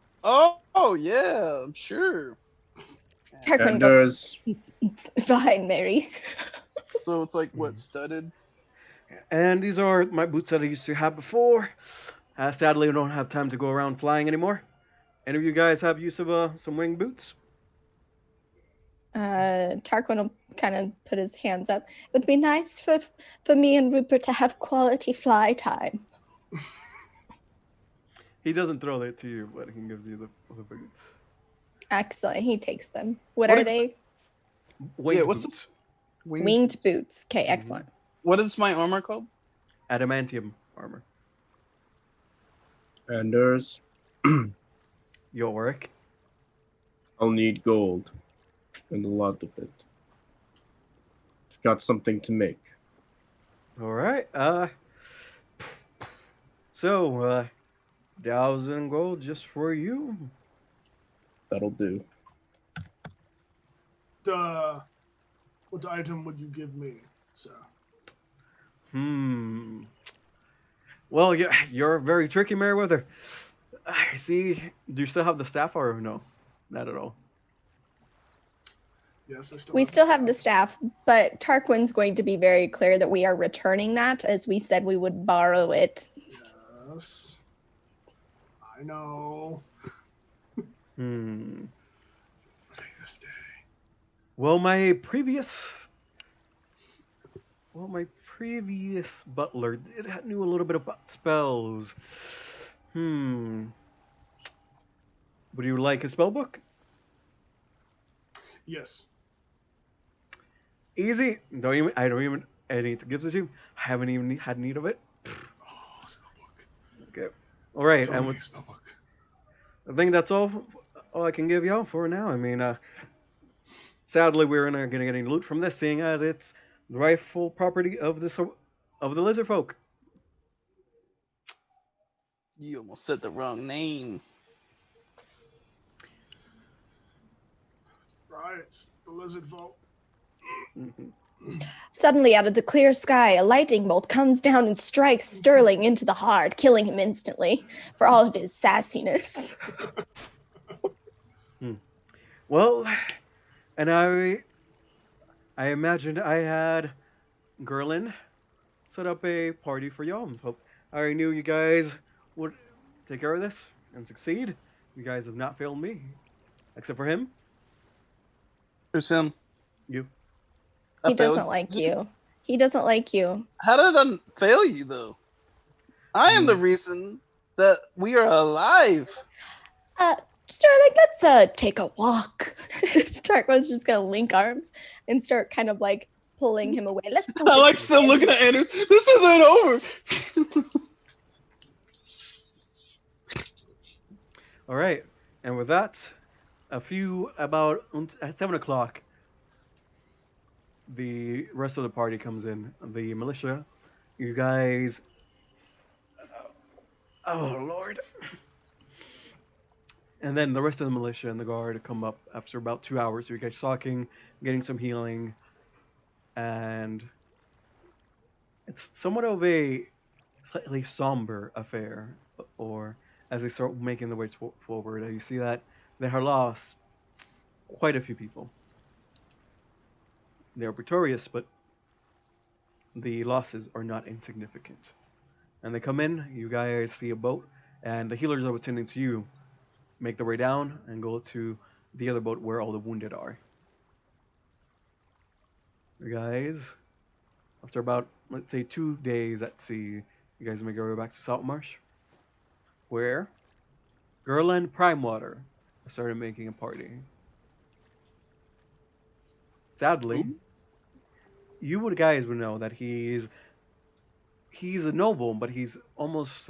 Oh yeah, I'm sure. Tarquin goes Anders, behind Mary. So it's like what, studded? And these are my boots that I used to have before. Sadly, I don't have time to go around flying anymore. Any of you guys have use of some wing boots? Tarquin will kind of put his hands up. It would be nice for me and Rupert to have quality fly time. He doesn't throw it to you, but he gives you the boots. Excellent. He takes them. What What are is- they? Wing what's boots. Winged boots. Okay, excellent. What is my armor called? Adamantium armor. Anders, Yorick. I'll need gold. And a lot of it. It's got something to make. Alright, so, 1,000 gold just for you. That'll do. What item would you give me, sir? Well, yeah, you're very tricky, Meriwether. I see. Do you still have the staff or no? Not at all. Yes, I still We have still have the staff, but Tarquin's going to be very clear that we are returning that, as we said we would borrow it. Yes. I know. Hmm. This day. Well, my previous butler knew a little bit about spells. Would you like a spell book? Yes. Easy. I don't even need to give it to you. I haven't even had need of it. Oh, spellbook. Okay. All right. So And many spellbook. I think that's all I can give y'all for now. I mean, sadly, we're not going to get any loot from this, seeing as it's the rightful property of the lizard folk. You almost said the wrong name. Right. The lizard folk. Suddenly, out of the clear sky, a lightning bolt comes down and strikes Sterling into the heart, killing him instantly for all of his sassiness. Well, and I imagined I had Gerlin set up a party for y'all. Hope I knew you guys would take care of this and succeed. You guys have not failed me, except for him. Who's him? You. He doesn't like you. He doesn't like you. How did I fail you though? I am the reason that we are alive. Sterling, let's take a walk. Tarquin's just gonna link arms and start kind of like pulling him away. Let's go. I like still looking at Anders. This isn't over. All right, and with that, about at 7 o'clock, the rest of the party comes in. The militia, you guys. Oh Lord. And then the rest of the militia and the guard come up after about 2 hours. So you guys talking, getting some healing, and it's somewhat of a slightly somber affair. Or as they start making their way forward, you see that they have lost quite a few people. They are victorious, but the losses are not insignificant. And they come in, you guys see a boat, and the healers are attending to you make their way down and go to the other boat where all the wounded are. You guys, after about, let's say, 2 days at sea, you guys make your way back to Saltmarsh, where Girl and Primewater started making a party. Sadly, you guys would know that he's a noble, but he's almost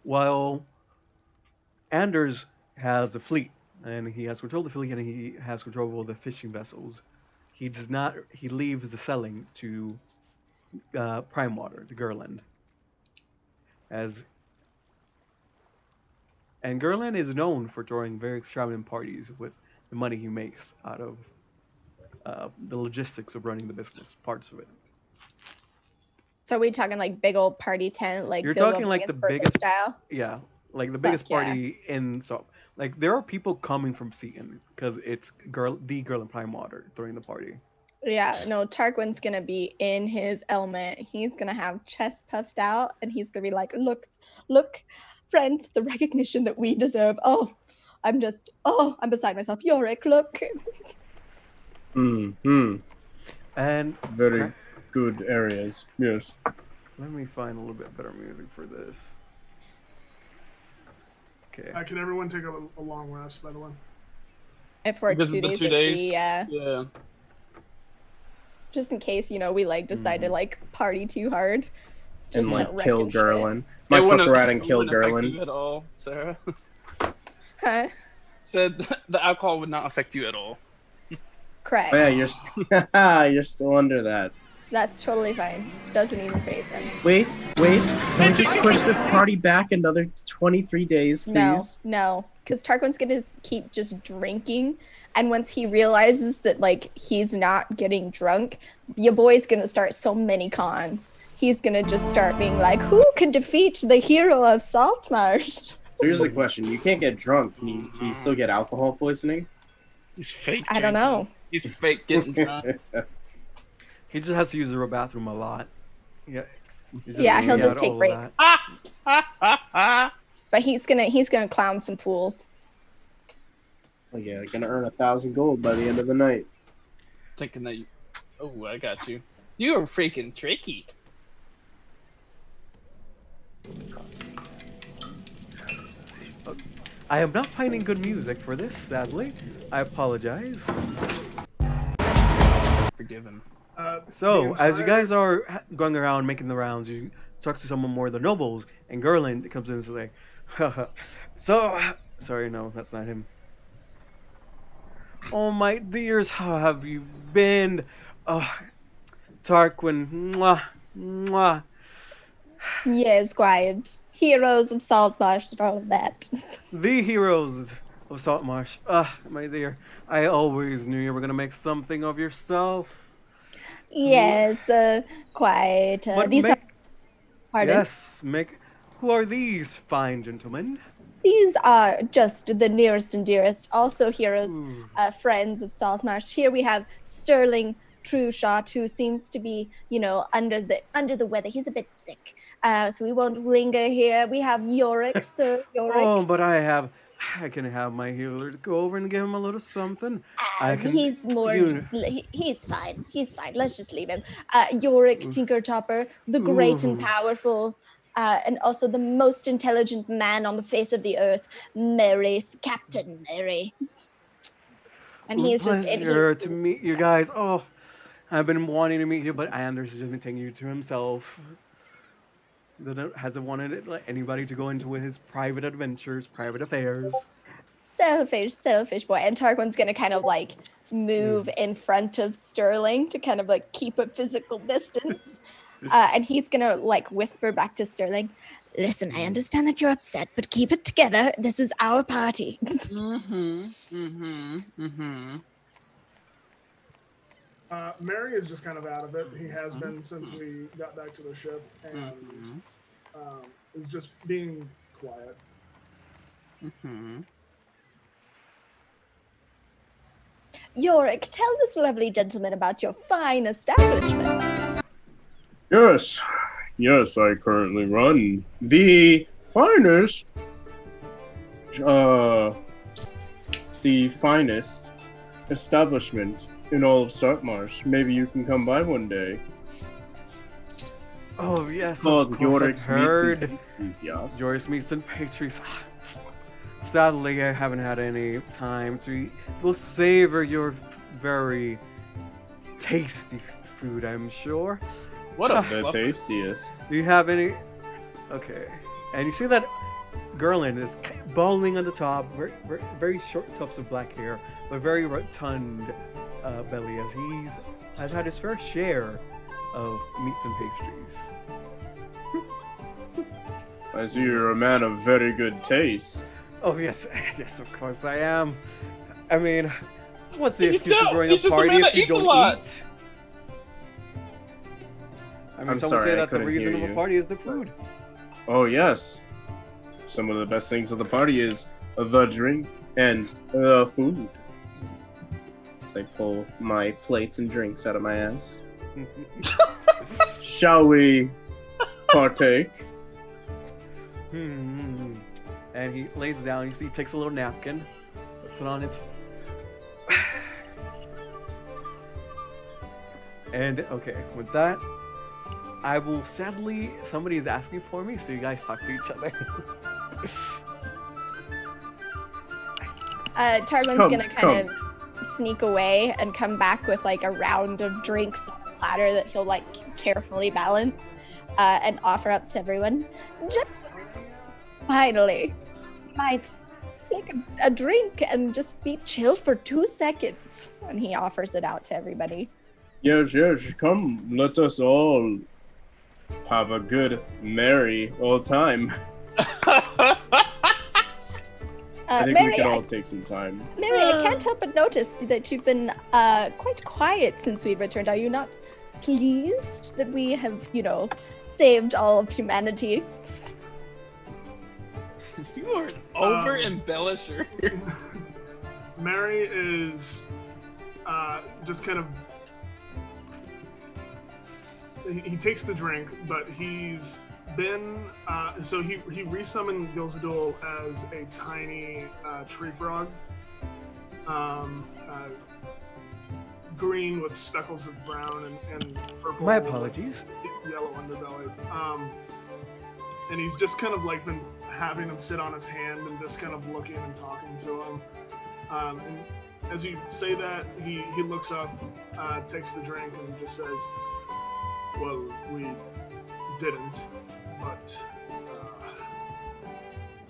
while Anders has the fleet, and he has control of the fleet, and he has control of all the fishing vessels. He does not. He leaves the selling to prime water, the Gerland. And Gerland is known for throwing very extravagant parties with the money he makes out of the logistics of running the business, parts of it. So are we talking like big old party tent, like You're Bilbo talking like the Baggins' birthday biggest, style? yeah, like the biggest Fuck yeah. party in so like there are people coming from Seaton because it's the Gerland prime water during the party. Yeah, no, Tarquin's gonna be in his element. He's gonna have chest puffed out, and he's gonna be like, look, friends, the recognition that we deserve. Oh, I'm beside myself. Yorick, look. Hmm. And Very good areas. Yes. let me find a little bit better music for this. Okay. Can everyone take a long rest, by the way? If we're Because 2 of the days 2 at days. sea, yeah. Yeah. Just in case, we like decide to like party too hard. And Just like start kill wrecking shit. Gerland. Might fuck around and kill It wouldn't affect Gerland. you at all, Sarah. Huh? Said the alcohol would not affect you at all. Correct. Oh, yeah, you're still under that. That's totally fine. Doesn't even phase him. Wait. Can we just push this party back another 23 days, please? No. Because Tarquin's gonna keep just drinking, and once he realizes that like he's not getting drunk, your boy's gonna start so many cons. He's gonna just start being like, "Who can defeat the hero of Saltmarsh?" So here's the question: you can't get drunk. Can you still get alcohol poisoning? He's fake. I don't drinking. know. He's fake getting drunk. He just has to use the bathroom a lot. Yeah. He'll just take breaks. Ah! But he's gonna clown some fools. Oh yeah, gonna earn 1,000 gold by the end of the night. Thinking that oh, I got you. You are freaking tricky. I am not finding good music for this, sadly. I apologize. Forgiven. So, as you guys are going around making the rounds, you talk to someone more of the nobles, and Gerland comes in and says, like, sorry, no, that's not him. Oh, my dears, how have you been? Tarquin, mwah, mwah. Yes, quiet. Heroes of Saltmarsh and all of that. The heroes of Saltmarsh. My dear, I always knew you were going to make something of yourself. Yes, quite. But These are. Pardon? Yes, who are these fine gentlemen? These are just the nearest and dearest, also heroes, Ooh. friends of Saltmarsh. Here we have Sterling Trueshot, who seems to be, under the weather. He's a bit sick, so we won't linger here. We have Yorick, Sir Yorick. Oh, but I can have my healer go over and give him a little something. He's fine. He's fine. Let's just leave him. Yorick Tinker Topper, the great and powerful, and also the most intelligent man on the face of the earth, Captain Mary. And he's just pleasure to meet you guys. Oh, I've been wanting to meet you, but Anders is just taking you to himself. Hasn't wanted anybody to go into his private adventures, private affairs. Selfish boy. And Tarquin's gonna kind of like move in front of Sterling to kind of like keep a physical distance. And he's gonna like whisper back to Sterling, "Listen, I understand that you're upset, but keep it together. This is our party." Mary is just kind of out of it. He has been since we got back to the ship, and is just being quiet. Yorick, tell this lovely gentleman about your fine establishment. Yes, I currently run the finest, the finest establishment in all of Saltmarsh. Maybe you can come by one day. Oh yes, Called of course Yorick's I've heard. Meats and Pastries. Yorick's Meats and Pastries. Sadly, I haven't had any time to eat. We'll savor your very tasty food, I'm sure. What a The tastiest. Do you have any? Okay. And you see that Gerland is balding on the top, very short tufts of black hair, but very rotund belly, as he's has had his fair share of meats and pastries. I see you're a man of very good taste. Oh yes, yes, of course I am. I mean, what's the You excuse for don't. throwing a He's just a party man if that you eats a don't lot. eat? I mean, I'm some would sorry, say I that the couldn't reason hear of a you. party is the food. Oh yes. Some of the best things of the party is the drink and the food. So I pull my plates and drinks out of my ass. Shall we partake? And he lays down. You see, he takes a little napkin, puts it on his. And okay, with that, I will sadly. Somebody is asking for me, so you guys talk to each other. Targon's Come, gonna kind of sneak away and come back with like a round of drinks on a platter that he'll like carefully balance and offer up to everyone. Just finally, might take a drink and just be chill for 2 seconds. And he offers it out to everybody. Yes, yes, come, let us all have a good, merry old time. I think we could all take some time. Mary, I can't help but notice that you've been quite quiet since we returned. Are you not pleased that we have, saved all of humanity? You are an over embellisher. Mary is just kind of. He takes the drink, but he's been. So he resummoned Gilzadul as a tiny tree frog. Green with speckles of brown and purple. My apologies. Yellow underbelly. And he's just kind of like been having him sit on his hand and just kind of looking and talking to him. And as you say that, he looks up, takes the drink, and just says, "Well, we didn't, but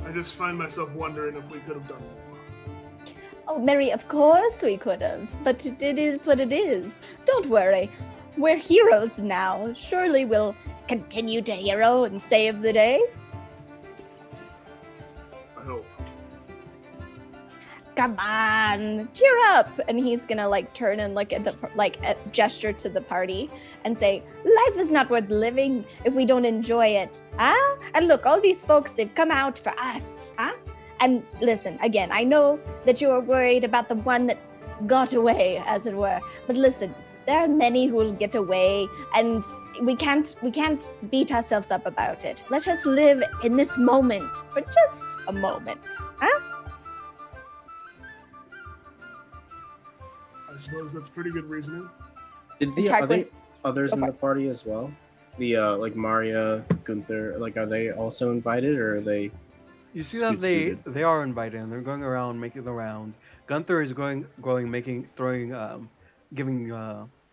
I just find myself wondering if we could have done more." Oh, Mary, of course we could have, but it is what it is. Don't worry. We're heroes now. Surely we'll continue to hero and save the day. I hope. Come on, cheer up. And he's gonna like turn and look at the gesture to the party and say, life is not worth living if we don't enjoy it. Huh? And look, all these folks, they've come out for us. Huh? And listen, again, I know that you are worried about the one that got away, as it were. But listen, there are many who will get away, and we can't beat ourselves up about it. Let us live in this moment for just a moment. Huh? I suppose that's pretty good reasoning. Are they Tarquin's- others Go in for the party as well? The like Maria, Gunther, like are they also invited or are they? You see that Scoot-scooted. they are invited and they're going around making the rounds. Gunther is giving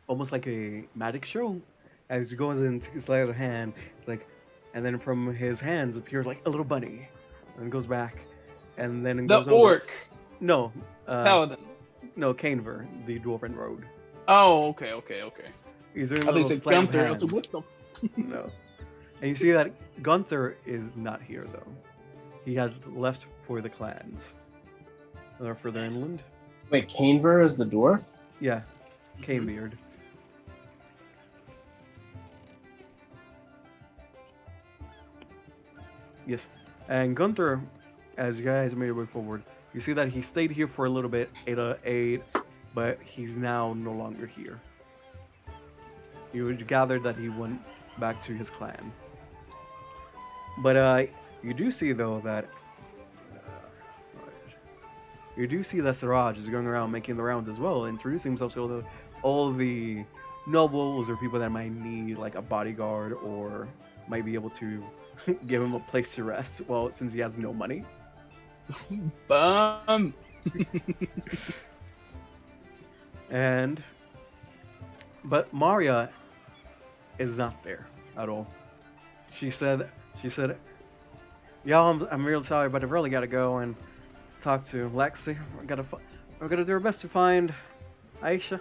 almost like a magic show as he goes into his other hand. It's like, and then from his hands appears like a little bunny, and goes back, and then it The goes over. orc. No, Paladin. no, Canver, the dwarven rogue. Oh, okay. He's doing I think little it's sleight of Gunther. I was hand. like, what the? No, and you see that Gunther is not here though. He has left for the clans. Or further inland. Wait, Canver is the dwarf? Yeah, Canebeard. Yes, and Gunther, as you guys made your way forward, you see that he stayed here for a little bit, ate, but he's now no longer here. You would gather that he went back to his clan. But you do see though that Siraj is going around making the rounds as well, introducing himself to all the nobles or people that might need like a bodyguard or might be able to give him a place to rest. Well, since he has no money. Bum. But Maria is not there at all. She said, "Y'all, I'm real sorry, but I've really got to go and talk to Lexi. We're gonna do our best to find Aisha."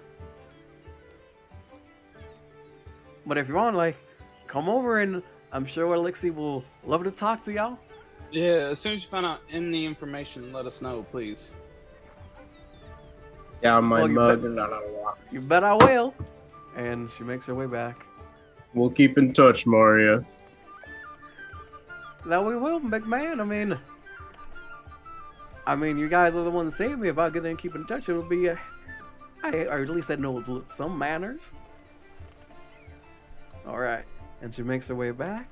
But if you want, like, come over and I'm sure Elixir will love to talk to y'all. Yeah, as soon as you find out any information, let us know, please. Down my Well, mug. You bet I will. And she makes her way back. We'll keep in touch, Maria. That we will, big man. I mean, you guys are the ones saving me. If I get in and keep in touch, it would be, or at least I know some manners. All right. And she makes her way back.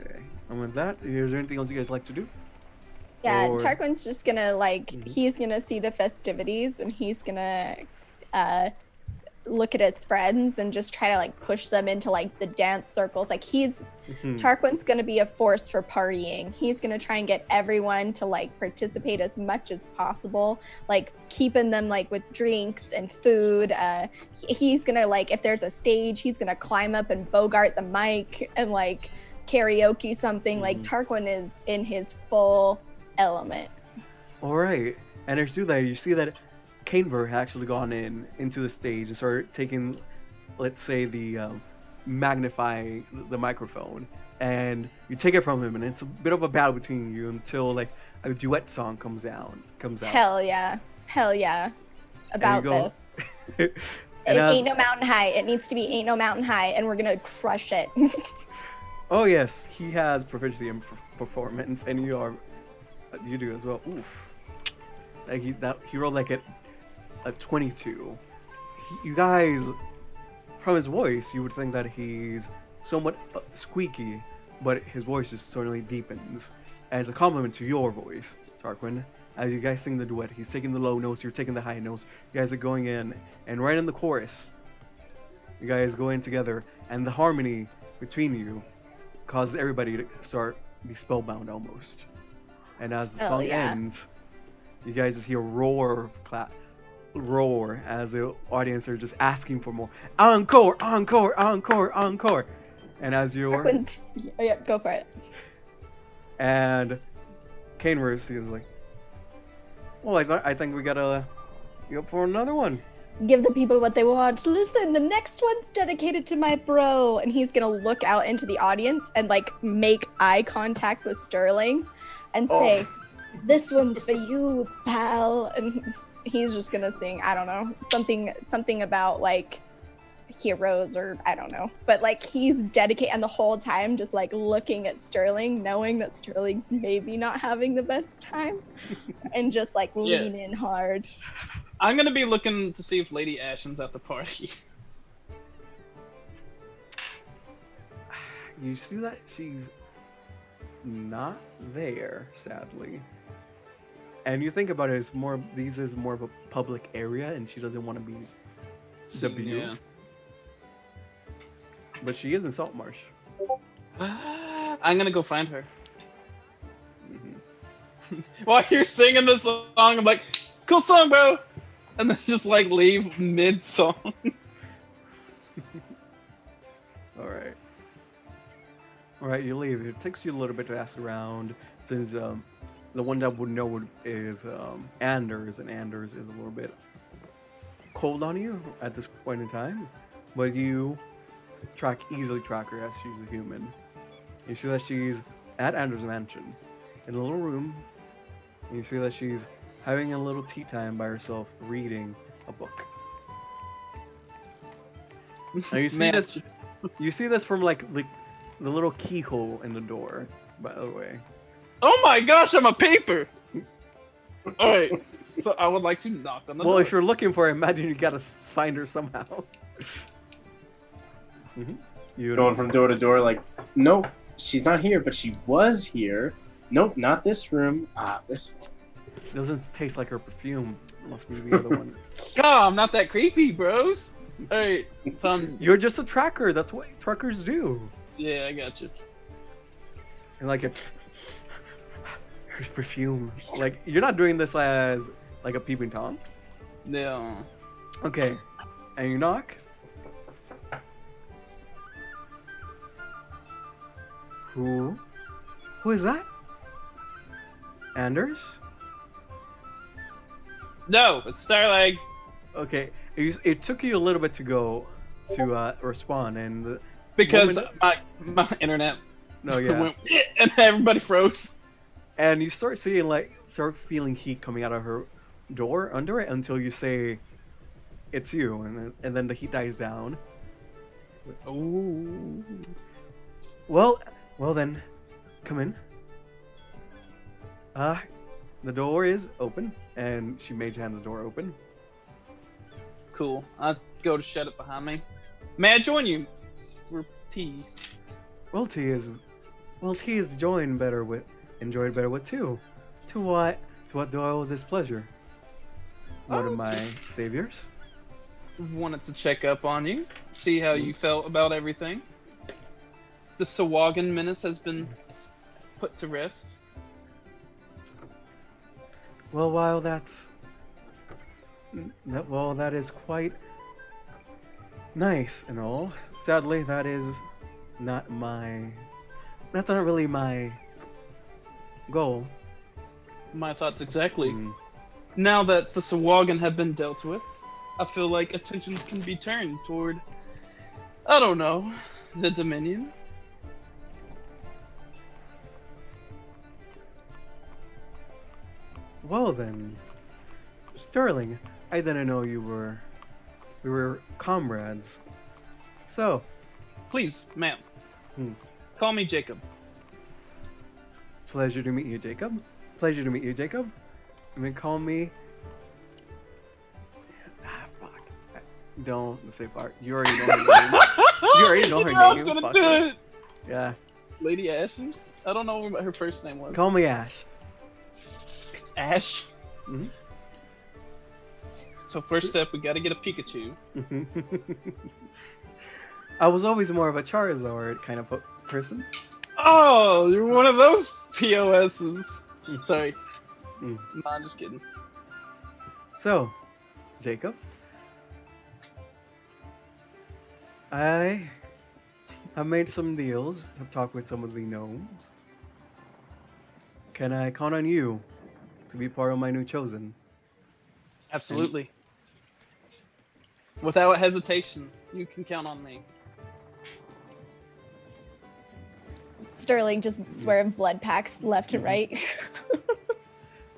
Okay. And with that, is there anything else you guys like to do? Yeah, Or- Tarquin's just gonna like Mhm. he's gonna see the festivities and he's gonna look at his friends and just try to like push them into like the dance circles. Like Tarquin's gonna be a force for partying. He's gonna try and get everyone to like participate as much as possible, like keeping them like with drinks and food. He's gonna like if there's a stage, he's gonna climb up and bogart the mic and like karaoke something. Like Tarquin is in his full element. All right. And as you do that, you see that Canver had actually gone into the stage and started taking, let's say, the magnify the microphone, and you take it from him, and it's a bit of a battle between you until like a duet song comes out. Hell yeah about go- this. And as- Ain't no mountain high. It needs to be ain't no mountain high, and we're gonna crush it. Oh yes, he has proficiency in performance, and you do as well. Oof. Like he rolled like a 22. You guys, from his voice, you would think that he's somewhat squeaky, but his voice just certainly deepens. And it's a compliment to your voice, Tarquin. As you guys sing the duet, he's taking the low notes, you're taking the high notes. You guys are going in, and right in the chorus, you guys go in together, and the harmony between you causes everybody to start be spellbound almost. And as the song ends, you guys just hear roar as the audience are just asking for more. Encore, encore, encore, encore. And as Tarquin's, oh yeah, go for it. And Kaneverse is like, well, I think we gotta go for another one. Give the people what they want. Listen, the next one's dedicated to my bro. And he's gonna look out into the audience and like make eye contact with Sterling and say, this one's for you, pal. And he's just gonna sing, I don't know, something about like heroes or I don't know. But like he's dedicated, and the whole time just like looking at Sterling, knowing that Sterling's maybe not having the best time, and just like lean in hard. I'm gonna be looking to see if Lady Ashen's at the party. You see that she's not there, sadly. And you think about it, this is more of a public area, and she doesn't want to be the view. Yeah. But she is in Saltmarsh. I'm gonna go find her. Mm-hmm. While you're singing this song, I'm like, cool song, bro! And then just like leave mid-song. Alright, you leave. It takes you a little bit to ask around, since the one that would know is Anders, and Anders is a little bit cold on you at this point in time. But you easily track her as she's a human. You see that she's at Anders' mansion, in a little room, and you see that she's having a little tea time by herself, reading a book. Now you see this. You see this from like the little keyhole in the door. By the way. Oh my gosh, I'm a paper. All right, so I would like to knock on the door. Well, if you're looking for her, imagine you gotta find her somehow. You Going from door to door, like, nope, she's not here, but she was here. Nope, not this room. This one. Doesn't taste like her perfume. It must be the other one. God, I'm not that creepy, bros. Alright, so You're just a tracker. That's what truckers do. yeah, I got you. And like her perfume. Like, you're not doing this as like a peeping Tom. No. Okay. And you knock. Who is that? Anders? No, it's Starlag. Okay. It took you a little bit to go, to respond, and the Because moment- my internet no, yeah, went and everybody froze. and you start seeing start feeling heat coming out of her door under it until you say, "It's you," and then the heat dies down. Ooh. Well, then, come in. The door is open, and she mage hands the door open. Cool. I go to shut it behind me. May I join you? We're tea. Well, tea is enjoyed better with two. To what? To what do I owe this pleasure? One of my saviors. Wanted to check up on you, see how you felt about everything. The Sahuagin menace has been put to rest. Well, while that is quite nice and all, sadly, that's not really my goal. My thoughts exactly. Mm. Now that the Sahuagin have been dealt with, I feel like attentions can be turned toward, I don't know, the Dominion. Well then, Sterling, I didn't know we were comrades. So, Please, ma'am. Hmm. Call me Jacob. pleasure to meet you, Jacob. Pleasure to meet you, Jacob. You may call me. Fuck. Don't say fuck. You already know her name. You already know her I was name. gonna Fuck do it. it. Yeah. Lady Ashen? I don't know what her first name was. Call me Ash. Ash. Mhm. So first step, we gotta get a Pikachu. I was always more of a Charizard kind of person. Oh, you're one of those POSs. Sorry. Mm. No, I'm just kidding. So, Jacob, I have made some deals. I've talked with some of the gnomes. Can I count on you to be part of my new chosen? Absolutely. Without hesitation, you can count on me. Sterling just swearing blood packs left and right.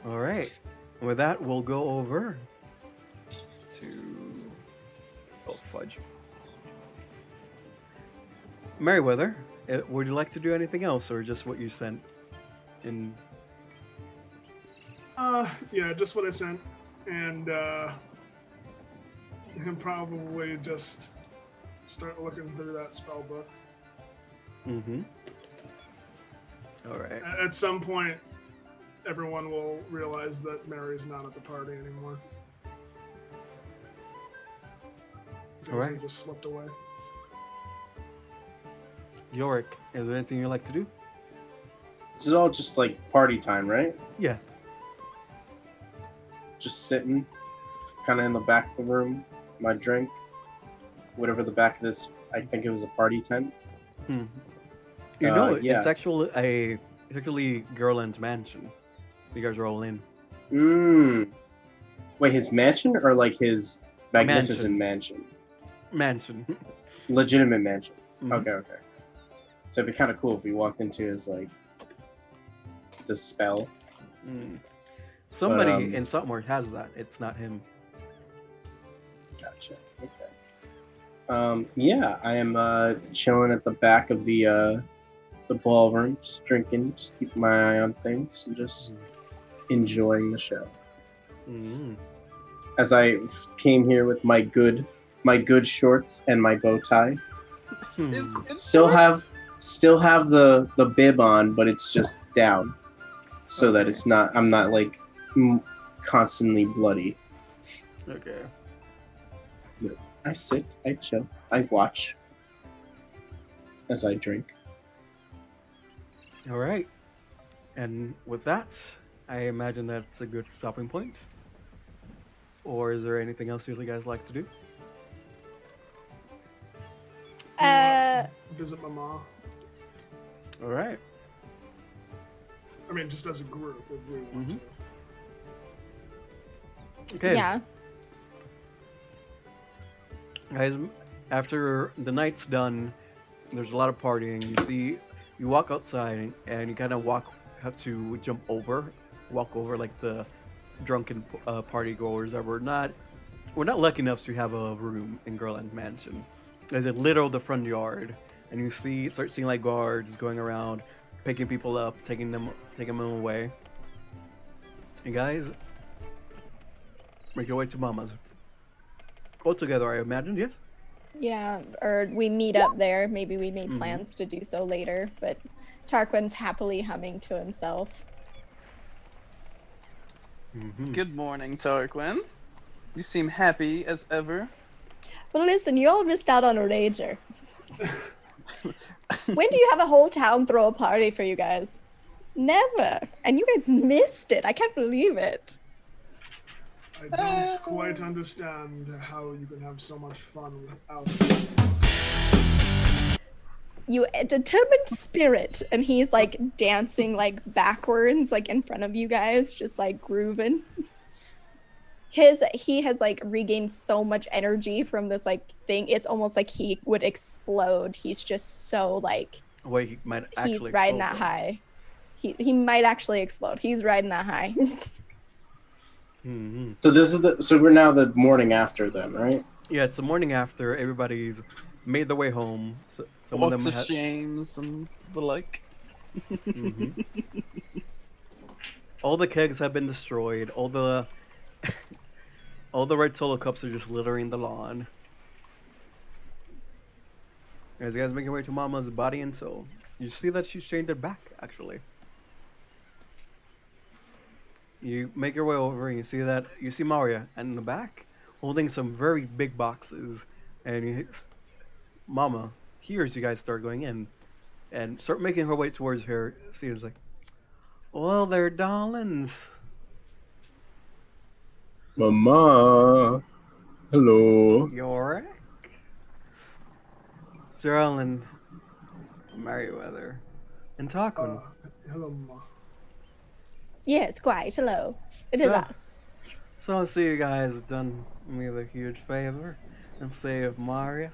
All right. With that, we'll go over to. Oh, fudge. Meriwether, would you like to do anything else, or just what you sent? In. Yeah, just what I sent, and him probably just start looking through that spell book. Mm-hmm. All right. At some point, everyone will realize that Mary's not at the party anymore. So All right. he just slipped away. Yorick, is there anything you'd like to do? This is all just like party time, right? Yeah. Just sitting, kind of in the back of the room, my drink, whatever the back of this. I think it was a party tent. Hmm. You know, yeah. it's actually a particularly Gerland's mansion. You guys are all in. Wait, his mansion or like his magnificent mansion? Mansion. Legitimate mansion. Mhm. Okay. So it'd be kind of cool if we walked into his like the spell. Mm. Somebody But, in Saltmarsh has that. It's not him. Gotcha. Okay. Yeah, I am chilling at the back of the ballroom, just drinking, just keeping my eye on things, and just enjoying the show. Mm. As I came here with my good shorts and my bow tie. Still have the bib on, but it's just down, so that it's not. I'm not like constantly bloody. Okay. I sit, I chill, I watch as I drink. All right. And with that, I imagine that's a good stopping point. Or is there anything else you guys like to do? Visit Mama. All right. I mean, just as a group, if we want Mhm. to. Okay. Yeah. Guys, After the night's done, there's a lot of partying. You walk outside and you kind of have to jump over, walk over like the drunken party goers that we're not lucky enough to have a room in Girland Mansion. There's a literal the front yard, and start seeing like guards going around, picking people up, taking them away. And guys, make your way to Mama's. All together, I imagine. Yes. Yeah, or we meet up there. Maybe we made Mhm. plans to do so later, but Tarquin's happily humming to himself. Mm-hmm. Good morning, Tarquin. You seem happy as ever. Well, listen, you all missed out on a rager. When do you have a whole town throw a party for you guys? Never. And you guys missed it. I can't believe it. I don't quite understand how you can have so much fun without. You a determined spirit, and he's like dancing like backwards, like in front of you guys, just like grooving. He has like regained so much energy from this like thing. It's almost like he would explode. He's just so like Wait, he might actually he's riding explode, that high. He might actually explode. He's riding that high. Mm-hmm. So we're now the morning after then, right? Yeah, it's the morning after. Everybody's made their way home. Some of Walks them of shames and the like. Mm-hmm. All the kegs have been destroyed. All the red solo cups are just littering the lawn. As you guys make your way to Mama's body and soul, you see that she's changed it back, actually. You make your way over and you see Maria and in the back holding some very big boxes, and Mama hears you guys start going in and start making her way towards her. Seems like, well, they're darlings. Mama, hello. Yorick, Sir Ellen, Merriweather, and Tarquin. Hello, Ma. Yes, quite. Hello. It is So- us. So I see you guys have done me the huge favor and saved Maria.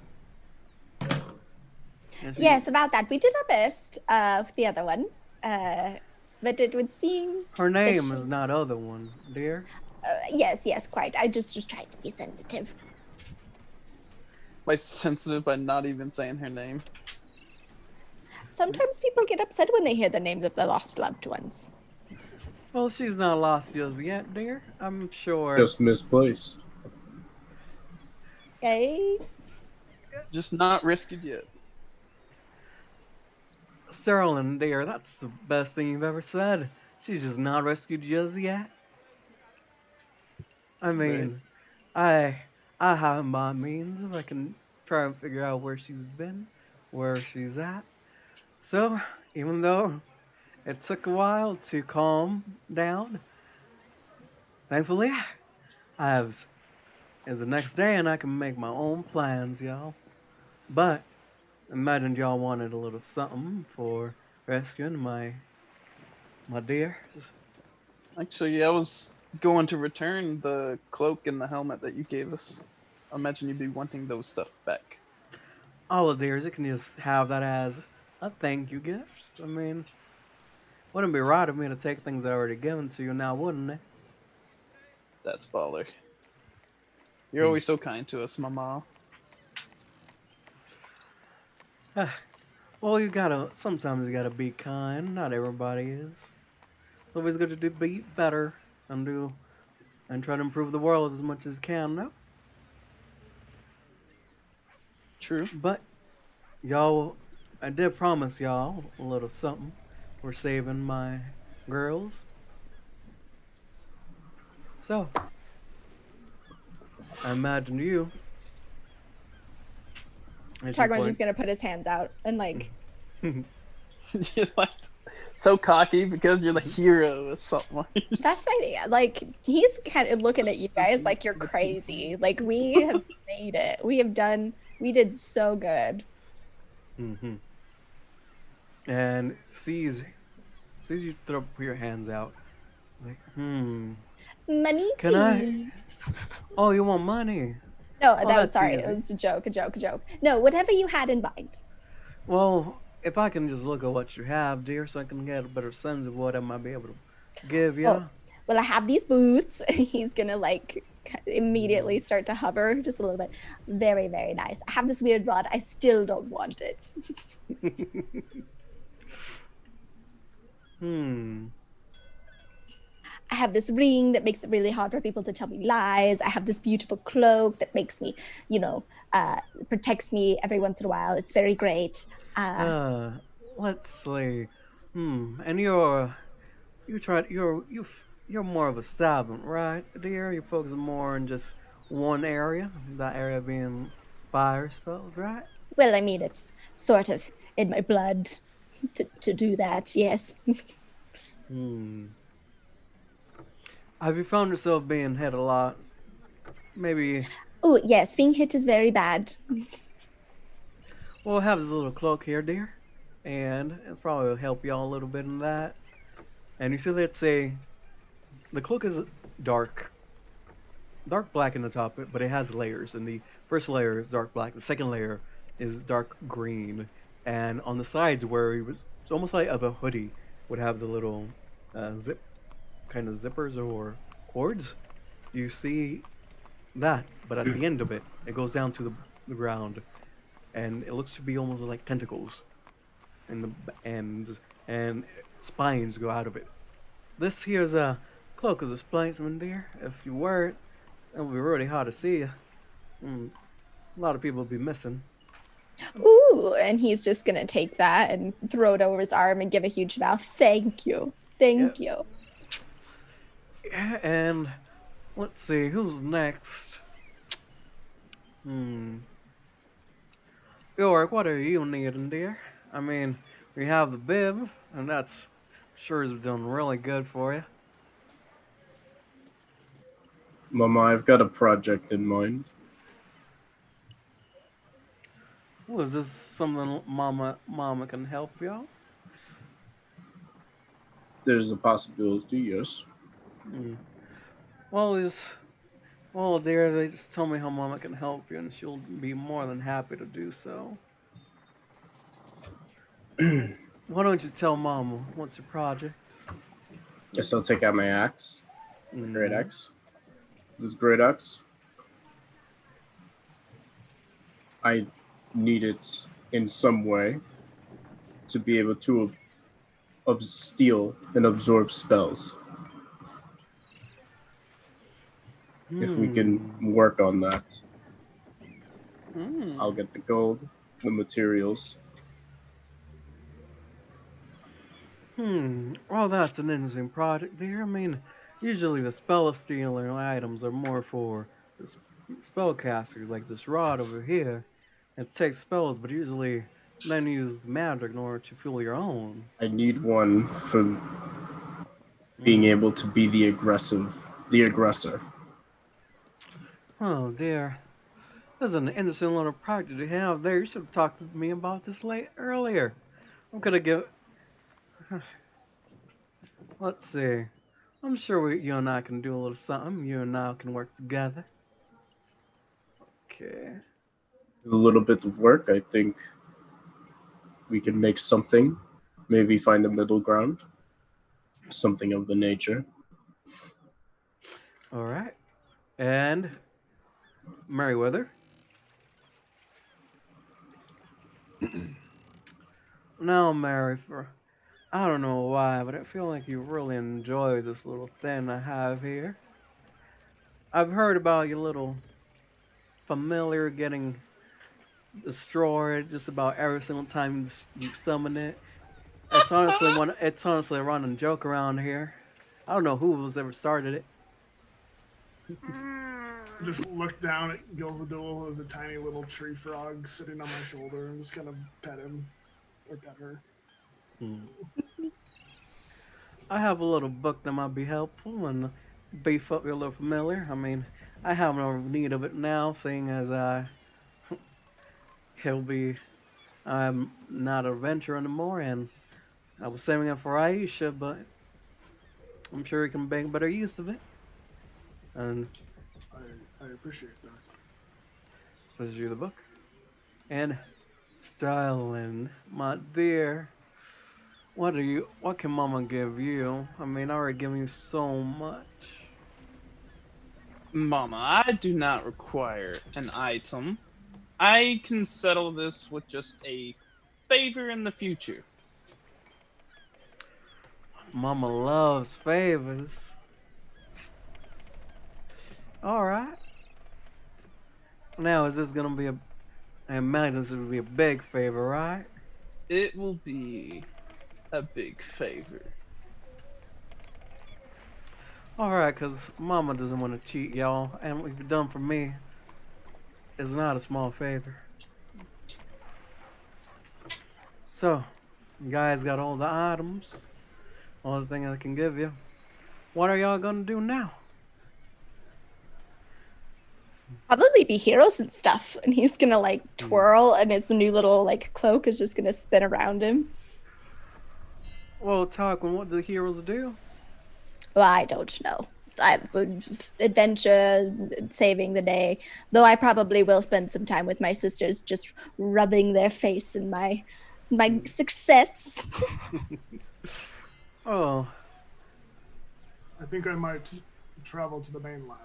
And Yes, about that. We did our best with the other one. But it would seem her name she- is not other one, dear. yes, quite. I just tried to be sensitive. By sensitive by not even saying her name. Sometimes people get upset when they hear the names of their lost loved ones. Well, she's not lost just yet, dear. I'm sure. Just misplaced. Okay. Just not rescued yet. Sterling, dear, that's the best thing you've ever said. She's just not rescued just yet. I mean, I have my means if I can try and figure out where she's been, where she's at. So, even though it took a while to calm down, thankfully, I have is the next day and I can make my own plans, y'all. But imagine y'all wanted a little something for rescuing my dears. Actually, I was going to return the cloak and the helmet that you gave us. I imagine you'd be wanting those stuff back. All the dears, you can just have that as a thank you gift. I mean, wouldn't be right of me to take things that I already given to you now, wouldn't it? That's baller. You're always so kind to us, Mama. Well, sometimes you gotta be kind. Not everybody is. It's always good to be better and try to improve the world as much as you can, no? True. But y'all, I did promise y'all a little something for saving my girls. So, I imagine you. as you Tarquin's point- just gonna put his hands out and like You're like so cocky because you're the hero or something. that's like he's kind of looking at you guys like you're crazy. Like we have made it. We did so good. Mhm. And sees you throw your hands out. Like, Money, Can I- please. Oh, you want money? No, Well, that was that's sorry. easy. It was a joke, a joke, a joke. No, whatever you had in mind. Well, if I can just look at what you have, dear, so I can get a better sense of what I might be able to give Oh, you. well, I have these boots. And he's gonna like immediately start to hover just a little bit. Very, very nice. I have this weird rod. I still don't want it. Hmm. I have this ring that makes it really hard for people to tell me lies. I have this beautiful cloak that makes me, protects me every once in a while. It's very great. Uh, let's see. And you're more of a savant, right, dear? You're focusing more on just one area, that area being fire spells, right? Well, I mean, it's sort of in my blood to do that, yes. Hmm. Have you found yourself being hit a lot? Maybe. Oh, yes, being hit is very bad. Well, I have this little cloak here, dear, and it probably will help you all a little bit in that. And you see, let's say the cloak is dark, dark black in the top, but it has layers. And the first layer is dark black. The second layer is dark green, and on the sides where it was it's almost like of a hoodie would have the little zip kind of zippers or cords. You see that, but at the end of it, it goes down to the ground, and it looks to be almost like tentacles, and the ends and spines go out of it. This here's a cloak as a splainsman, dear. If you wear it, it'll be really hard to see you. Mm, a lot of people will be missing. Ooh, and he's just gonna take that and throw it over his arm and give a huge bow. Thank you. Yeah, Thank you. yeah, and let's see who's next. Hmm. York, what are you needing, dear? I mean, we have the bib, and that's sure has done really good for you. Mama, I've got a project in mind. Well, is this something Mama can help you out? There's a possibility, yes. Hmm. Well, well, dear, they just tell me how Mama can help you, and she'll be more than happy to do so. Why don't you tell Mama what's your project? Guess I'll take out my axe. My great Mm-hmm. axe. This great axe, I need it in some way to be able to steal and absorb spells. If we can Hmm. work on that, I'll Hmm. get the gold, the materials. Well, that's an interesting project, dear. I mean, usually the spell stealing items are more for the spellcasters, like this rod over here. It takes spells, but usually then use the magic in order to fuel your own. I need one for being Hmm. able to be the aggressor. Oh dear. This is an interesting little project you have there. You should have talked to me about this late earlier. I'm gonna give. Let's see. I'm sure you and I can do a little something. You and I can work together. Okay. A little bit of work, I think we can make something. Maybe find a middle ground, something of the nature. All right. And Meriwether. Now, Mary, for I don't know why, but I feel like you really enjoy this little thing I have here. I've heard about your little familiar getting destroyed just about every single time you summon it. It's honestly a running joke around here. I don't know who was ever started it. Just look down at Gilzadul, who's a tiny little tree frog sitting on my shoulder, and just kind of pet him or pet her. Hmm. I have a little book that might be helpful and beef up your little familiar. I mean, I have no need of it now, seeing as he'll be I'm not a adventurer anymore, and I was saving it for Aisha, but I'm sure he can make better use of it. And I appreciate that. Says you the book. And Sterling, my dear, what can Mama give you? I mean, I already given you so much. Mama, I do not require an item. I can settle this with just a favor in the future. Mama loves favors. All right. Now, is this gonna be a? I imagine this would be a big favor, right? It will be a big favor. All right, cause Mama doesn't want to cheat y'all, and what you've done for me is not a small favor. So, you guys got all the items, all the things I can give you. What are y'all gonna do now? Probably be heroes and stuff. And he's gonna like twirl, and his new little like cloak is just gonna spin around him. Well, Tarquin, what do the heroes do? Well, I don't know. I would adventure, saving the day. Though I probably will spend some time with my sisters, just rubbing their face in my success. Oh, I think I might travel to the mainland.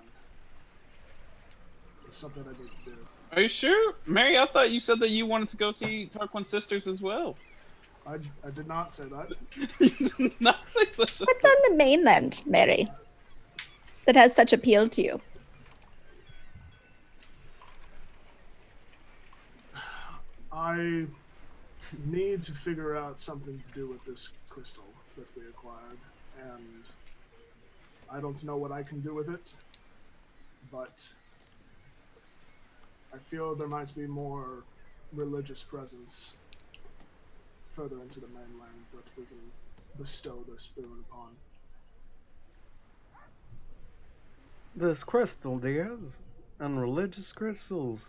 There's something I need to do. Are you sure? Mary, I thought you said that you wanted to go see Tarquin's sisters as well. I did not say that. You did not say such a What's on the mainland, Mary, that has such appeal to you? I need to figure out something to do with this crystal that we acquired, and I don't know what I can do with it, but I feel there might be more religious presence further into the mainland that we can bestow this boon upon. this crystal, dears, and religious crystals.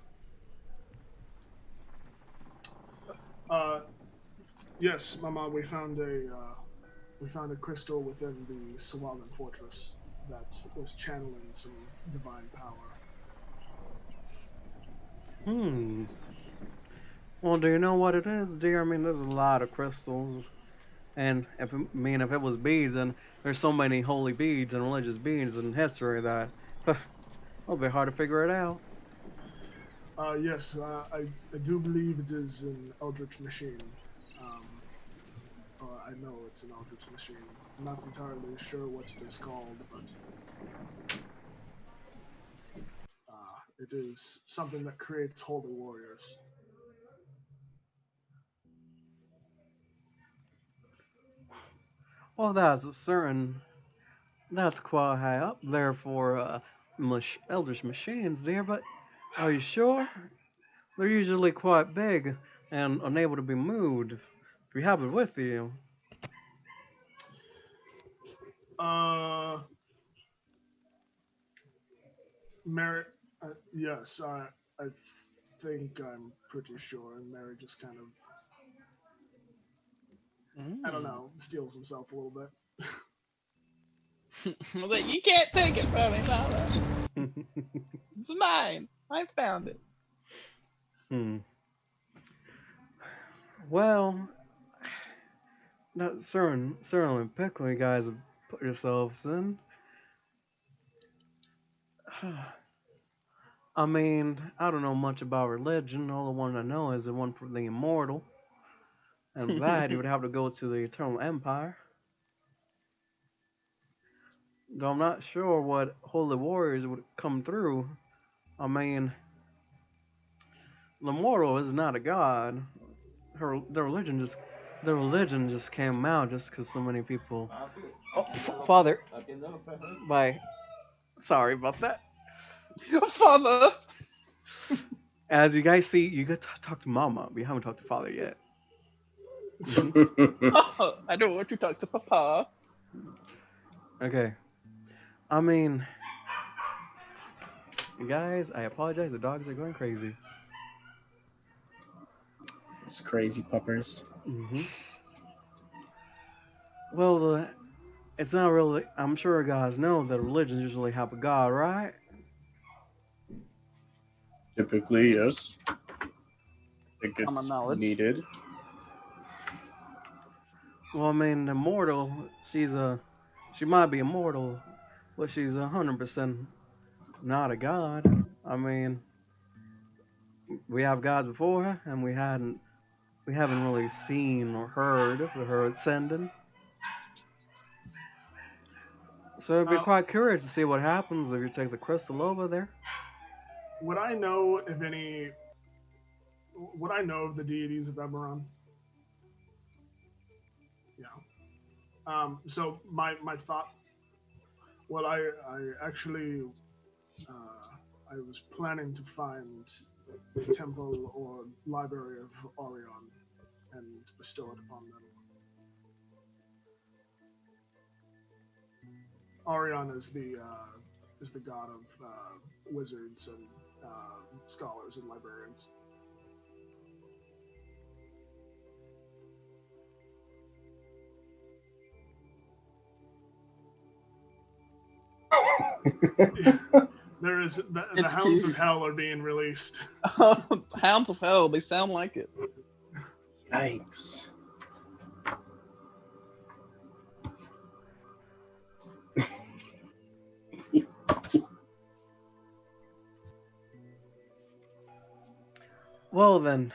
Yes, Mama, we found a crystal within the Sahuagin fortress that was channeling some divine power. Well, do you know what it is, dear? I mean, there's a lot of crystals, and if it was beads, and there's so many holy beads and religious beads in history that it'll be hard to figure it out. Yes, I do believe it is an eldritch machine. I know it's an eldritch machine. I'm not entirely sure what it is called, but it is something that creates holy warriors. Well, that's quite high up there for eldritch machines, dear. But are you sure? They're usually quite big and unable to be moved. If you have it with you. Uh, Mary, yes, I think I'm pretty sure. And Mary just kind of, I don't know, steals himself a little bit. Like, you can't take it from me, Mama. It's mine. I found it. Well, that certain pickle you guys have put yourselves in. I mean, I don't know much about religion. All the one I know is the one for the immortal. And that you would have to go to the Eternal Empire. Though I'm not sure what holy warriors would come through. I mean, the mortal is not a god. The religion just came out just because so many people. Oh, Father. Bye. Sorry about that. Father! As you guys see, you got to talk to Mama. We haven't talked to Father yet. Oh, I don't want to talk to Papa. Okay. I mean, guys, I apologize. The dogs are going crazy. Those crazy puppers. Well, it's not really. I'm sure guys know that religions usually have a god, right? Typically, yes. I think Common it's knowledge. needed. Well, I mean, immortal. She might be immortal, but she's 100% not a god. I mean, we have gods before her, and we haven't really seen or heard of her ascending. So it'd be Uh, quite curious to see what happens if you take the crystal over there. would I know if any? Would I know of the deities of Eberron? Yeah. So my thought. Well, I actually I was planning to find the temple or library of Orion and bestow it upon them. Orion is the god of wizards and scholars and librarians. There is the It's Hounds cute. of Hell are being released. Hounds of Hell, they sound like it. Yikes. Well then,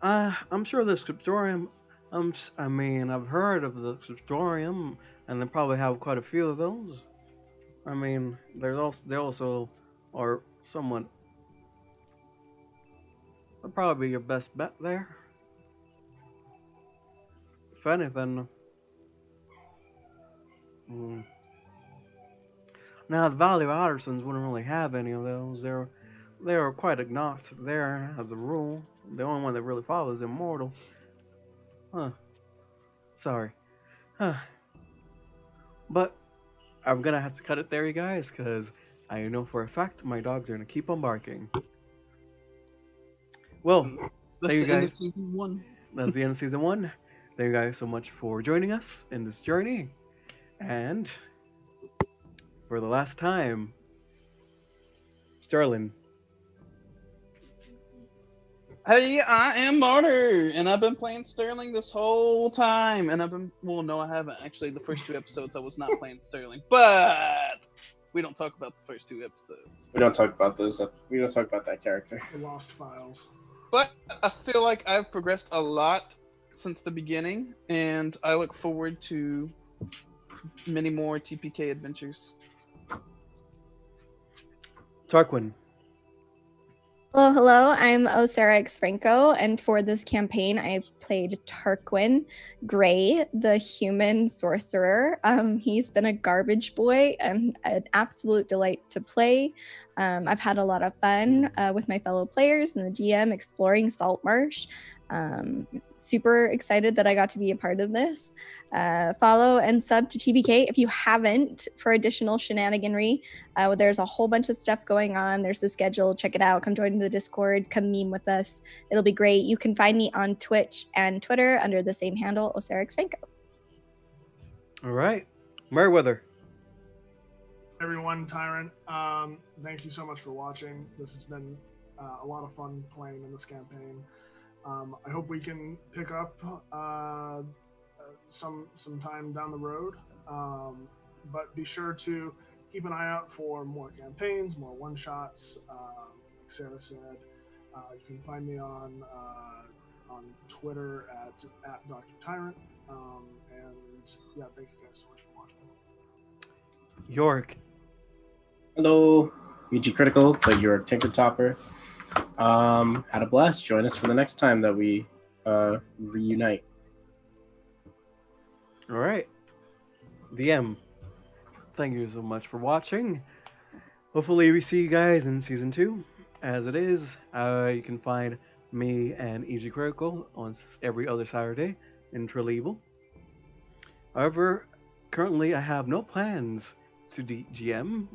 I'm sure the scriptorium. I mean, I've heard of the scriptorium, and they probably have quite a few of those. I mean, they also are somewhat. They'll probably be your best bet there. If anything. Mm. Now, the Valley of Ottersons wouldn't really have any of those. They're quite agnostic there as a rule. The only one that really follows is Immortal. Huh. Sorry. Huh. But I'm gonna have to cut it there, you guys, because I know for a fact my dogs are gonna keep on barking. Well, That's thank you the end of guys. season 1. That's the end of season 1. Thank you guys so much for joining us in this journey. And for the last time, Sterling. Hey, I am Martyr, and I've been playing Sterling this whole time. And well, no, I haven't. Actually, the first 2 episodes I was not playing Sterling. But we don't talk about the first 2 episodes. We don't talk about those. We don't talk about that character. The Lost Files. But I feel like I've progressed a lot since the beginning, and I look forward to many more TPK adventures. Tarquin. Hello, hello. I'm Osara X Franco, and for this campaign, I played Tarquin Gray, the human sorcerer. He's been a garbage boy and an absolute delight to play. I've had a lot of fun with my fellow players and the GM exploring Saltmarsh. Super excited that I got to be a part of this. Follow and sub to TBK if you haven't for additional shenaniganry. There's a whole bunch of stuff going on. There's the schedule. Check it out. Come join the Discord. Come meme with us. It'll be great. You can find me on Twitch and Twitter under the same handle, Osarix Franco. All right. Meriwether. Everyone, Tyrant, thank you so much for watching. This has been a lot of fun playing in this campaign. I hope we can pick up some time down the road, but be sure to keep an eye out for more campaigns, more one-shots. Like Sarah said, you can find me on Twitter at Dr. Tyrant. And yeah, thank you guys so much for watching. York. Hello, EG Critical, the York Tinker Topper. Had a blast. Join us for the next time that we reunite. All right. DM. Thank you so much for watching. Hopefully we see you guys in season 2. As it is, you can find me and EG Critical on every other Saturday in Trillevel. However, currently I have no plans to GM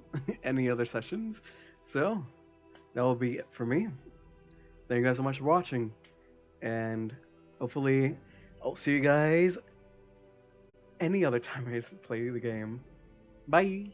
any other sessions, so that will be it for me. Thank you guys so much for watching, and hopefully I'll see you guys any other time I play the game. Bye!